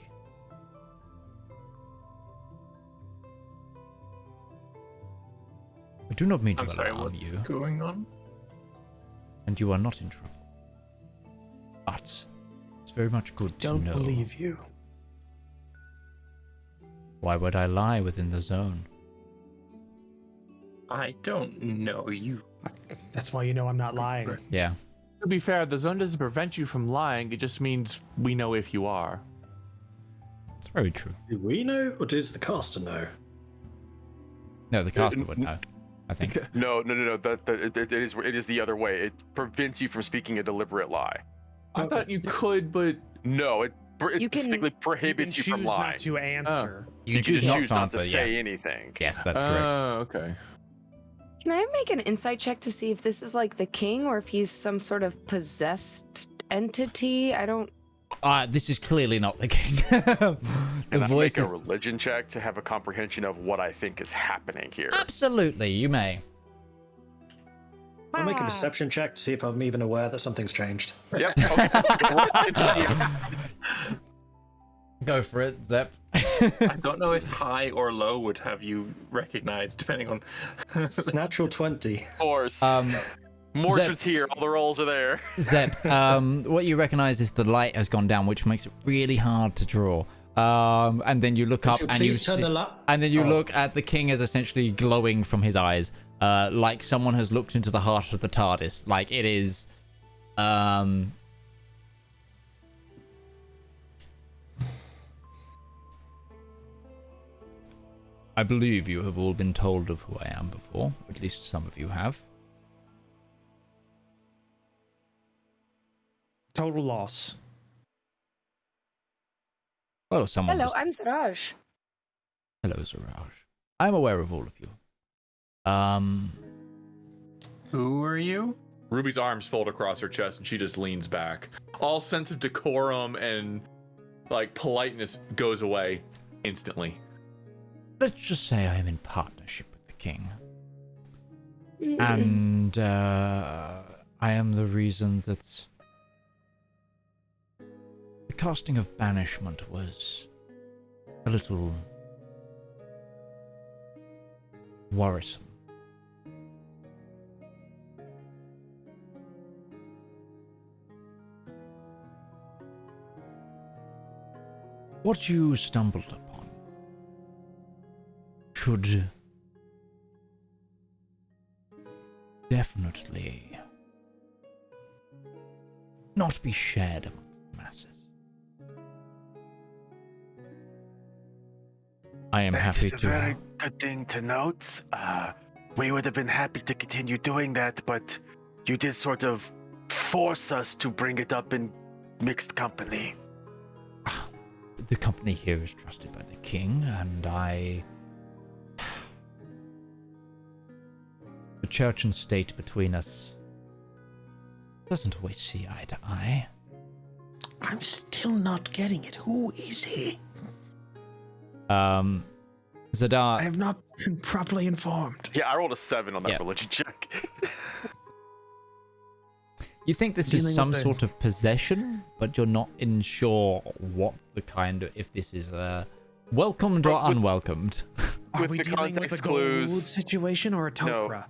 I do not mean to alarm you. What's going on? And you are not in trouble. But it's very much good to know. Don't believe you. Why would I lie within the zone? I don't know you. That's why you know I'm not lying. Yeah. To be fair, the zone doesn't prevent you from lying. It just means we know if you are. It's very true. Do we know, or does the caster know? No, the caster would know, I think. No. It is the other way. It prevents you from speaking a deliberate lie. I thought you could, but no, it specifically prohibits you from choose lying. not to answer. You can just choose not to say anything. Yes, that's correct. Oh, okay. Can I make an insight check to see if this is like the king or if he's some sort of possessed entity? I don't... This is clearly not the king. And I make a religion check to have a comprehension of what I think is happening here. Absolutely, you may. I'll make a perception check to see if I'm even aware that something's changed. Yep. Okay. Go for it, Zep. I don't know if high or low would have you recognized, depending on... Natural 20. Of course. Zep, Mordred's here. All the rolls are there. Zep, what you recognize is the light has gone down, which makes it really hard to draw. And then you look up and you see, and then you look at the king as essentially glowing from his eyes, like someone has looked into the heart of the TARDIS. Like it is, I believe you have all been told of who I am before. At least some of you have. Total loss. Well, someone. Hello, I'm Siraj. Hello, Siraj. I'm aware of all of you. Who are you? Ruby's arms fold across her chest and she just leans back. All sense of decorum and like politeness goes away instantly. Let's just say I am in partnership with the king. And I am the reason that the casting of banishment was a little worrisome. What you stumbled upon should definitely not be shared amongst the masses. I am happy That is to. a very good thing to note. We would have been happy to continue doing that, but you did sort of force us to bring it up in mixed company. The company here is trusted by the king, and the church and state between us doesn't always see eye to eye. I'm still not getting it. Who is he? Zedaar. I have not been properly informed. Yeah, I rolled a 7 on that religion check. You think this Dealing is some with the- sort of possession, but you're not sure what the kind of, if this is welcomed or unwelcomed. Are With we the dealing with a context Gourd clues- situation or a Tok'ra?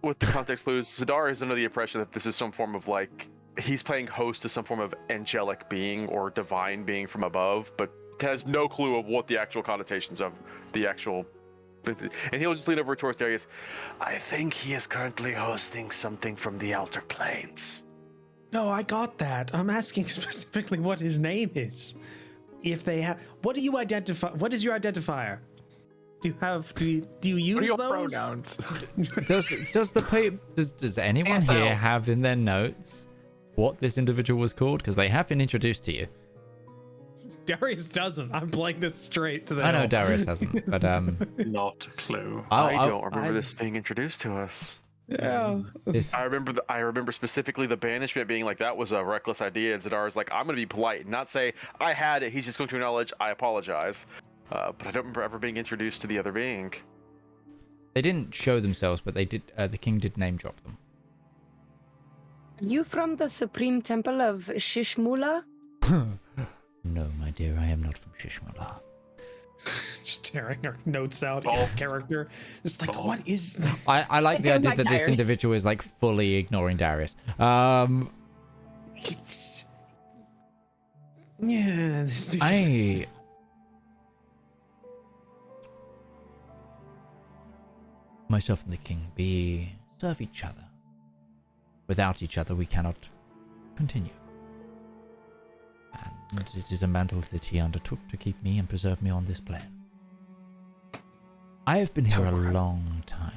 With the context clues, Zedaar is under the impression that this is some form of like he's playing host to some form of angelic being or divine being from above, but has no clue of what the actual connotations of the actual. And he'll just lean over towards Darius. I think he is currently hosting something from the Outer Planes. No, I got that. I'm asking specifically what his name is. If they have, what do you identify? What is your identifier? Do you use What are your those? pronouns? Does anyone here have in their notes what this individual was called? Because they have been introduced to you. Darius doesn't. I'm playing this straight to the. I know hill. Darius hasn't, but Not a clue. I don't remember this being introduced to us. Yeah. I remember specifically the banishment being like that was a reckless idea, and Zedaar's like, I'm gonna be polite and not say I had it. He's just going to acknowledge I apologize. But I don't remember ever being introduced to the other being. They didn't show themselves, but they did. The king did name drop them. Are you from the Supreme Temple of Shishmula? No, my dear, I am not from Shishmula. Just tearing our notes out of character. It's like, what is? I like the idea My that this diary. individual is like fully ignoring Darius. It's. Yeah. This, Myself and the king, we serve each other. Without each other, we cannot continue. And it is a mantle that he undertook to keep me and preserve me on this plane. I have been here a long time.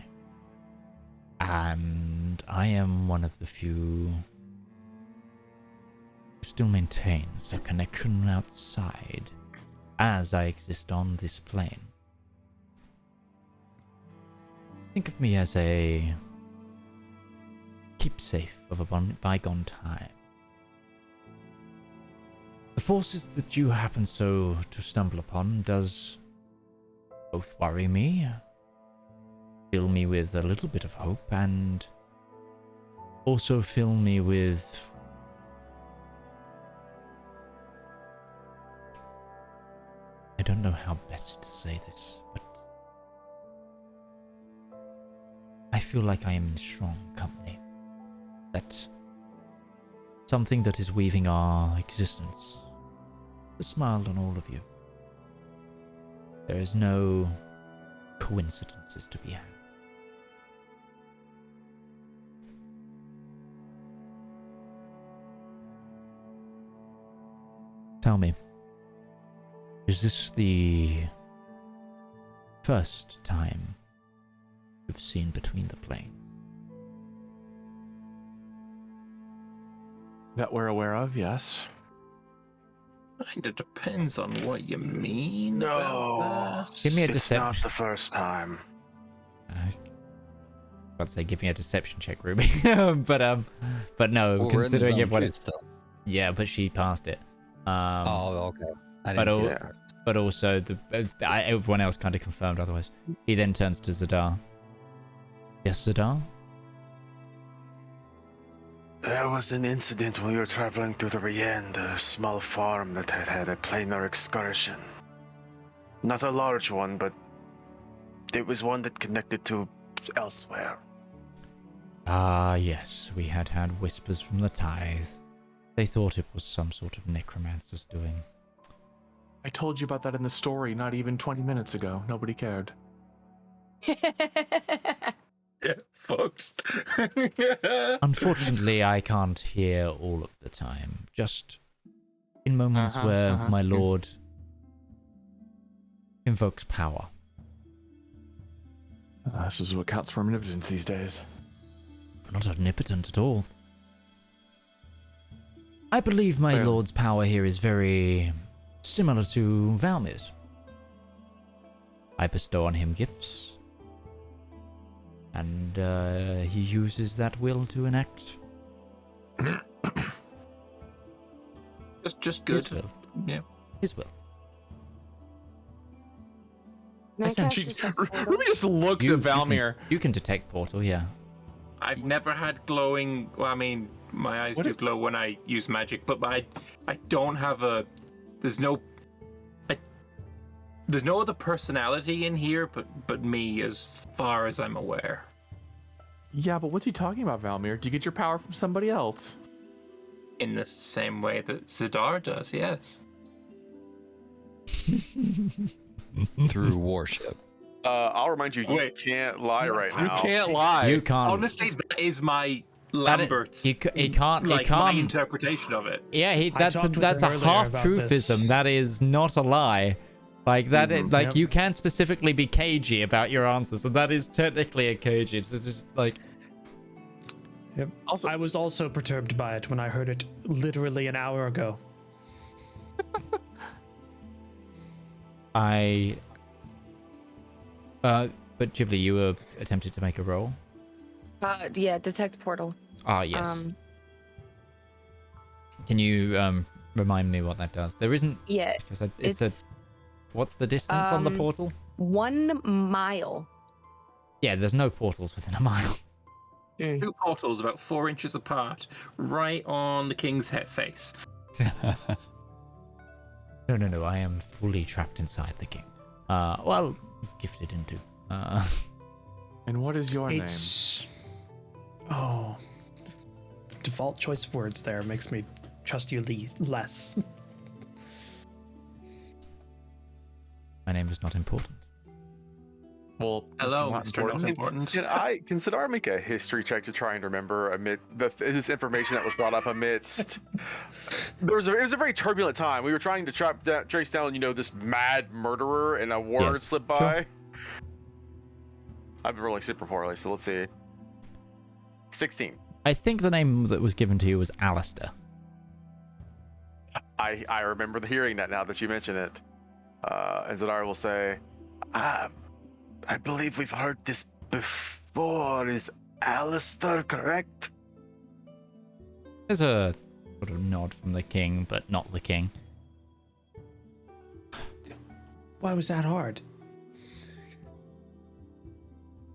And I am one of the few who still maintains a connection outside as I exist on this plane. Think of me as a keepsake of a bygone time. The forces that you happen so to stumble upon does both worry me, fill me with a little bit of hope, and also fill me with I don't know how best to say this, but I feel like I am in strong company. That something that is weaving our existence has smiled on all of you. There is no coincidences to be had. Tell me, is this the first time you've seen between the planes? That we're aware of, yes. Kinda depends on what you mean. No, about that. Give me a it's deception. not the first time. I'd say give me a deception check, Ruby. but no, Well, we're in the considering zone everyone too is still. yeah, but she passed it. Oh, okay. I but didn't see al- that part. But also everyone else kind of confirmed otherwise. He then turns to Zedaar. Yes, Zedaar? There was an incident when we were traveling through the Rien, a small farm that had a planar excursion. Not a large one, but it was one that connected to elsewhere. Ah, yes, we had whispers from the Tithe. They thought it was some sort of necromancer's doing. I told you about that in the story not even 20 minutes ago. Nobody cared. Yeah, folks. Unfortunately, I can't hear all of the time. Just in moments where my lord invokes power. This is what counts for omnipotence these days. Not omnipotent at all. I believe my Well. lord's power here is very similar to Valmir's. I bestow on him gifts, and he uses that will to enact Just good. his will. Yeah. His will. Can I cast She, detect portal? Ruby just looks at Valmir. You can detect portal, yeah. I've never had glowing. Well, I mean, my eyes What do if- glow when I use magic, but I don't have a. There's no other personality in here, but me, as far as I'm aware. Yeah, but what's he talking about, Valmir? Do you get your power from somebody else? In the same way that Zedaar does, yes. Through worship. I'll remind you, you can't lie right now. You can't lie. You can't. Honestly, that is my That Lambert's. he can't. Like he my can't. interpretation of it. Yeah, I that's talked with that's him a earlier half about truthism. this. That is not a lie. Like that, like Yep. you can specifically be cagey about your answers, and that is technically a cagey. It's just like Yep. Also- I was also perturbed by it when I heard it literally an hour ago. But Ghibli, you were attempted to make a roll. Yeah, detect portal. Ah, yes. Can you remind me what that does? There isn't. Yeah, Because it's a. What's the distance on the portal? 1 mile. Yeah, there's no portals within a mile. 2 portals about 4 inches apart, right on the king's head face. No. I am fully trapped inside the king. Well, gifted into. And what is your It's. Oh. Default choice of words there makes me trust you less. My name is not important. name? Well, Hello, not Mr. Not Important. Can Zedaar make a history check to try and remember amid this information that was brought up amidst? It was a very turbulent time. We were trying to trace down, this mad murderer, and a word Yes, slipped sure. by. I've been rolling super poorly, so let's see. 16. I think the name that was given to you was Alistair. I remember hearing that now that you mention it. And Zedaar will say, I believe we've heard this before. Is Alistair correct? There's a sort of nod from the king, but not the king. Why was that hard?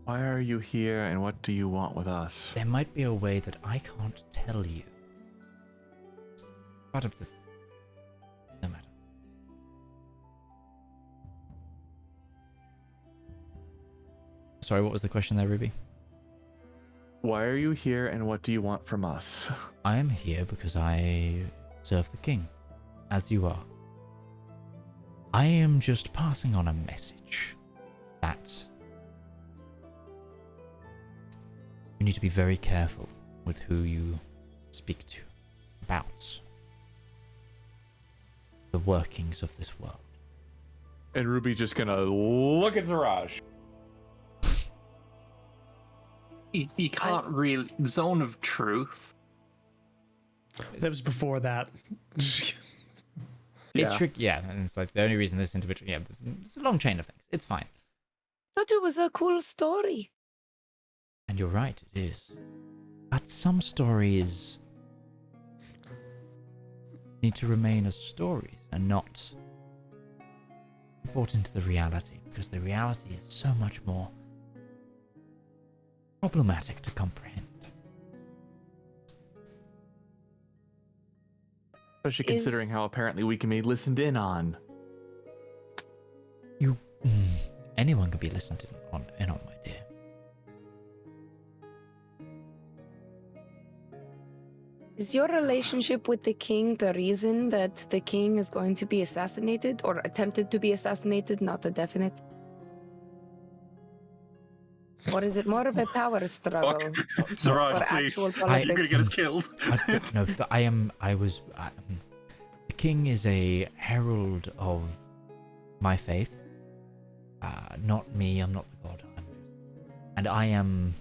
Why are you here, and what do you want with us? There might be a way that I can't tell you. It's part of the. No matter. Sorry, what was the question there, Ruby? Why are you here, and what do you want from us? I am here because I serve the king, as you are. I am just passing on a message that you need to be very careful with who you speak to about the workings of this world. And Ruby's just gonna look at Zaraj. You can't really. Zone of truth. That was before that. It's tricky, yeah, and it's like the only reason this individual, yeah, it's a long chain of things. It's fine. Thought it was a cool story. And you're right, it is. But some stories need to remain as stories and not brought into the reality, because the reality is so much more problematic to comprehend. Especially considering how apparently we can be listened in on. Anyone can be listened in on, my dear. Is your relationship with the king the reason that the king is going to be assassinated or attempted to be assassinated, not a definite? Or is it more of a power struggle? Zaraj, or please. actual You're gonna politics? get us killed. No, but the king is a herald of my faith. Not me, I'm not the god. And I am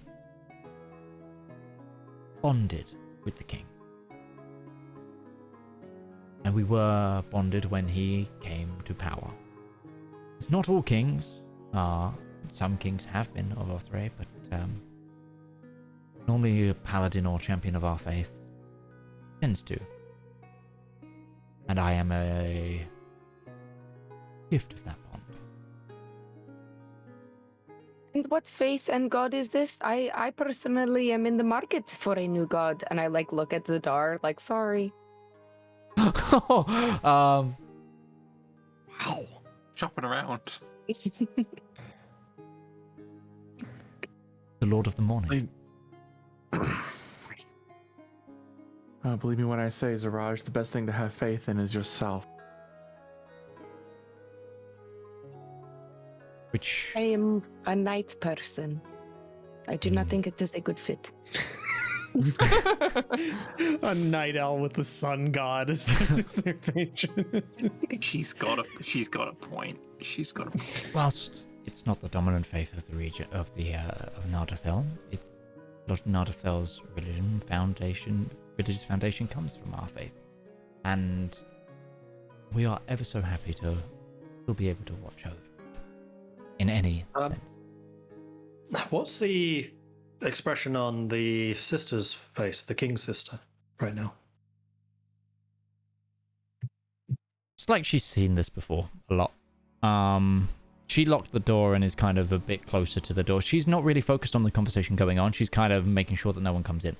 bonded with the king. And we were bonded when he came to power. Not all kings are. Some kings have been of Othray, but normally a paladin or champion of our faith tends to. And I am a gift of that bond. And what faith and god is this? I personally am in the market for a new god. And I like look at Zedaar like, sorry. Wow. Shopping around. The Lord of the Morning. Believe me when I say, Zaraj, the best thing to have faith in is yourself. Which I am a night person. I do not think it is a good fit. A night owl with the sun god as the dissertation. She's got a point. She's got a point. whilst it's not the dominant faith of the region of Nardathel, a lot of Nardathel's religious foundation comes from our faith, and we are ever so happy to still be able to watch over in any sense. What's the expression on the sister's face, the king's sister, right now? It's like she's seen this before a lot. She locked the door and is kind of a bit closer to the door. She's not really focused on the conversation going on. She's kind of making sure that no one comes in.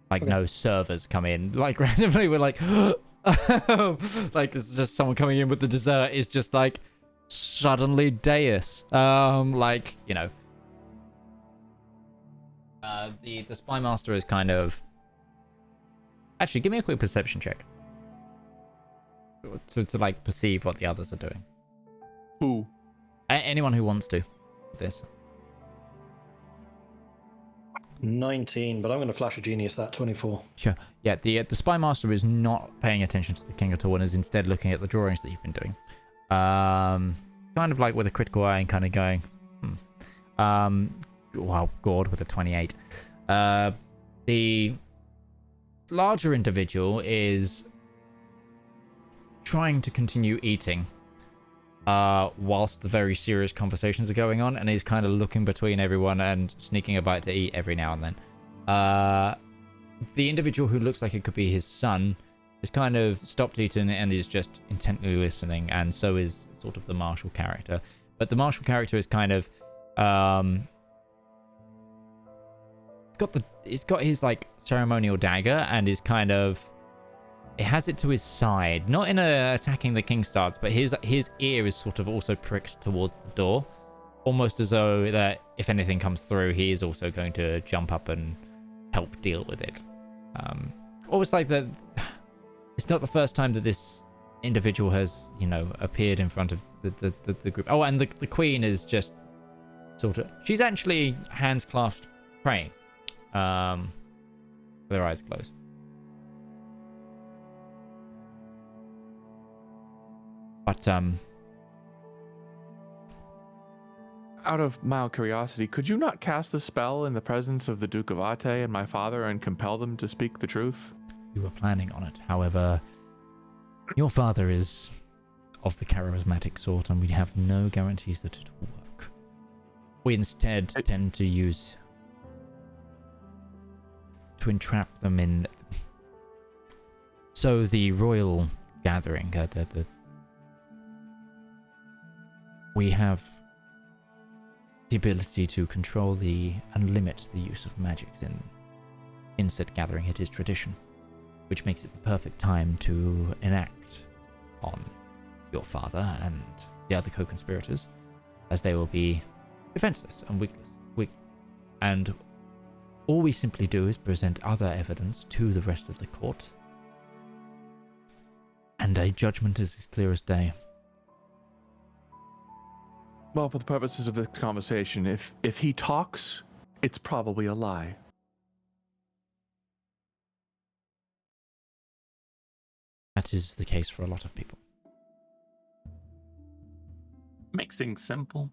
Like, no servers come in. Like, randomly, we're like, like, it's just someone coming in with the dessert is just like, suddenly Deus. Like, you know. The Spy Master is kind of... Actually, give me a quick perception check. To like, perceive what the others are doing. Who? Anyone who wants to. This. 19, but I'm going to flash a genius that 24. Sure. Yeah, the Spy Master is not paying attention to the king at all and is instead looking at the drawings that you've been doing. Kind of like with a critical eye and kind of going, wow, Gourd with a 28. The larger individual is trying to continue eating whilst the very serious conversations are going on, and he's kind of looking between everyone and sneaking a bite to eat every now and then. The individual who looks like it could be his son is kind of stopped eating and is just intently listening, and so is sort of the martial character. But the martial character is kind of it's got his like ceremonial dagger and is kind of, it has it to his side, not in a attacking the king stance, but his ear is sort of also pricked towards the door, almost as though that if anything comes through, he is also going to jump up and help deal with it. Almost like that. It's not the first time that this individual has, you know, appeared in front of the group. Oh, and the queen is just sort of, she's actually hands clasped praying, with her eyes closed. But out of mild curiosity, could you not cast the spell in the presence of the Duke of Ate and my father and compel them to speak the truth? We were planning on it. However, your father is of the charismatic sort, and we have no guarantees that it will work. We instead tend to use to entrap them in. So the royal gathering, we have the ability to control and limit the use of magic in said gathering. It is tradition, which makes it the perfect time to enact on your father and the other co-conspirators, as they will be defenseless and weak. And all we simply do is present other evidence to the rest of the court, and a judgment is as clear as day. Well, for the purposes of this conversation, if he talks, it's probably a lie. That is the case for a lot of people. Makes things simple.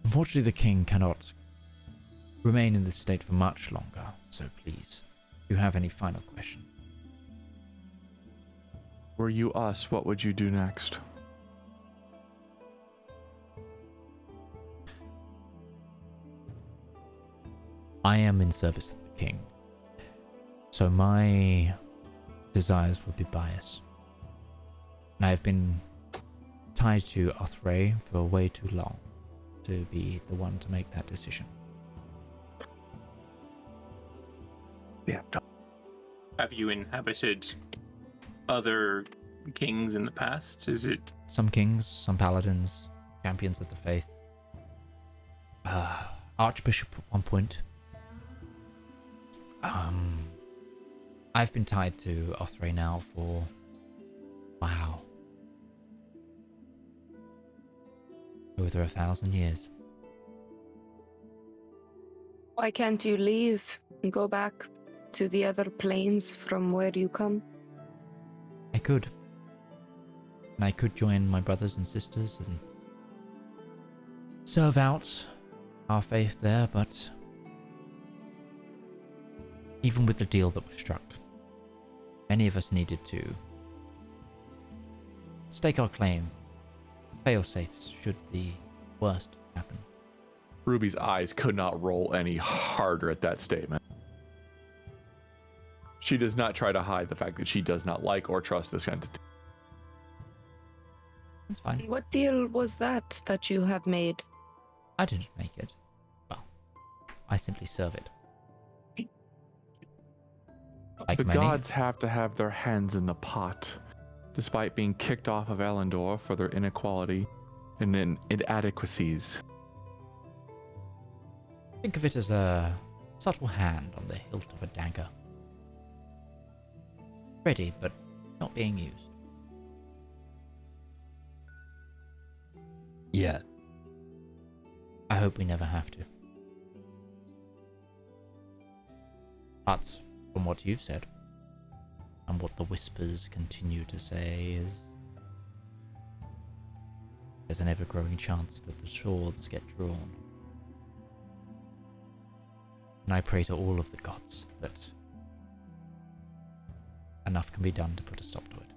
Unfortunately, the king cannot remain in this state for much longer, so please, if you have any final questions. Were you us, what would you do next? I am in service of the king, so my desires would be biased. And I have been tied to Othray for way too long to be the one to make that decision. Yeah. Have you inhabited other kings in the past? Is it Some kings, some paladins, champions of the faith. Archbishop at one point. I've been tied to Othray now for... wow. Over 1,000 years. Why can't you leave and go back to the other planes from where you come? I could. And I could join my brothers and sisters and serve out our faith there, but even with the deal that was struck, many of us needed to stake our claim, fail-safes should the worst happen. Ruby's eyes could not roll any harder at that statement. She does not try to hide the fact that she does not like or trust this entity. That's fine. What deal was that you have made? I didn't make it. Well, I simply serve it. Like The many, gods have to have their hands in the pot, despite being kicked off of Elendor for their inequality and inadequacies. think of it as a subtle hand on the hilt of a dagger. Ready, but not being used. Yet. I hope we never have to. But from what you've said, and what the whispers continue to say, is there's an ever-growing chance that the swords get drawn. And I pray to all of the gods that enough can be done to put a stop to it.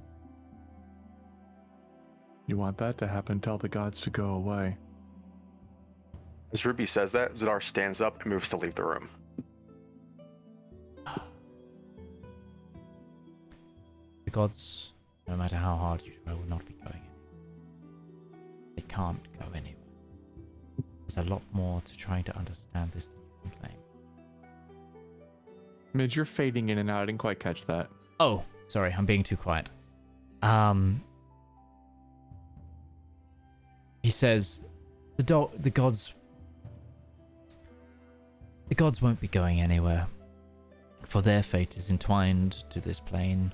You want that to happen, tell the gods to go away. As Ruby says that, Zedaar stands up and moves to leave the room. The gods, no matter how hard you try, will not be going anywhere. They can't go anywhere. There's a lot more to trying to understand this than you can claim. Midge, you're fading in and out. I didn't quite catch that. Oh, sorry, I'm being too quiet. He says, the gods won't be going anywhere, for their fate is entwined to this plane,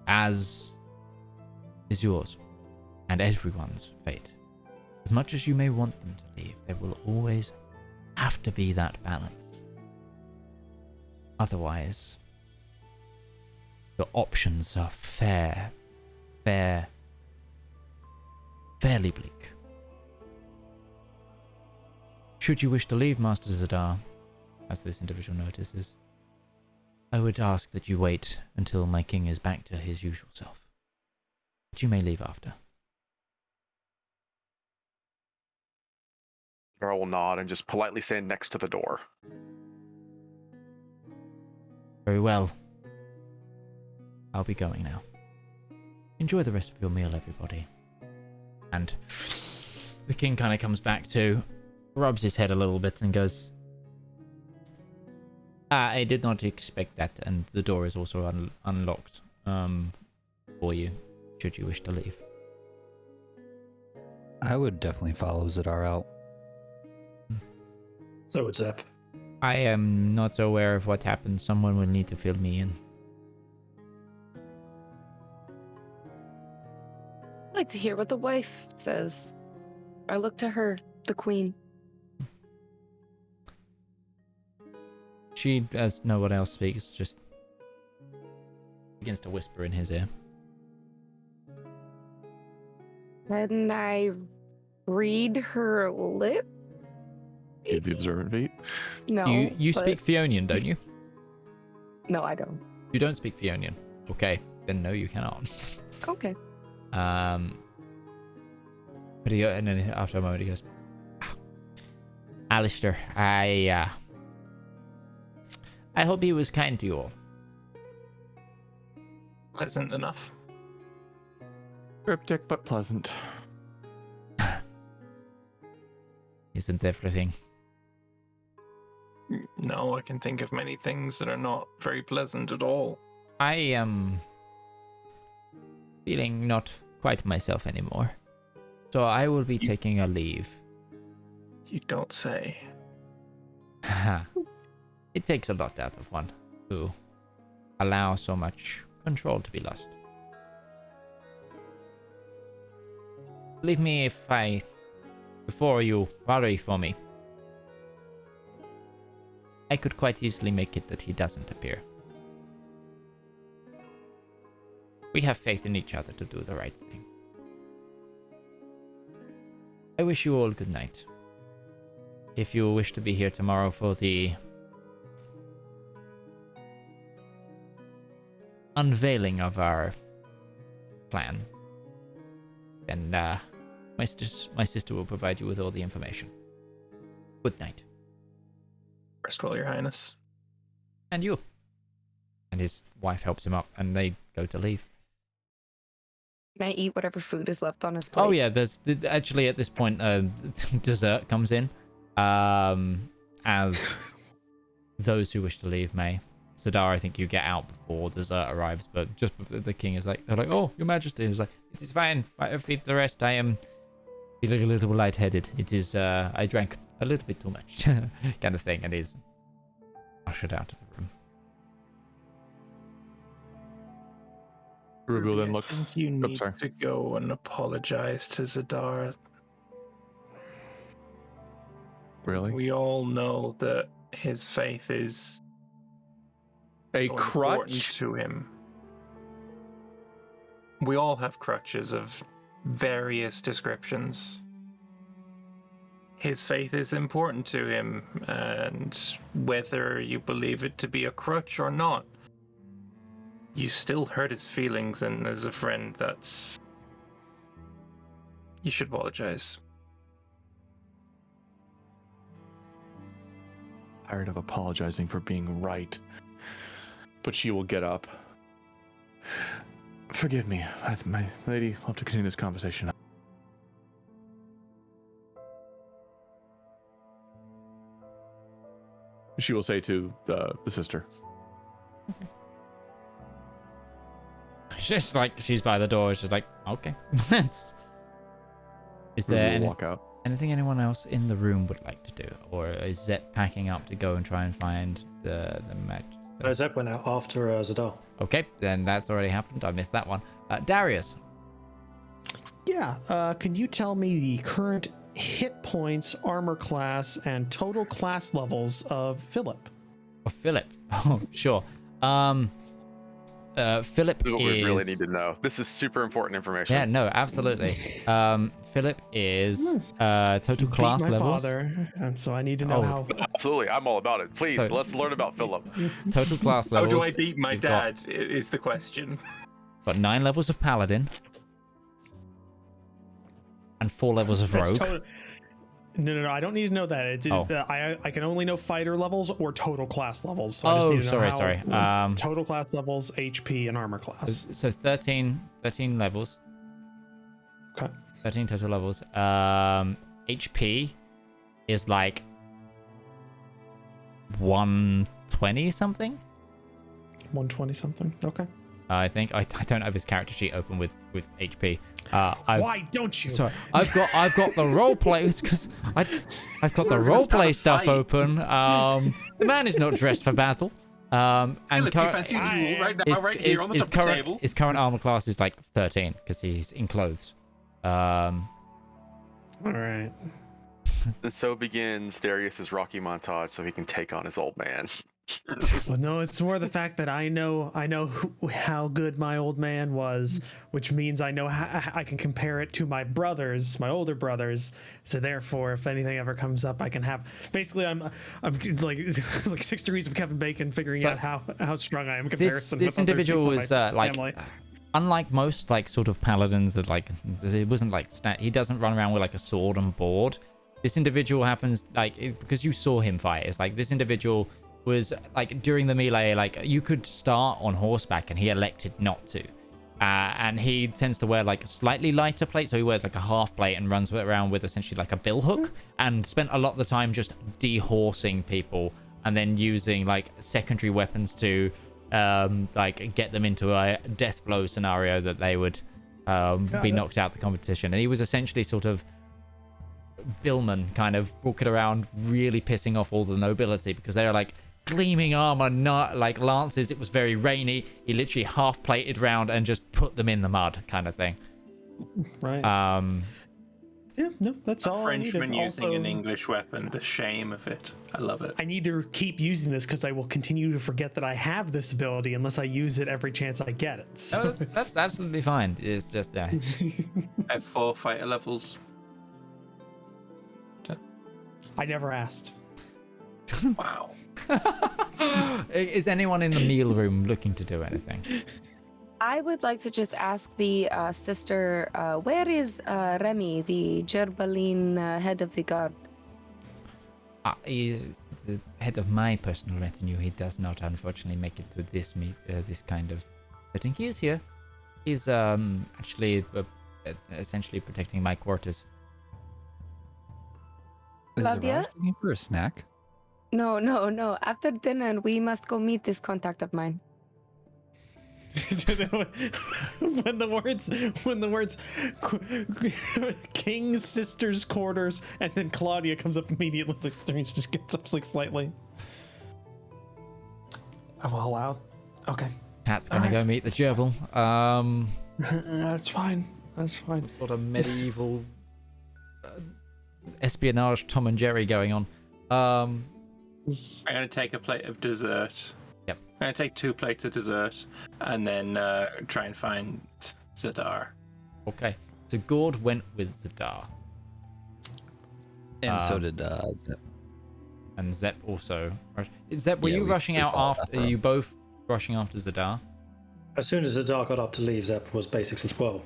as is yours, and everyone's fate. As much as you may want them to leave, there will always have to be that balance. Otherwise, your options are fairly bleak. Should you wish to leave, Master Zedaar, as this individual notices, I would ask that you wait until my king is back to his usual self. But you may leave after. Zedaar will nod and just politely stand next to the door. Very well. I'll be going now. Enjoy the rest of your meal, everybody. And the king kind of comes back to, rubs his head a little bit and goes, I did not expect that, and the door is also unlocked for you, should you wish to leave. I would definitely follow Zedaar out. So would Zep. I am not aware of what happened. Someone will need to fill me in. I'd like to hear what the wife says. I look to her, the queen. She, as no one else speaks, just begins to whisper in his ear. Can I read her lip? The observant feat. No. You but... speak Fionian, don't you? No, I don't. You don't speak Fionian. Okay, then no, you cannot. Okay. But and then after a moment he goes, Alistair, I hope he was kind to you all. Pleasant enough. Cryptic but pleasant. isn't everything. No, I can think of many things that are not very pleasant at all. I am feeling not quite myself anymore. So I will be taking a leave. You don't say. It takes a lot out of one to allow so much control to be lost. Believe me before you worry for me, I could quite easily make it that he doesn't appear. We have faith in each other to do the right thing. I wish you all good night. If you wish to be here tomorrow for the unveiling of our plan, then my sister will provide you with all the information. Good night. Rest well, Your Highness. And you. And his wife helps him up, and they go to leave. Can I eat whatever food is left on his plate? Oh yeah, there's actually at this point dessert comes in, as those who wish to leave may. Zedaar, I think you get out before dessert arrives, but just before the king is like, they're like, "Oh, Your Majesty," he's like, "It is fine. I feed the rest. I am feeling a little lightheaded. It is I drank a little bit too much," kind of thing, and he's ushered out of the room. Ruby will then look. I think you need to go and apologize to Zedaar. Really? We all know that his faith is a so crutch important to him. We all have crutches of various descriptions. His faith is important to him, and whether you believe it to be a crutch or not, you still hurt his feelings, and as a friend, you should apologize. Tired of apologizing for being right. But she will get up. Forgive me, my lady. I'll have to continue this conversation. She will say to the sister. Just like she's by the door, she's like, "Okay." Is there walk out. anything anyone else in the room would like to do, or is Zep packing up to go and try and find the match? Zep went out after Zedaar. Okay, then that's already happened. I missed that one. Darius. Yeah, can you tell me the current hit points, armor class, and total class levels of Philip? Philip. Oh, sure. Philip This is what is... we really need to know. This is super important information. Yeah, no, absolutely. Philip is total class my levels. father, and so I need to know how. Absolutely, I'm all about it. Please, let's learn about Philip. Total class How levels. do I beat my dad? Is the question. Got 9 levels of paladin and 4 levels of rogue. No, I don't need to know that. It's, Oh. I can only know fighter levels or total class levels. So I just need to know sorry. total class levels, HP, and armor class. So 13 levels. Okay. 13 total levels. HP is like 120 something. 120 something. Okay. I think I don't have his character sheet open with HP. Why don't you? Sorry, I've got the role play because I've got the role play stuff open. The man is not dressed for battle. And Philip, you fancy a duel right now, right here on the top of the table? His current armor class is like 13 because he's in clothes. All right. And so begins Darius's Rocky montage, so he can take on his old man. Well, no, it's more the fact that I know how good my old man was, which means I know how I can compare it to my brothers, my older brothers. So therefore, if anything ever comes up, I can have. Basically, I'm like 6 degrees of Kevin Bacon, figuring out how strong I am in comparison. This with other individual people in is my like, family. unlike most like sort of paladins that like it wasn't like he doesn't run around with like a sword and board. This individual happens because you saw him fight. It's like this individual was like during the melee, like you could start on horseback and he elected not to. And he tends to wear like a slightly lighter plate, so he wears like a half plate and runs around with essentially like a bill hook, and spent a lot of the time just dehorsing people and then using like secondary weapons to like get them into a death blow scenario that they would be knocked out the competition. And he was essentially sort of billman, kind of walking around really pissing off all the nobility because they're like gleaming armor, not like lances. It was very rainy. He literally half plated round and just put them in the mud, kind of thing. Right. Yeah, no, that's all. A Frenchman I need. using an English weapon. The shame of it. I love it. I need to keep using this because I will continue to forget that I have this ability unless I use it every chance I get it. So that's absolutely fine. It's just I have 4 fighter levels. I never asked. Wow. Is anyone in the meal room looking to do anything? I would like to just ask the sister, where is Remy, the Gerbaline head of the guard? He is the head of my personal retinue. He does not, unfortunately, make it to this this kind of setting. He is here. He's actually essentially protecting my quarters. Claudia? Looking for a snack? No. After dinner, we must go meet this contact of mine. when the words King's sister's quarters, and then Claudia comes up immediately. The range just gets up like slightly. I will allow. Okay. Cat's gonna go meet the gerbil. That's fine. That's fine. Sort of medieval espionage Tom and Jerry going on. I'm gonna take a plate of dessert. Yep. I'm gonna take 2 plates of dessert and then try and find Zedaar. Okay. So Gourd went with Zedaar. And so did Zep. And Zep also. Zep, were you we rushing out all after? Are you both rushing after Zedaar? As soon as Zedaar got up to leave, Zep was basically, well,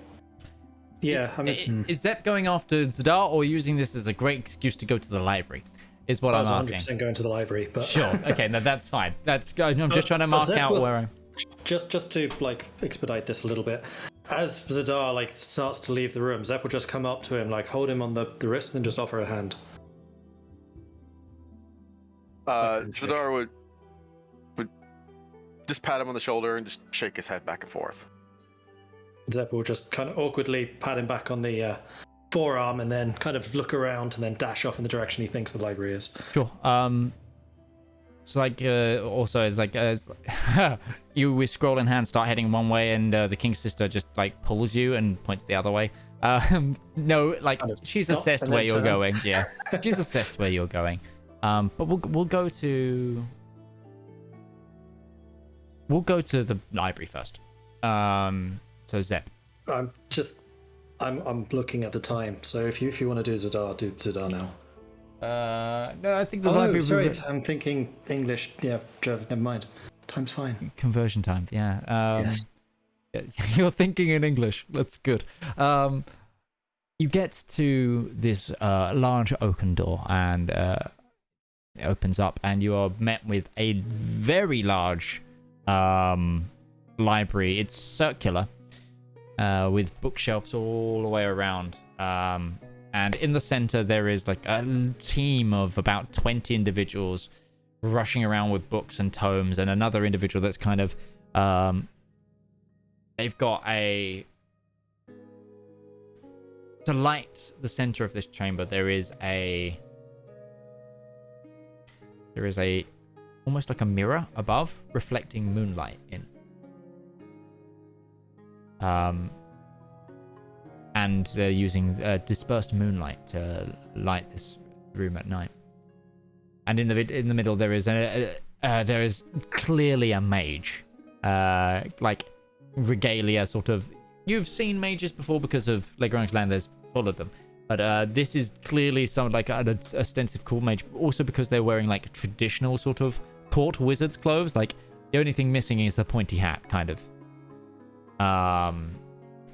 yeah, I mean... Is Zep going after Zedaar or using this as a great excuse to go to the library? Is what I'm asking. I was 100% going to the library, but... Sure, okay, no, that's fine. I'm just trying to mark out where I'm... Just to, like, expedite this a little bit, as Zedaar, like, starts to leave the room, Zep will just come up to him, like, hold him on the wrist and then just offer a hand. Zedaar would just pat him on the shoulder and just shake his head back and forth. Zep will just kind of awkwardly pat him back on the forearm and then kind of look around and then dash off in the direction he thinks the library is. Sure. So like also it's like you with scroll in hand start heading one way and the King's sister just like pulls you and points the other way. No, like kind of she's assessed where you're going. Yeah, she's assessed where you're going. But we'll go to the library first. So Zep. I'm looking at the time. So if you want to do Zedaar now. No, I think the library. Sorry, I'm thinking English. Yeah, never mind. Time's fine. Conversion time. Yeah. Yes. You're thinking in English. That's good. You get to this large oaken door, and it opens up, and you are met with a very large library. It's circular, with bookshelves all the way around. And in the center, there is like a team of about 20 individuals rushing around with books and tomes, and another individual that's kind of they've got to light the center of this chamber. There is almost like a mirror above reflecting moonlight in. And they're using dispersed moonlight to light this room at night. And in the middle there is clearly a mage, like regalia sort of. You've seen mages before because of Legrand's Land. There's full of them, but this is clearly some like an ostensive court mage. Also because they're wearing like traditional sort of court wizard's clothes. Like the only thing missing is the pointy hat, kind of.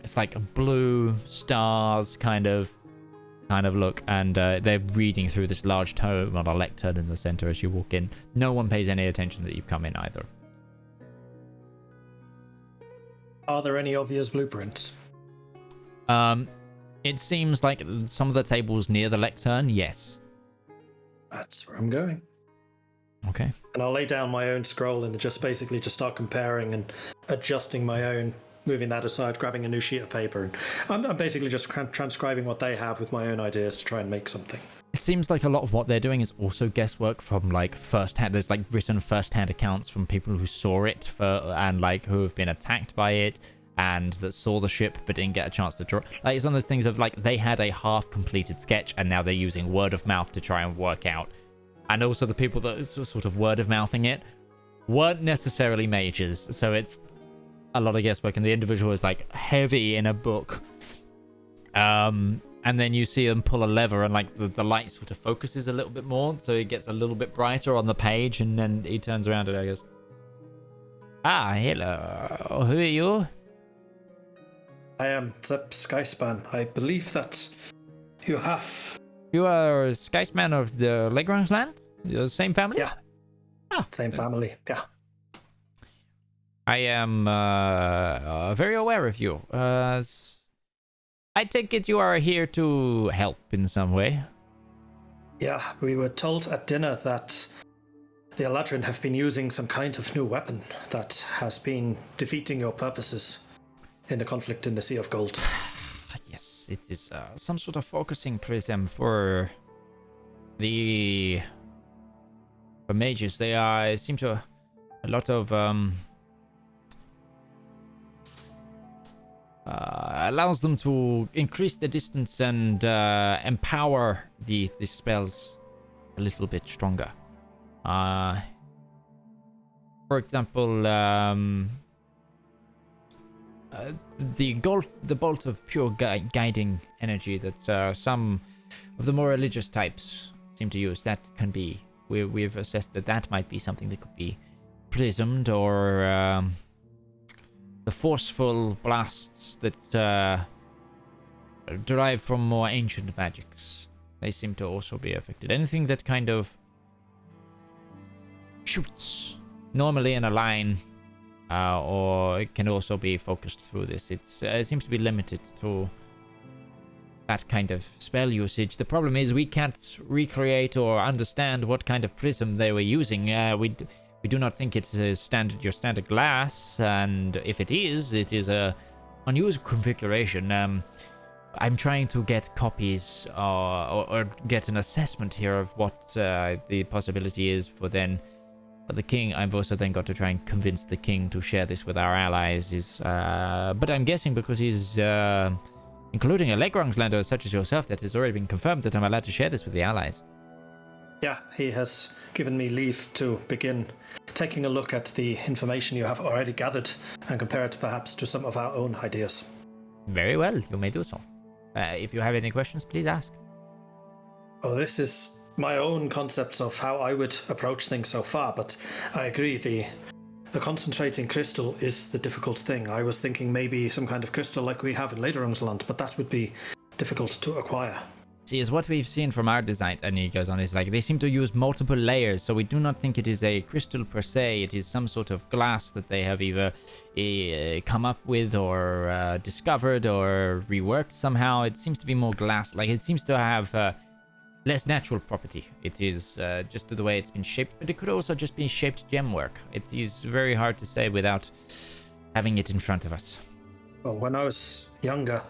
It's like a blue stars kind of look, and they're reading through this large tome on a lectern in the center as you walk in. No one pays any attention that you've come in either. Are there any obvious blueprints? It seems like some of the tables near the lectern, yes. That's where I'm going. Okay. And I'll lay down my own scroll and just basically just start comparing and adjusting my own, moving that aside, grabbing a new sheet of paper. And I'm basically just transcribing what they have with my own ideas to try and make something. It seems like a lot of what they're doing is also guesswork from like first-hand. There's like written first-hand accounts from people who saw it and like who have been attacked by it and that saw the ship but didn't get a chance to draw. Like it's one of those things of like they had a half-completed sketch and now they're using word of mouth to try and work out. And also the people that are sort of word of mouthing it weren't necessarily mages, so it's a lot of guesswork. And the individual is like heavy in a book. And then you see them pull a lever and like the light sort of focuses a little bit more, so it gets a little bit brighter on the page, and then he turns around and goes, "Ah, hello. Who are you?" I am Zep Skyspan. I believe that you have... You are Skysman of the Legrand's land? The same family? Yeah. Ah. Same family, yeah. I am very aware of you. I take it you are here to help in some way. Yeah, we were told at dinner that the Eladrin have been using some kind of new weapon that has been defeating your purposes in the conflict in the Sea of Gold. Yes, it is some sort of focusing prism for the mages. They seem to a lot of allows them to increase the distance and empower the spells a little bit stronger. For example, the bolt of pure guiding energy that some of the more religious types seem to use, that can be, we've assessed that might be something that could be prismed, or the forceful blasts that derive from more ancient magics. They seem to also be affected. Anything that kind of shoots normally in a line, or it can also be focused through this. It seems to be limited to that kind of spell usage. The problem is we can't recreate or understand what kind of prism they were using. We do not think it's your standard glass, and if it is a unusual configuration. I'm trying to get copies or get an assessment here of what the possibility is for then the king. I've also then got to try and convince the king to share this with our allies. But I'm guessing because he's including a Legrandslander such as yourself, that has already been confirmed that I'm allowed to share this with the allies. Yeah, he has given me leave to begin taking a look at the information you have already gathered and compare it perhaps to some of our own ideas. Very well, you may do so. If you have any questions, please ask. Oh, this is my own concepts of how I would approach things so far, but I agree, the concentrating crystal is the difficult thing. I was thinking maybe some kind of crystal like we have in Lederungsland, but that would be difficult to acquire. See, is what we've seen from our designs, and he goes on, is like they seem to use multiple layers, so we do not think it is a crystal per se. It is some sort of glass that they have either come up with or discovered or reworked somehow. It seems to be more glass, like it seems to have less natural property. It is just the way it's been shaped, but it could also just be shaped gem work. It is very hard to say without having it in front of us. Well, when I was younger,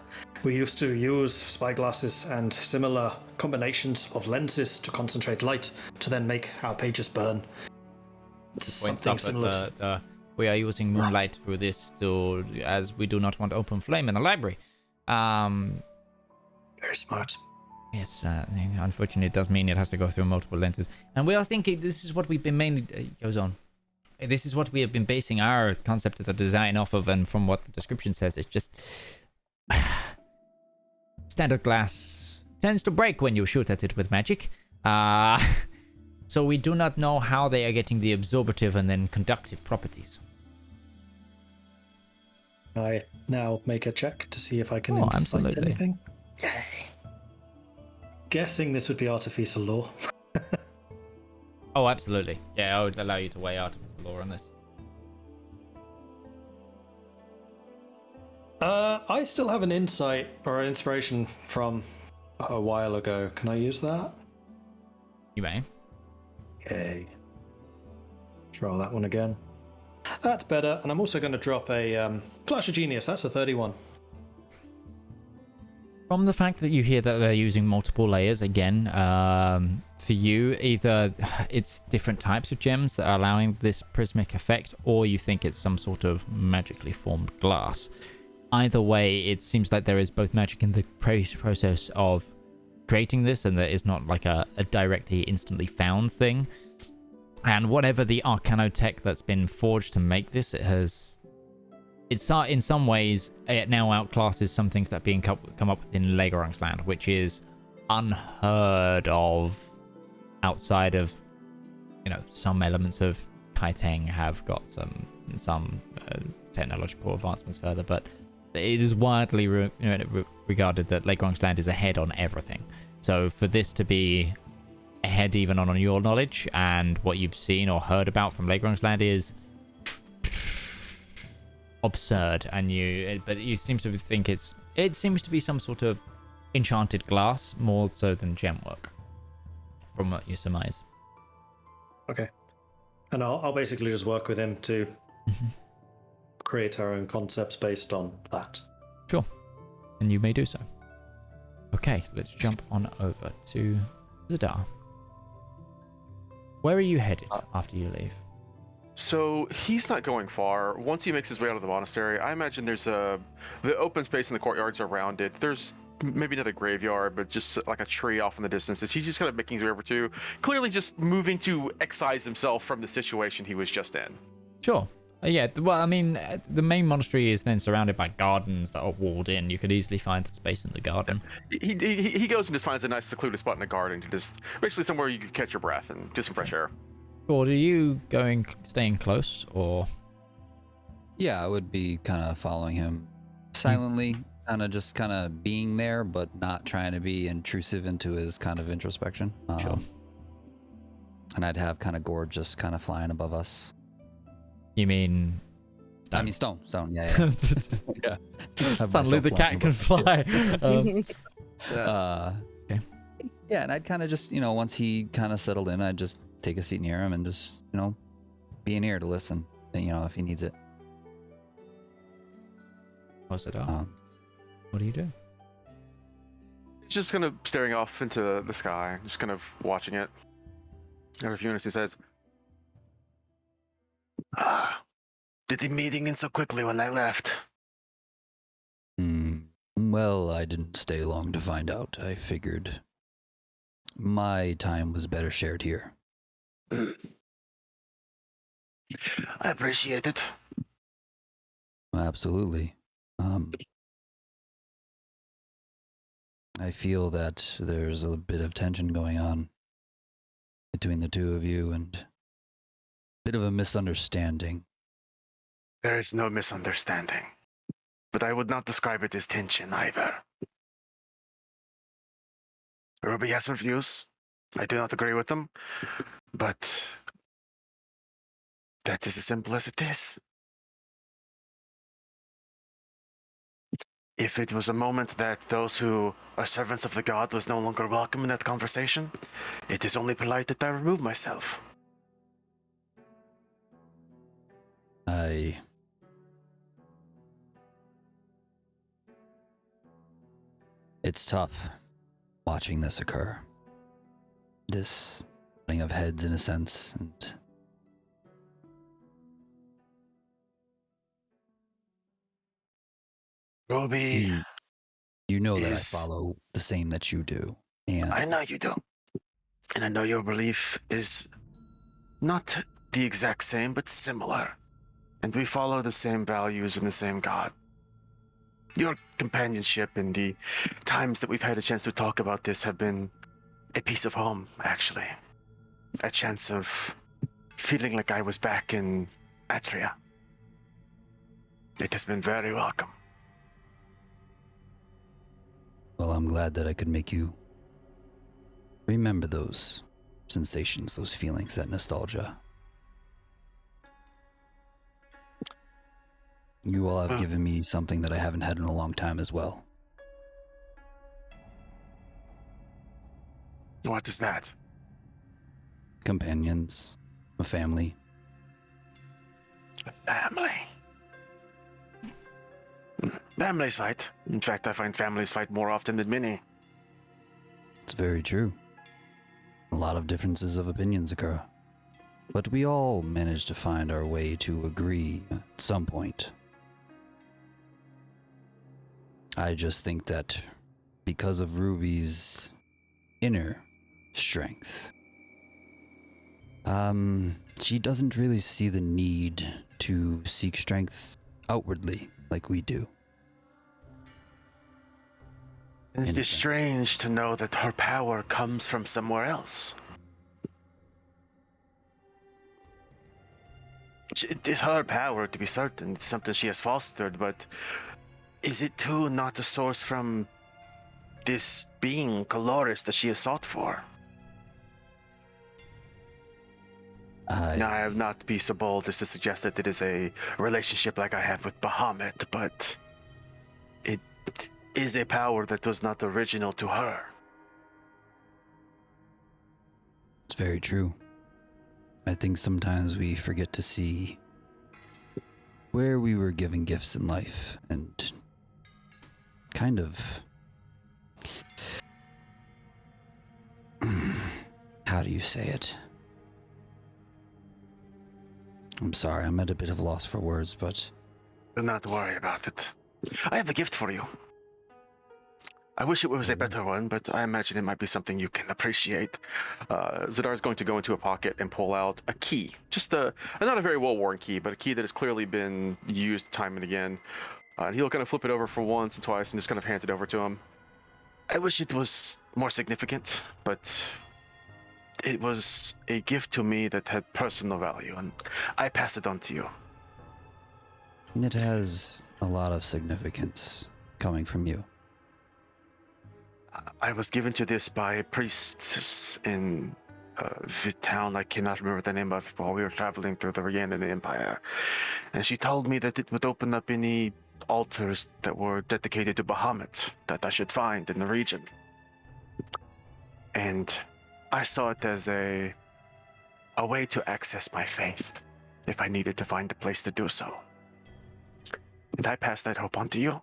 we used to use spyglasses and similar combinations of lenses to concentrate light to then make our pages burn. Something similar. We are using moonlight through this as we do not want open flame in a library. Very smart. Yes, unfortunately, it does mean it has to go through multiple lenses. And we are thinking this is what we've been mainly... goes on. This is what we have been basing our concept of the design off of, and from what the description says, it's just... standard glass tends to break when you shoot at it with magic. So we do not know how they are getting the absorptive and then conductive properties. I now make a check to see if I can incite anything. Yay! Guessing this would be artificial law. Oh, absolutely. Yeah, I would allow you to weigh artificial law on this. I still have an insight or an inspiration from a while ago. Can I use that? You may. Yay. Roll that one again. That's better, and I'm also going to drop a Flash of Genius. That's a 31. From the fact that you hear that they're using multiple layers, again, for you, either it's different types of gems that are allowing this prismatic effect, or you think it's some sort of magically formed glass. Either way, it seems like there is both magic in the process of creating this, and that is not like a directly instantly found thing. And whatever the arcanotech that's been forged to make this, it's in some ways, it now outclasses some things that are being come up with in Legorank's land, which is unheard of outside of, some elements of Kaiteng have got some technological advancements further, but it is widely regarded that Legorank's land is ahead on everything. So for this to be ahead even on your knowledge and what you've seen or heard about from Legorank's land is absurd, but you seem to think it seems to be some sort of enchanted glass more so than gem work, from what you surmise. Okay, and I'll basically just work with him to create our own concepts based on that. Sure, and you may do so. Okay, let's jump on over to Zedaar. Where are you headed after you leave? So he's not going far. Once he makes his way out of the monastery, I imagine there's the open space in the courtyards around it. There's maybe not a graveyard, but just like a tree off in the distance. He's just kind of making his way over to, clearly just moving to excise himself from the situation he was just in. Sure. Yeah, well, I mean, the main monastery is then surrounded by gardens that are walled in. You could eastly find the space in the garden. He goes and just finds a nice secluded spot in the garden to just, basically somewhere you can catch your breath and get some fresh air. Gourd, are you staying close, or? Yeah, I would be kind of following him silently, kind of being there, but not trying to be intrusive into his kind of introspection. Sure. And I'd have kind of Gourd just kind of flying above us. You mean? Stone. I mean stone. Yeah. Suddenly the cat can fly. Okay. Yeah, and I'd kind of just, once he kind of settled in, I'd just take a seat near him and just, be an ear to listen, if he needs it. What's it up? What do you do? He's just kind of staring off into the sky, just kind of watching it. Every few minutes he says, did the meeting end so quickly when I left? Well, I didn't stay long to find out. I figured my time was better shared here. I appreciate it. Absolutely. I feel that there's a bit of tension going on between the two of you and a bit of a misunderstanding. There is no misunderstanding, but I would not describe it as tension either. Ruby has her views. I do not agree with them, but that is as simple as it is. If it was a moment that those who are servants of the god was no longer welcome in that conversation, it is only polite that I remove myself. It's tough watching this occur. This butting of heads in a sense, and Ruby, you know that I follow the same that you do, and I know you do, and I know your belief is not the exact same, but similar, and we follow the same values and the same God. Your companionship and the times that we've had a chance to talk about this have been a piece of home, actually. A chance of feeling like I was back in Atria. It has been very welcome. well, I'm glad that I could make you remember those sensations, those feelings, that nostalgia. You all have given me something that I haven't had in a long time as well. What is that? Companions, a family. Family. Families fight. In fact, I find families fight more often than many. It's very true. A lot of differences of opinions occur. But we all manage to find our way to agree at some point. I just think that because of Ruby's inner strength, she doesn't really see the need to seek strength outwardly like we do. And it is strange to know that her power comes from somewhere else. It is her power, to be certain. It's something she has fostered, but is it too not a source from this being, Coloris, that she has sought for? Now, I have not to be so bold as to suggest that it is a relationship like I have with Bahamut, but it is a power that was not original to her. It's very true. I think sometimes we forget to see where we were given gifts in life and kind of... How do you say it? I'm sorry, I'm at a bit of a loss for words, but... Do not worry about it. I have a gift for you. I wish it was a better one, but I imagine it might be something you can appreciate. Zedaar is going to go into a pocket and pull out a key. Just not a very well-worn key, but a key that has clearly been used time and again. And he'll kind of flip it over for once and twice and just kind of hand it over to him. I wish it was more significant, but it was a gift to me that had personal value, and I pass it on to you. It has a lot of significance coming from you. I was given to this by a priest in the town I cannot remember the name of while we were traveling through the Rhiannon Empire. And she told me that it would open up any altars that were dedicated to Bahamut that I should find in the region. And I saw it as a way to access my faith if I needed to find a place to do so. And I pass that hope on to you.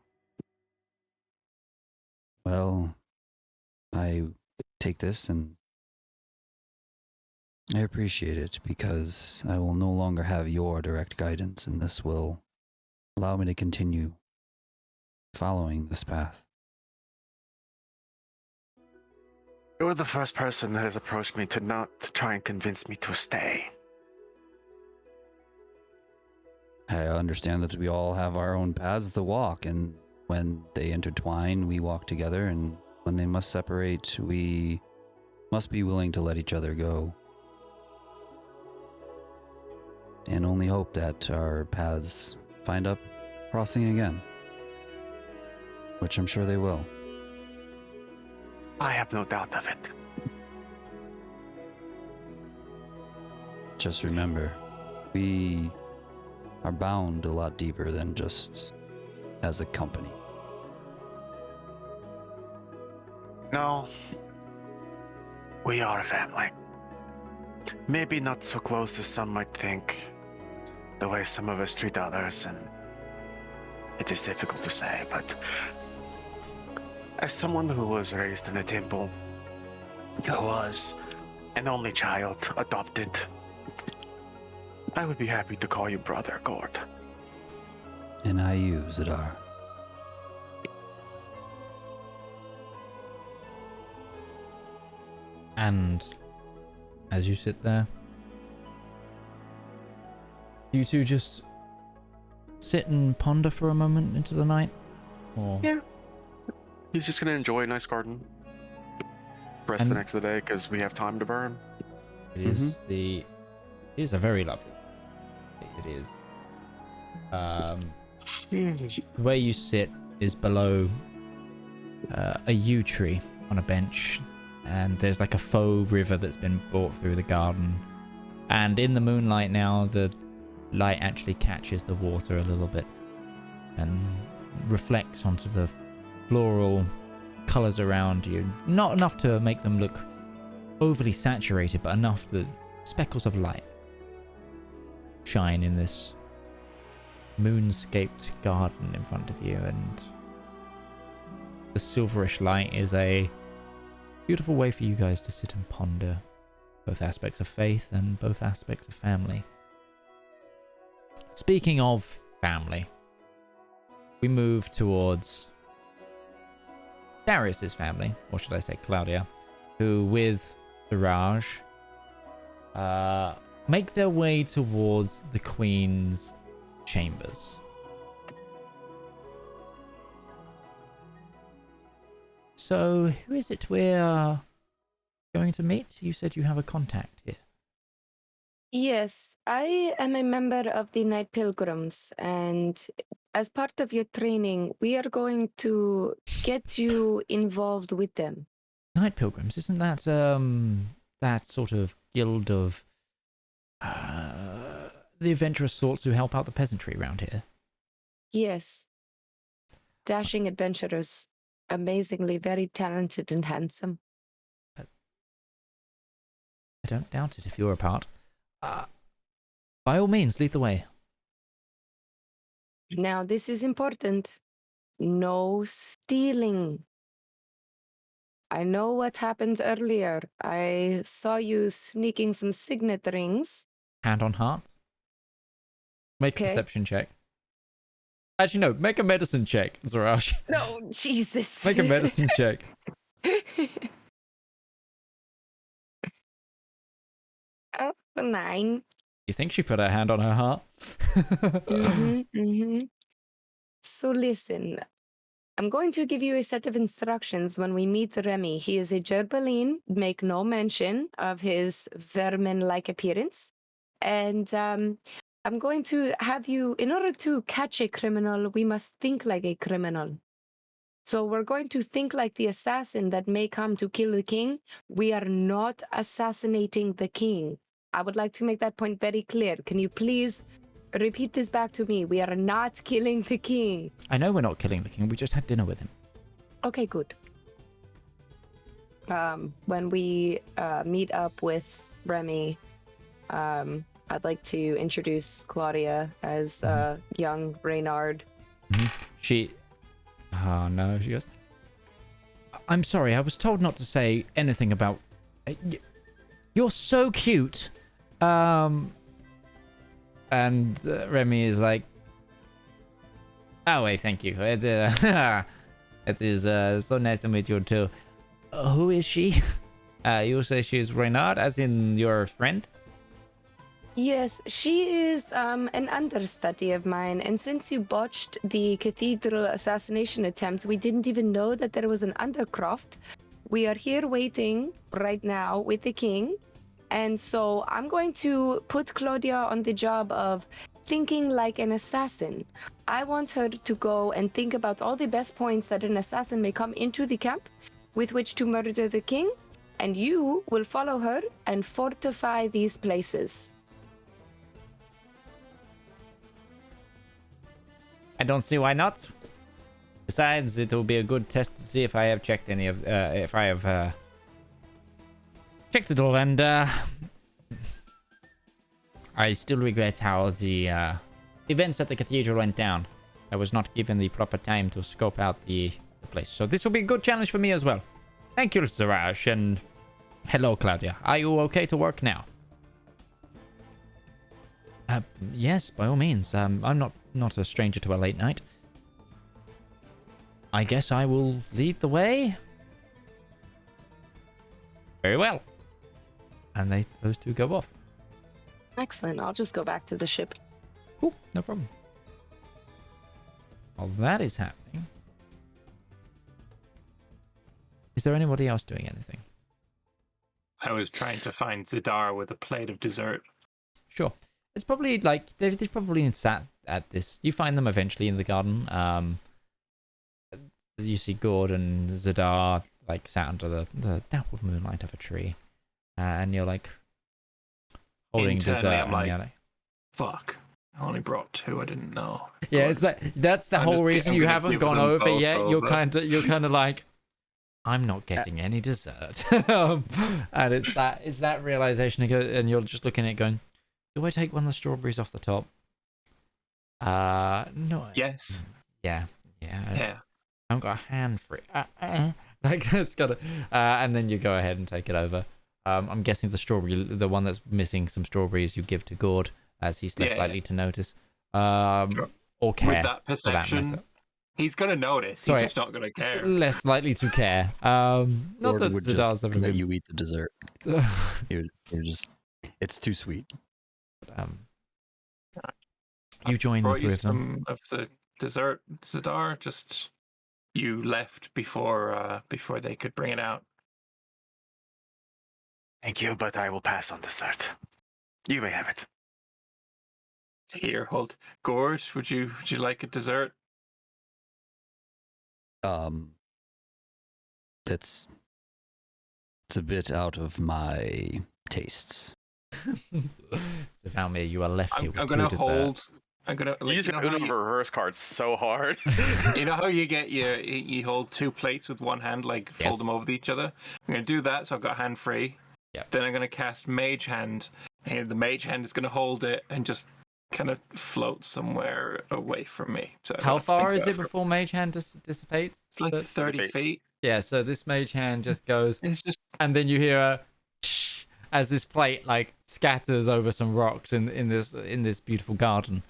Well, I take this and I appreciate it because I will no longer have your direct guidance, and this will allow me to continue following this path. You were the first person that has approached me to not try and convince me to stay. I understand that we all have our own paths to walk, and when they intertwine, we walk together, and when they must separate, we must be willing to let each other go. And only hope that our paths find up crossing again. Which I'm sure they will. I have no doubt of it. Just remember, we are bound a lot deeper than just as a company. No, we are a family. Maybe not so close as some might think, the way some of us treat others, and it is difficult to say, but as someone who was raised in a temple, who was an only child, adopted, I would be happy to call you brother, Gourd. And I you, Zedaar. And as you sit there, you two just sit and ponder for a moment into the night? Or... Yeah. He's just going to enjoy a nice garden. Rest the next of the day because we have time to burn. It is it is a very lovely. It is. Where you sit is below a yew tree on a bench, and there's like a faux river that's been brought through the garden. And in the moonlight now, the light actually catches the water a little bit. and reflects onto the floral colors around you. Not enough to make them look overly saturated, but enough that speckles of light shine in this moonscaped garden in front of you, and the silverish light is a beautiful way for you guys to sit and ponder both aspects of faith and both aspects of family. Speaking of family, we move towards Darius's family, or should I say Claudia, who with Siraj make their way towards the Queen's chambers. So, who is it we're going to meet? You said you have a contact here. Yes, I am a member of the Night Pilgrims, and as part of your training, we are going to get you involved with them. Night Pilgrims, isn't that that sort of guild of the adventurous sorts who help out the peasantry around here? Yes. Dashing adventurers, amazingly very talented and handsome. I don't doubt it if you're a part. By all means, lead the way. Now, this is important. No stealing. I know what happened earlier. I saw you sneaking some signet rings. Hand on heart. Make a perception check. Actually, no. Make a medicine check, Zaraj. No, Jesus. Make a medicine check. Oh, 9. You think she put her hand on her heart? So listen, I'm going to give you a set of instructions when we meet Remy. He is a Gerbaline. Make no mention of his vermin-like appearance. And I'm going to have you, in order to catch a criminal, we must think like a criminal. So we're going to think like the assassin that may come to kill the king. We are not assassinating the king. I would like to make that point very clear. Can you please repeat this back to me? We are not killing the king. I know we're not killing the king. We just had dinner with him. Okay, good. When we meet up with Remy, I'd like to introduce Claudia as young Reynard. She... Oh, no. She goes, I'm sorry. I was told not to say anything about... You're so cute. And Remy is like, oh, wait, thank you. It is so nice to meet you too. Who is she? You say she's Reynard, as in your friend? Yes, she is an understudy of mine, and since you botched the cathedral assassination attempt, we didn't even know that there was an Undercroft. We are here waiting right now with the king, and so I'm going to put Claudia on the job of thinking like an assassin. I want her to go and think about all the best points that an assassin may come into the camp with which to murder the king, and you will follow her and fortify these places. I don't see why not. Besides, it will be a good test to see if I have checked any of, if I have checked it all, and I still regret how the events at the cathedral went down. I was not given the proper time to scope out the place, so this will be a good challenge for me as well. Thank you, Siraj, and hello, Claudia. Are you okay to work now? Yes, by all means. I'm not a stranger to a late night. I guess I will lead the way. Very well. And those two go off. Excellent. I'll just go back to the ship. Cool, no problem. While that is happening, is there anybody else doing anything? I was trying to find Zedaar with a plate of dessert. Sure. It's probably like they've probably sat at this. You find them eventually in the garden. You see Gourd and Zedaar like sat under the dappled moonlight of a tree, and you're like holding Internally, dessert. I'm and like, you're like, fuck. I only brought 2. I didn't know. Yeah, it's that's the whole reason you haven't gone over yet. You're kind of like, I'm not getting any dessert. And it's that realization, and you're just looking at it going, do I take one of the strawberries off the top? No. Yes. Yeah. Yeah. I haven't got a hand for it. Like, it's got to, and then you go ahead and take it over. I'm guessing the one that's missing some strawberries, you give to Gourd, as he's less likely to notice. Or care. With that perception, he's going to notice. Sorry, he's just not going to care. Less likely to care. Not Gourd that would Zedaar's just ever let been... you eat the dessert. you're just, it's too sweet. You join the Brought three you of them. some of the dessert, Zedaar. Just you left before they could bring it out. Thank you, but I will pass on dessert. You may have it. Here, hold. Gourd, would you like a dessert? It's a bit out of my tastes. So Valmir, you are left here with I'm gonna hold. I'm gonna. You use your Uno reverse cards so hard. You know how you get you hold 2 plates with one hand, like fold them over each other. I'm gonna do that, so I've got hand free. Yeah. Then I'm gonna cast Mage Hand, and the Mage Hand is gonna hold it and just kind of float somewhere away from me. So How far is it before Mage Hand dissipates? It's like 30 feet. Yeah, so this Mage Hand just goes, and then you hear a as this plate like scatters over some rocks in this beautiful garden,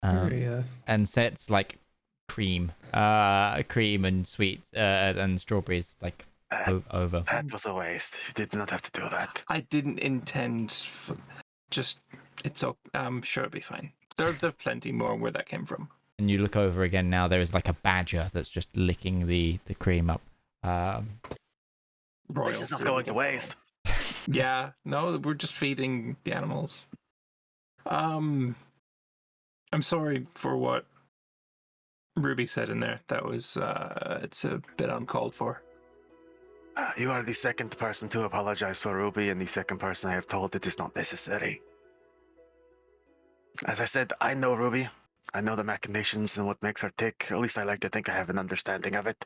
and sets like cream and sweet and strawberries like over. That was a waste. You did not have to do that. I didn't intend. It's okay. I'm sure it'll be fine. There's plenty more where that came from. And you look over again now. There is like a badger that's just licking the cream up. This is not going to waste. Yeah, no, we're just feeding the animals. I'm sorry for what Ruby said in there. That was it's a bit uncalled for. You are the second person to apologize for Ruby, and the second person I have told it is not necessary. As I said, I know Ruby. I know the machinations and what makes her tick. At least I like to think I have an understanding of it.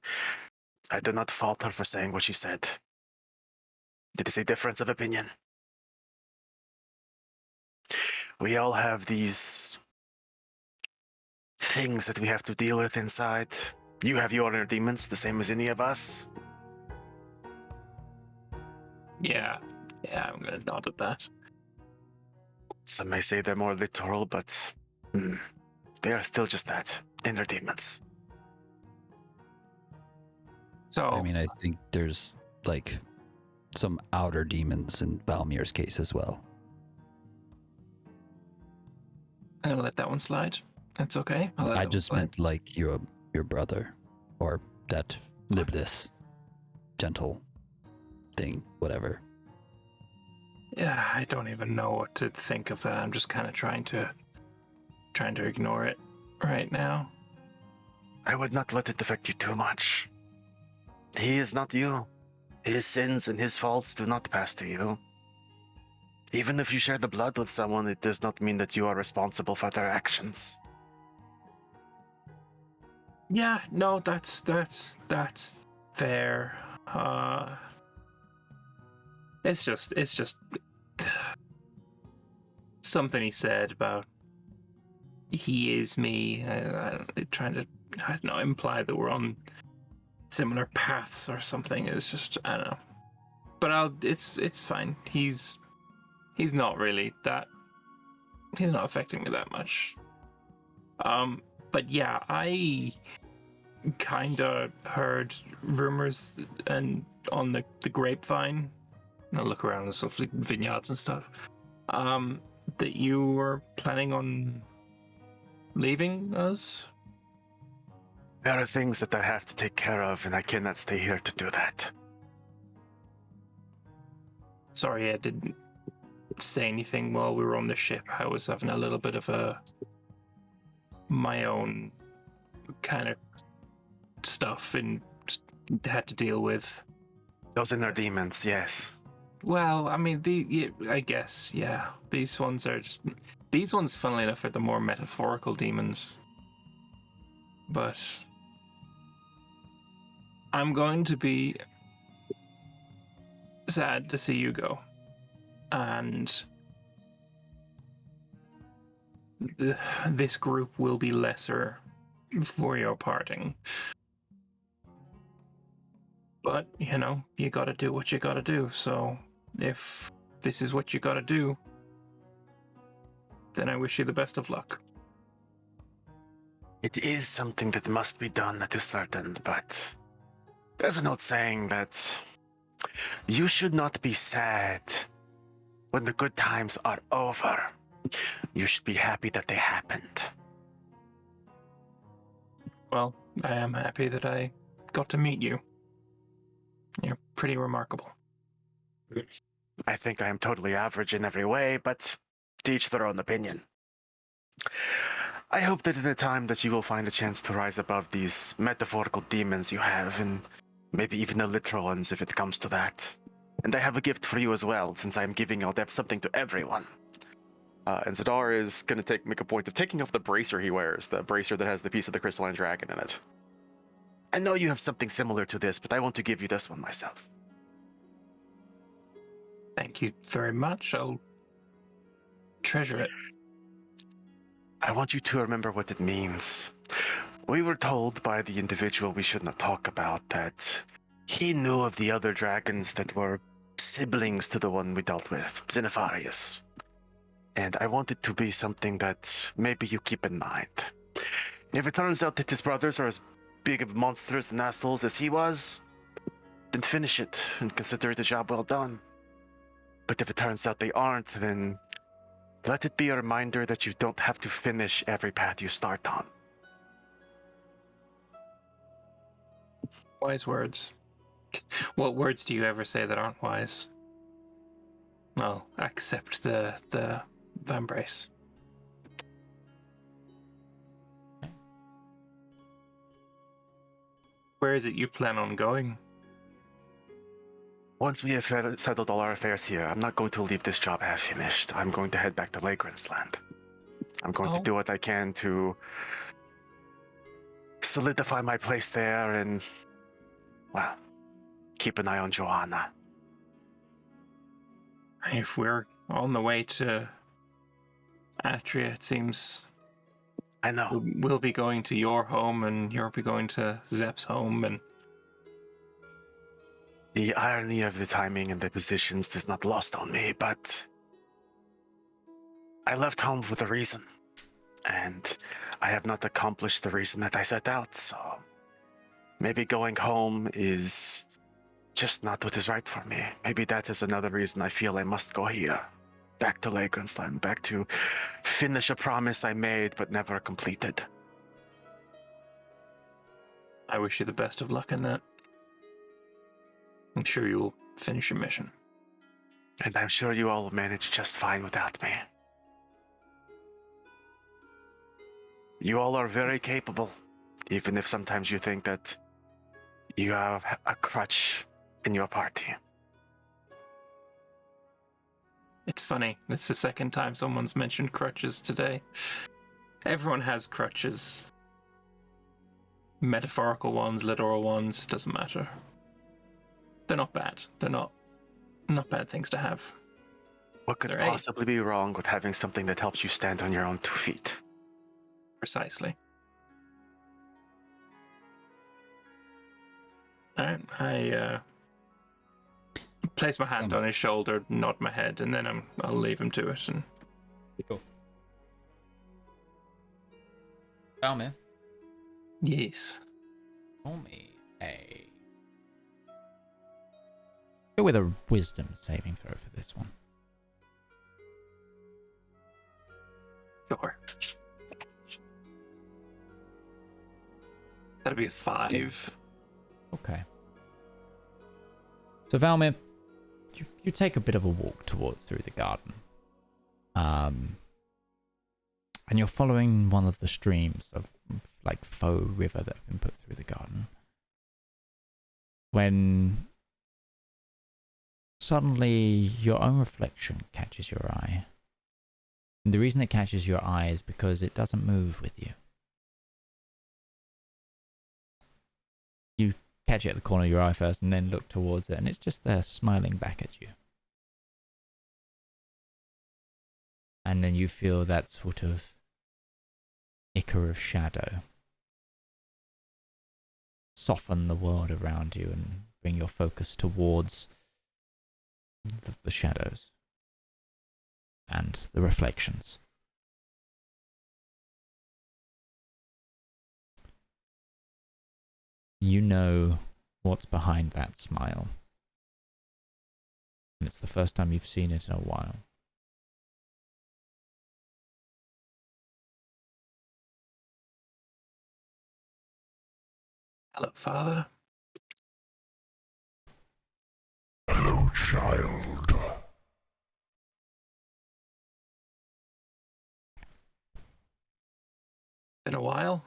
I do not fault her for saying what she said. It is a difference of opinion. We all have these things that we have to deal with inside. You have your inner demons, the same as any of us. Yeah, I'm gonna nod at that. Some may say they're more literal, but they are still just that, inner demons. So I mean, I think there's like some outer demons in Valmir's case as well. I'm gonna let that one slide. That's okay. I just meant like your brother, or that libelous, gentle thing, whatever. Yeah, I don't even know what to think of that. I'm just kind of trying to ignore it right now. I would not let it affect you too much. He is not you. His sins and his faults do not pass to you. Even if you share the blood with someone, it does not mean that you are responsible for their actions. Yeah, no, that's fair. It's just something he said about he is me. Trying to, I don't know, imply that we're on similar paths or something. It's just, I don't know. But it's fine. He's not really that. He's not affecting me that much. But yeah, I kind of heard rumors and on the grapevine. And I look around the stuff like vineyards and stuff. That you were planning on leaving us? There are things that I have to take care of, and I cannot stay here to do that. Sorry, I didn't say anything while we were on the ship. I was having a little bit of my own kind of stuff and had to deal with. Those inner demons, yes. Well, I mean, I guess, yeah. These ones are just... These ones, funnily enough, are the more metaphorical demons. But I'm going to be sad to see you go. And this group will be lesser for your parting. But, you know, you gotta do what you gotta do. So if this is what you gotta do, then I wish you the best of luck. It is something that must be done, that is certain, but there's an old saying that you should not be sad when the good times are over. You should be happy that they happened. Well, I am happy that I got to meet you. You're pretty remarkable. I think I am totally average in every way, but to each their own opinion. I hope that in the time that you will find a chance to rise above these metaphorical demons you have, and maybe even the literal ones if it comes to that. And I have a gift for you as well, since I'm giving out something to everyone. And Zedaar is going to make a point of taking off the bracer he wears, the bracer that has the piece of the crystalline dragon in it. I know you have something similar to this, but I want to give you this one myself. Thank you very much. I'll treasure it. I want you to remember what it means. We were told by the individual we should not talk about that he knew of the other dragons that were siblings to the one we dealt with, Xenopharius. And I want it to be something that maybe you keep in mind. If it turns out that his brothers are as big of monsters and assholes as he was, then finish it and consider it a job well done. But if it turns out they aren't, then let it be a reminder that you don't have to finish every path you start on. Wise words. What words do you ever say that aren't wise? Well, accept the embrace. Where is it you plan on going? Once we have settled all our affairs here, I'm not going to leave this job half finished. I'm going to head back to Lagrand's land. I'm going to do what I can to solidify my place there and, well, keep an eye on Joanna. If we're on the way to Atria, it seems I know. We'll be going to your home, and you'll be going to Zep's home, and the irony of the timing and the positions is not lost on me, but I left home with a reason, and I have not accomplished the reason that I set out, so maybe going home is just not what is right for me. Maybe that is another reason I feel I must go here. Back to Lagrand's land, back to finish a promise I made but never completed. I wish you the best of luck in that. I'm sure you'll finish your mission. And I'm sure you all will manage just fine without me. You all are very capable, even if sometimes you think that you have a crutch in your party. It's funny. It's the second time someone's mentioned crutches today. Everyone has crutches. Metaphorical ones, literal ones, it doesn't matter. They're not bad. They're not bad things to have. What could possibly be wrong with having something that helps you stand on your own 2 feet? Precisely. Alright, I place my hand on his shoulder, nod my head, and then I'll leave him to it. And cool. Tell me. Yes. Tell me. Hey. Go with a wisdom saving throw for this one. Sure. That'll be a 5. Okay. So Valmir, you take a bit of a walk through the garden. And you're following one of the streams of like faux river that have been put through the garden. When suddenly your own reflection catches your eye. And the reason it catches your eye is because it doesn't move with you. You catch it at the corner of your eye first and then look towards it, and it's just there smiling back at you. And then you feel that sort of ichor of shadow soften the world around you and bring your focus towards the shadows and the reflections. You know what's behind that smile. And it's the first time you've seen it in a while. Hello, Father. Hello, child. Been a while.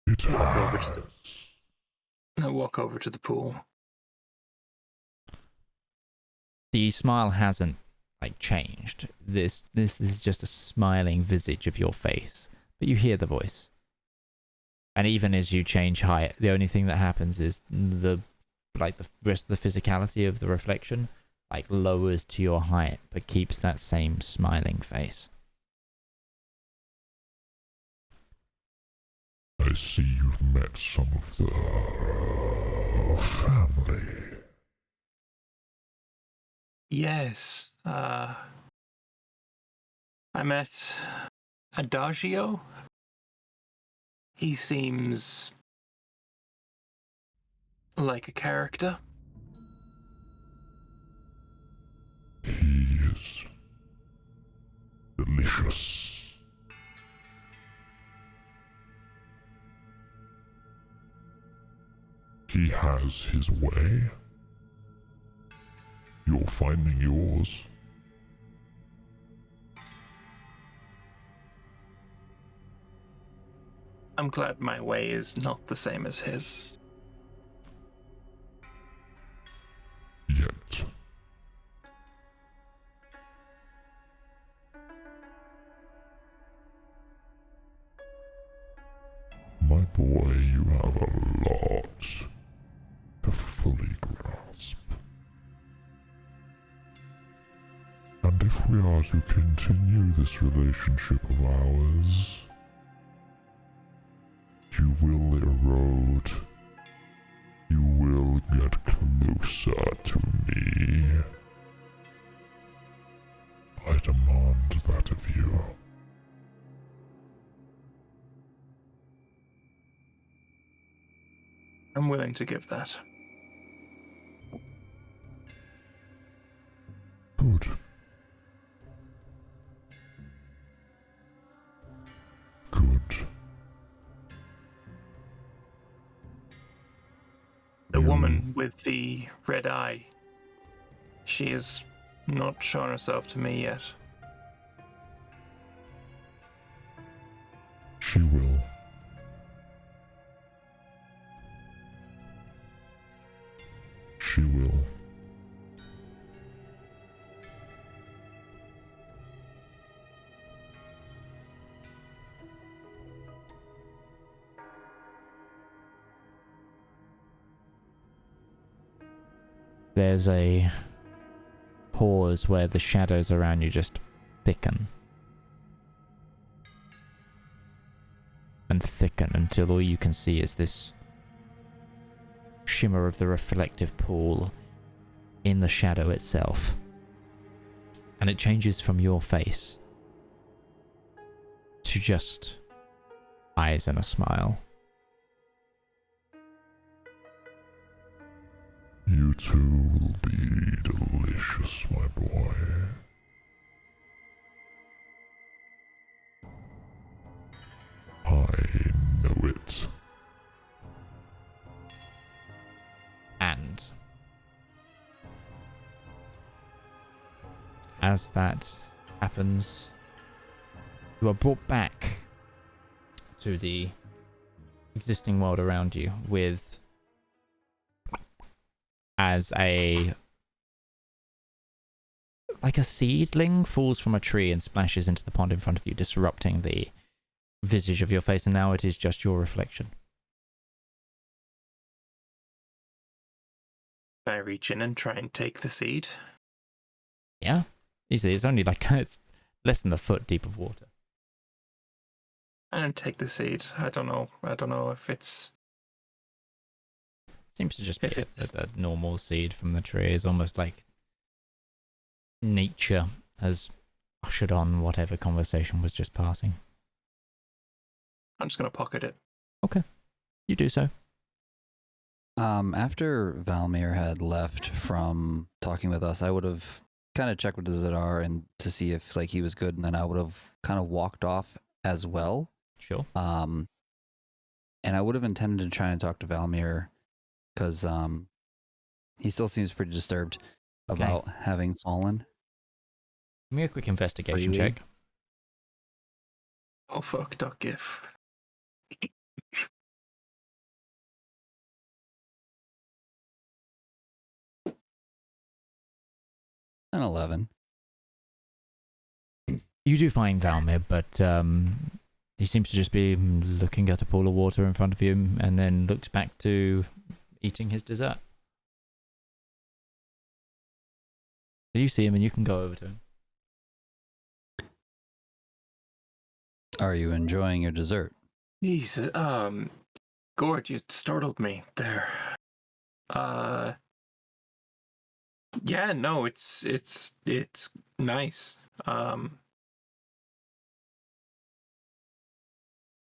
It I has. walk over to the pool. The smile hasn't changed. This is just a smiling visage of your face, but you hear the voice. And even as you change height, the only thing that happens is the rest of the physicality of the reflection lowers to your height, but keeps that same smiling face. I see you've met some of the family. Yes. I met Adagio. He seems like a character. He is delicious. He has his way. You're finding yours. I'm glad my way is not the same as his. Yet. My boy, you have a lot to fully grasp. And if we are to continue this relationship of ours, you will erode. You will get closer to me. I demand that of you. I'm willing to give that. Good. Good. The woman with the red eye, she has not shown herself to me yet. She will. She will. There's a pause where the shadows around you just thicken. And thicken until all you can see is this shimmer of the reflective pool in the shadow itself. And it changes from your face to just eyes and a smile. You too will be delicious, my boy. I know it. And as that happens, you are brought back to the existing world around you with, as a like a seedling falls from a tree and splashes into the pond in front of you, disrupting the visage of your face, and now it is just your reflection. Can I reach in and try and take the seed? Yeah, easily. It's only like it's less than a foot deep of water. I don't take the seed. I don't know if it's. Seems to just be a normal seed from the tree. It's almost like nature has ushered on whatever conversation was just passing. I'm just gonna pocket it. Okay, you do so. After Valmir had left from talking with us, I would have kind of checked with Zedaar and to see if like he was good, and then I would have kind of walked off as well. Sure. And I would have intended to try and talk to Valmir because he still seems pretty disturbed about having fallen. Give me a quick investigation check. Oh fuck, .gif. An 11. You do find Valmir, but he seems to just be looking at a pool of water in front of him and then looks back to eating his dessert. So you see him and you can go over to him. Are you enjoying your dessert? Jesus, Gourd, you startled me there. Yeah, no, it's nice.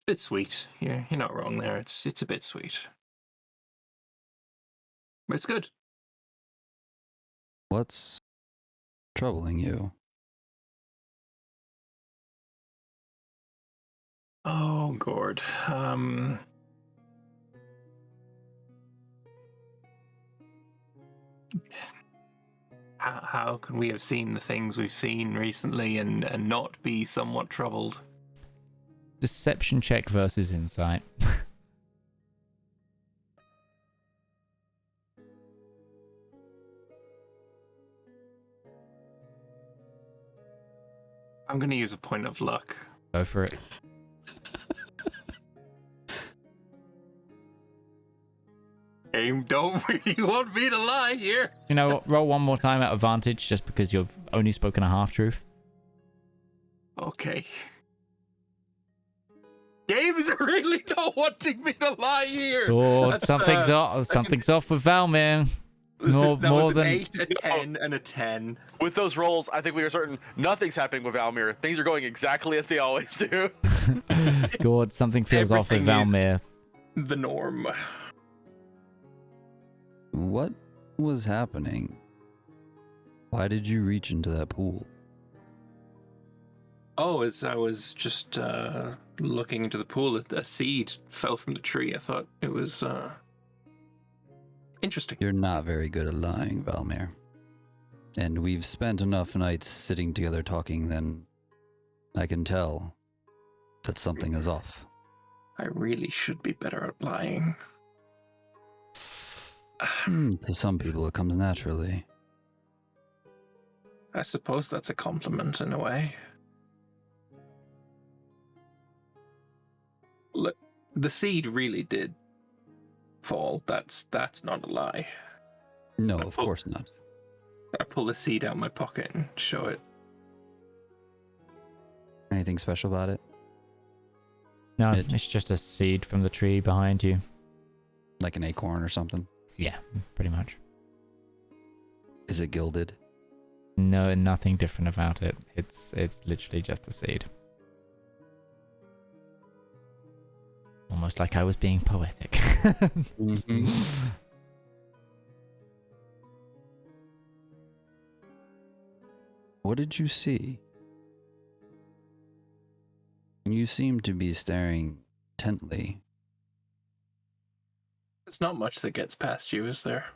Bit sweet. You're not wrong there. It's a bit sweet, but it's good. What's troubling you? Oh, Gourd. How can we have seen the things we've seen recently and not be somewhat troubled? Deception check versus insight. I'm going to use a point of luck. Go for it. Aim, don't really want me to lie here. You know what? Roll one more time at advantage just because you've only spoken a half-truth. Okay. Game's really not wanting me to lie here. Oh, something's off. Something's off with Valmir. That was an than 8, a 10, and a 10. With those rolls, I think we are certain nothing's happening with Valmir. Things are going exactly as they always do. God, something feels off with Valmir. The norm. What was happening? Why did you reach into that pool? Oh, as I was just looking into the pool, a seed fell from the tree. I thought it was interesting. You're not very good at lying, Valmir. And we've spent enough nights sitting together talking, then I can tell that something is off. I really should be better at lying. To some people, it comes naturally. I suppose that's a compliment in a way. Look, the seed really did fall. That's not a lie. No, of course not. I pull the seed out of my pocket and show it. Anything special about it? No, it's just a seed from the tree behind you. Like an acorn or something? Yeah, pretty much. Is it gilded? No, nothing different about it. It's literally just a seed. Almost like I was being poetic. Mm-hmm. What did you see? You seem to be staring intently. There's not much that gets past you, is there?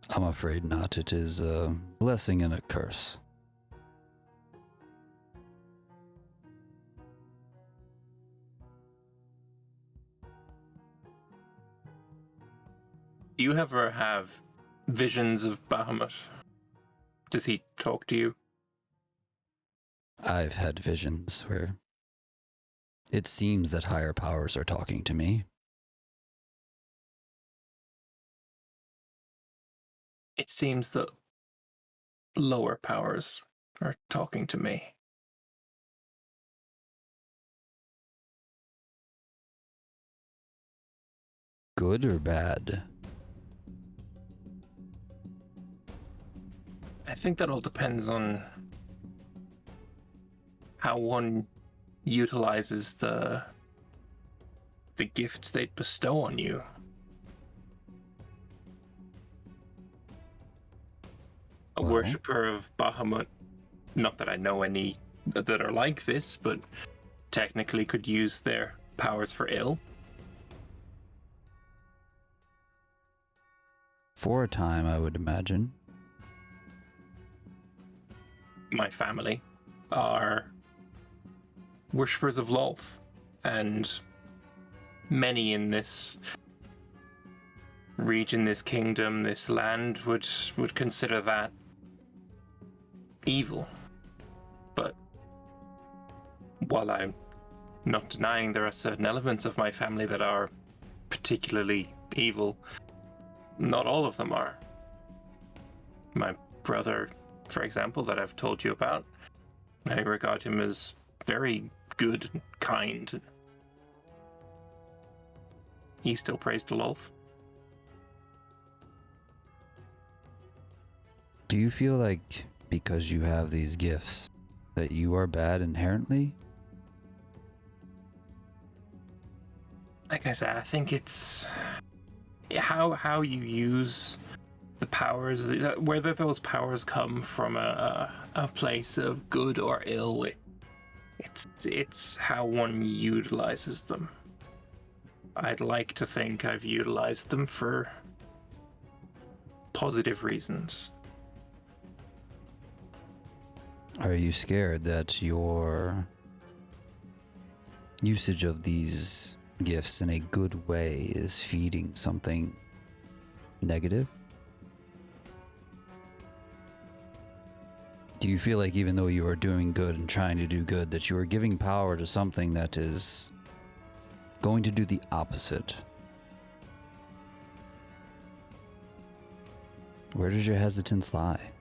I'm afraid not. It is a blessing and a curse. Do you ever have visions of Bahamut? Does he talk to you? I've had visions where it seems that higher powers are talking to me. It seems that lower powers are talking to me. Good or bad? I think that all depends on how one utilizes the gifts they bestow on you. A worshipper of Bahamut, not that I know any that are like this, but technically could use their powers for ill. For a time, I would imagine. My family are worshippers of Lolth, and many in this region, this kingdom, this land would consider that evil. But while I'm not denying there are certain elements of my family that are particularly evil, not all of them are. My brother, for example, that I've told you about, I regard him as very good and kind. He still prays to Lolth. Do you feel like because you have these gifts that you are bad inherently? Like I said, I think it's how you use the powers, whether those powers come from a place of good or ill. It's how one utilizes them. I'd like to think I've utilized them for positive reasons. Are you scared that your usage of these gifts in a good way is feeding something negative? Do you feel like even though you are doing good and trying to do good, that you are giving power to something that is going to do the opposite? Where does your hesitance lie?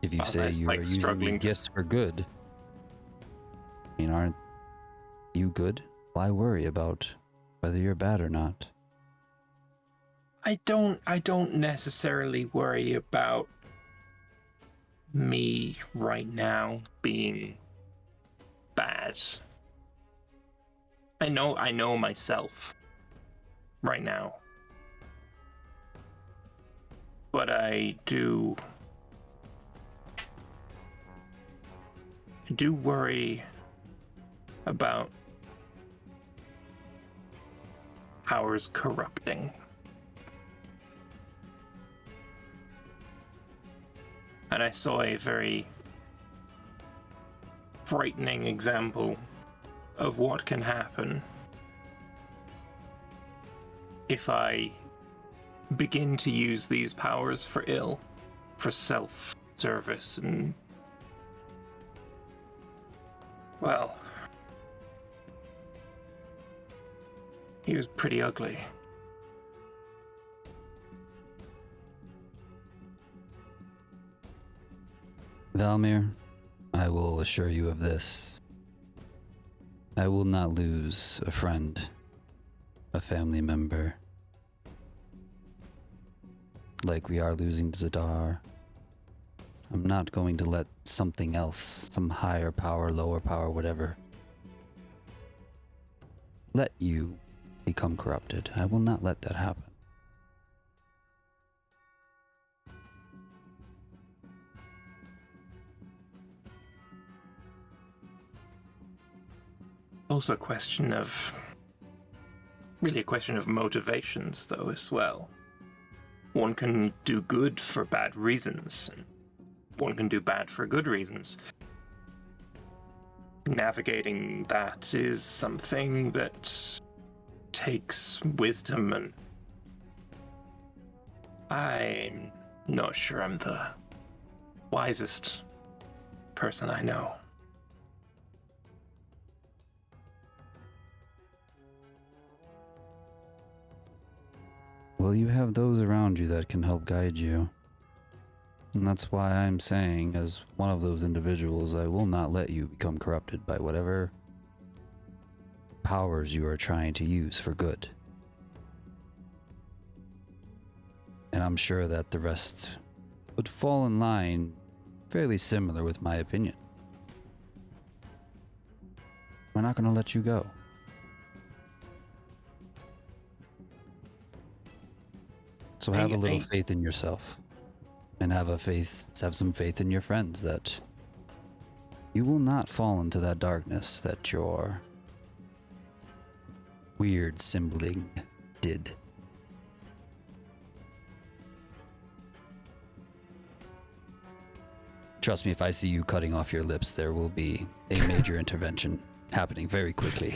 If you say you are using these gifts for good, I mean, aren't you good? Why worry about whether you're bad or not? I don't necessarily worry about me right now being bad. I know myself right now. But I do worry about powers corrupting. And I saw a very frightening example of what can happen if I begin to use these powers for ill, for self-service, and well, he was pretty ugly. Valmir, I will assure you of this. I will not lose a friend, a family member, like we are losing Zedaar. I'm not going to let something else, some higher power, lower power, whatever, let you become corrupted. I will not let that happen. Also a question of motivations, though, as well. One can do good for bad reasons, and one can do bad for good reasons. navigating that is something that takes wisdom, and I'm not sure I'm the wisest person I know. Well, you have those around you that can help guide you. And that's why I'm saying, as one of those individuals, I will not let you become corrupted by whatever powers you are trying to use for good. And I'm sure that the rest would fall in line fairly similar with my opinion. We're not going to let you go. So have a little faith in yourself, and have some faith in your friends that you will not fall into that darkness that your weird sibling did. Trust me, if I see you cutting off your lips, there will be a major intervention happening very quickly.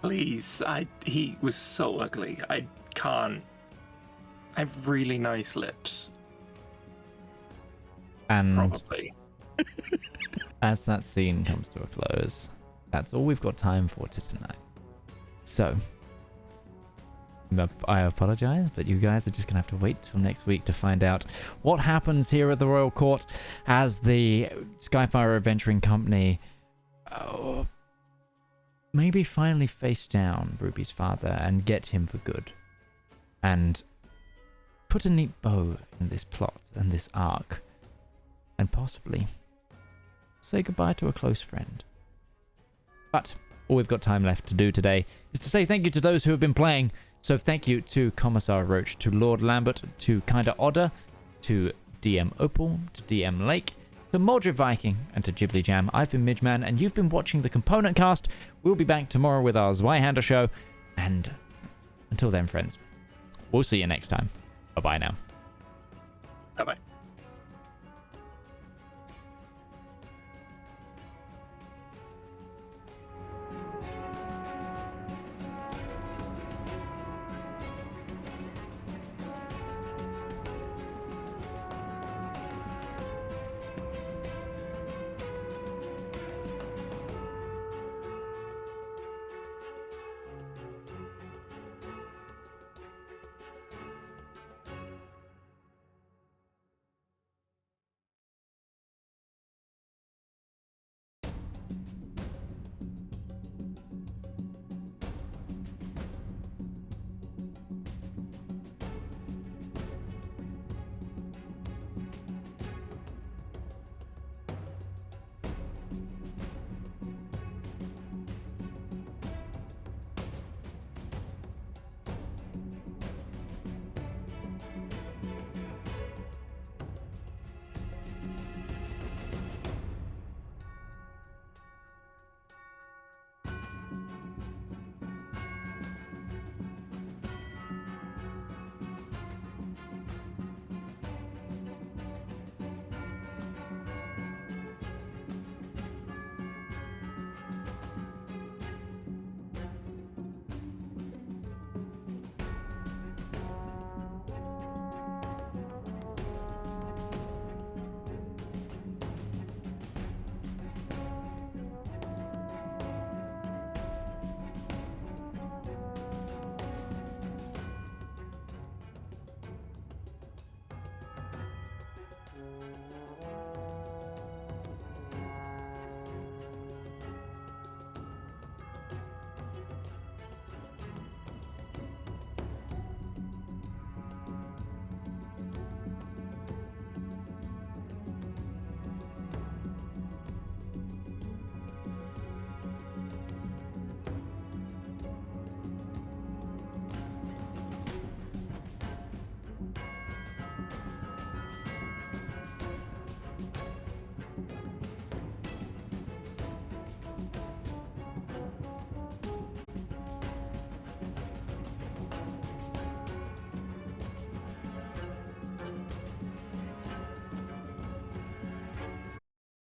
Please, he was so ugly. I can't. I have really nice lips. And probably. As that scene comes to a close, that's all we've got time for tonight. So, I apologize, but you guys are just going to have to wait till next week to find out what happens here at the Royal Court as the Skyfire Adventuring Company maybe finally face down Ruby's father and get him for good. And put a neat bow in this plot and this arc. And possibly say goodbye to a close friend. But all we've got time left to do today is to say thank you to those who have been playing. So thank you to Commissar Roach, to Lord Lambert, to Kinda Odder, to DM Opal, to DM Lake, to Mordred Viking, and to Ghibli Jam. I've been Midgeman, and you've been watching the Component Cast. We'll be back tomorrow with our Zweihander show. And until then, friends, we'll see you next time. Bye-bye now. Bye-bye.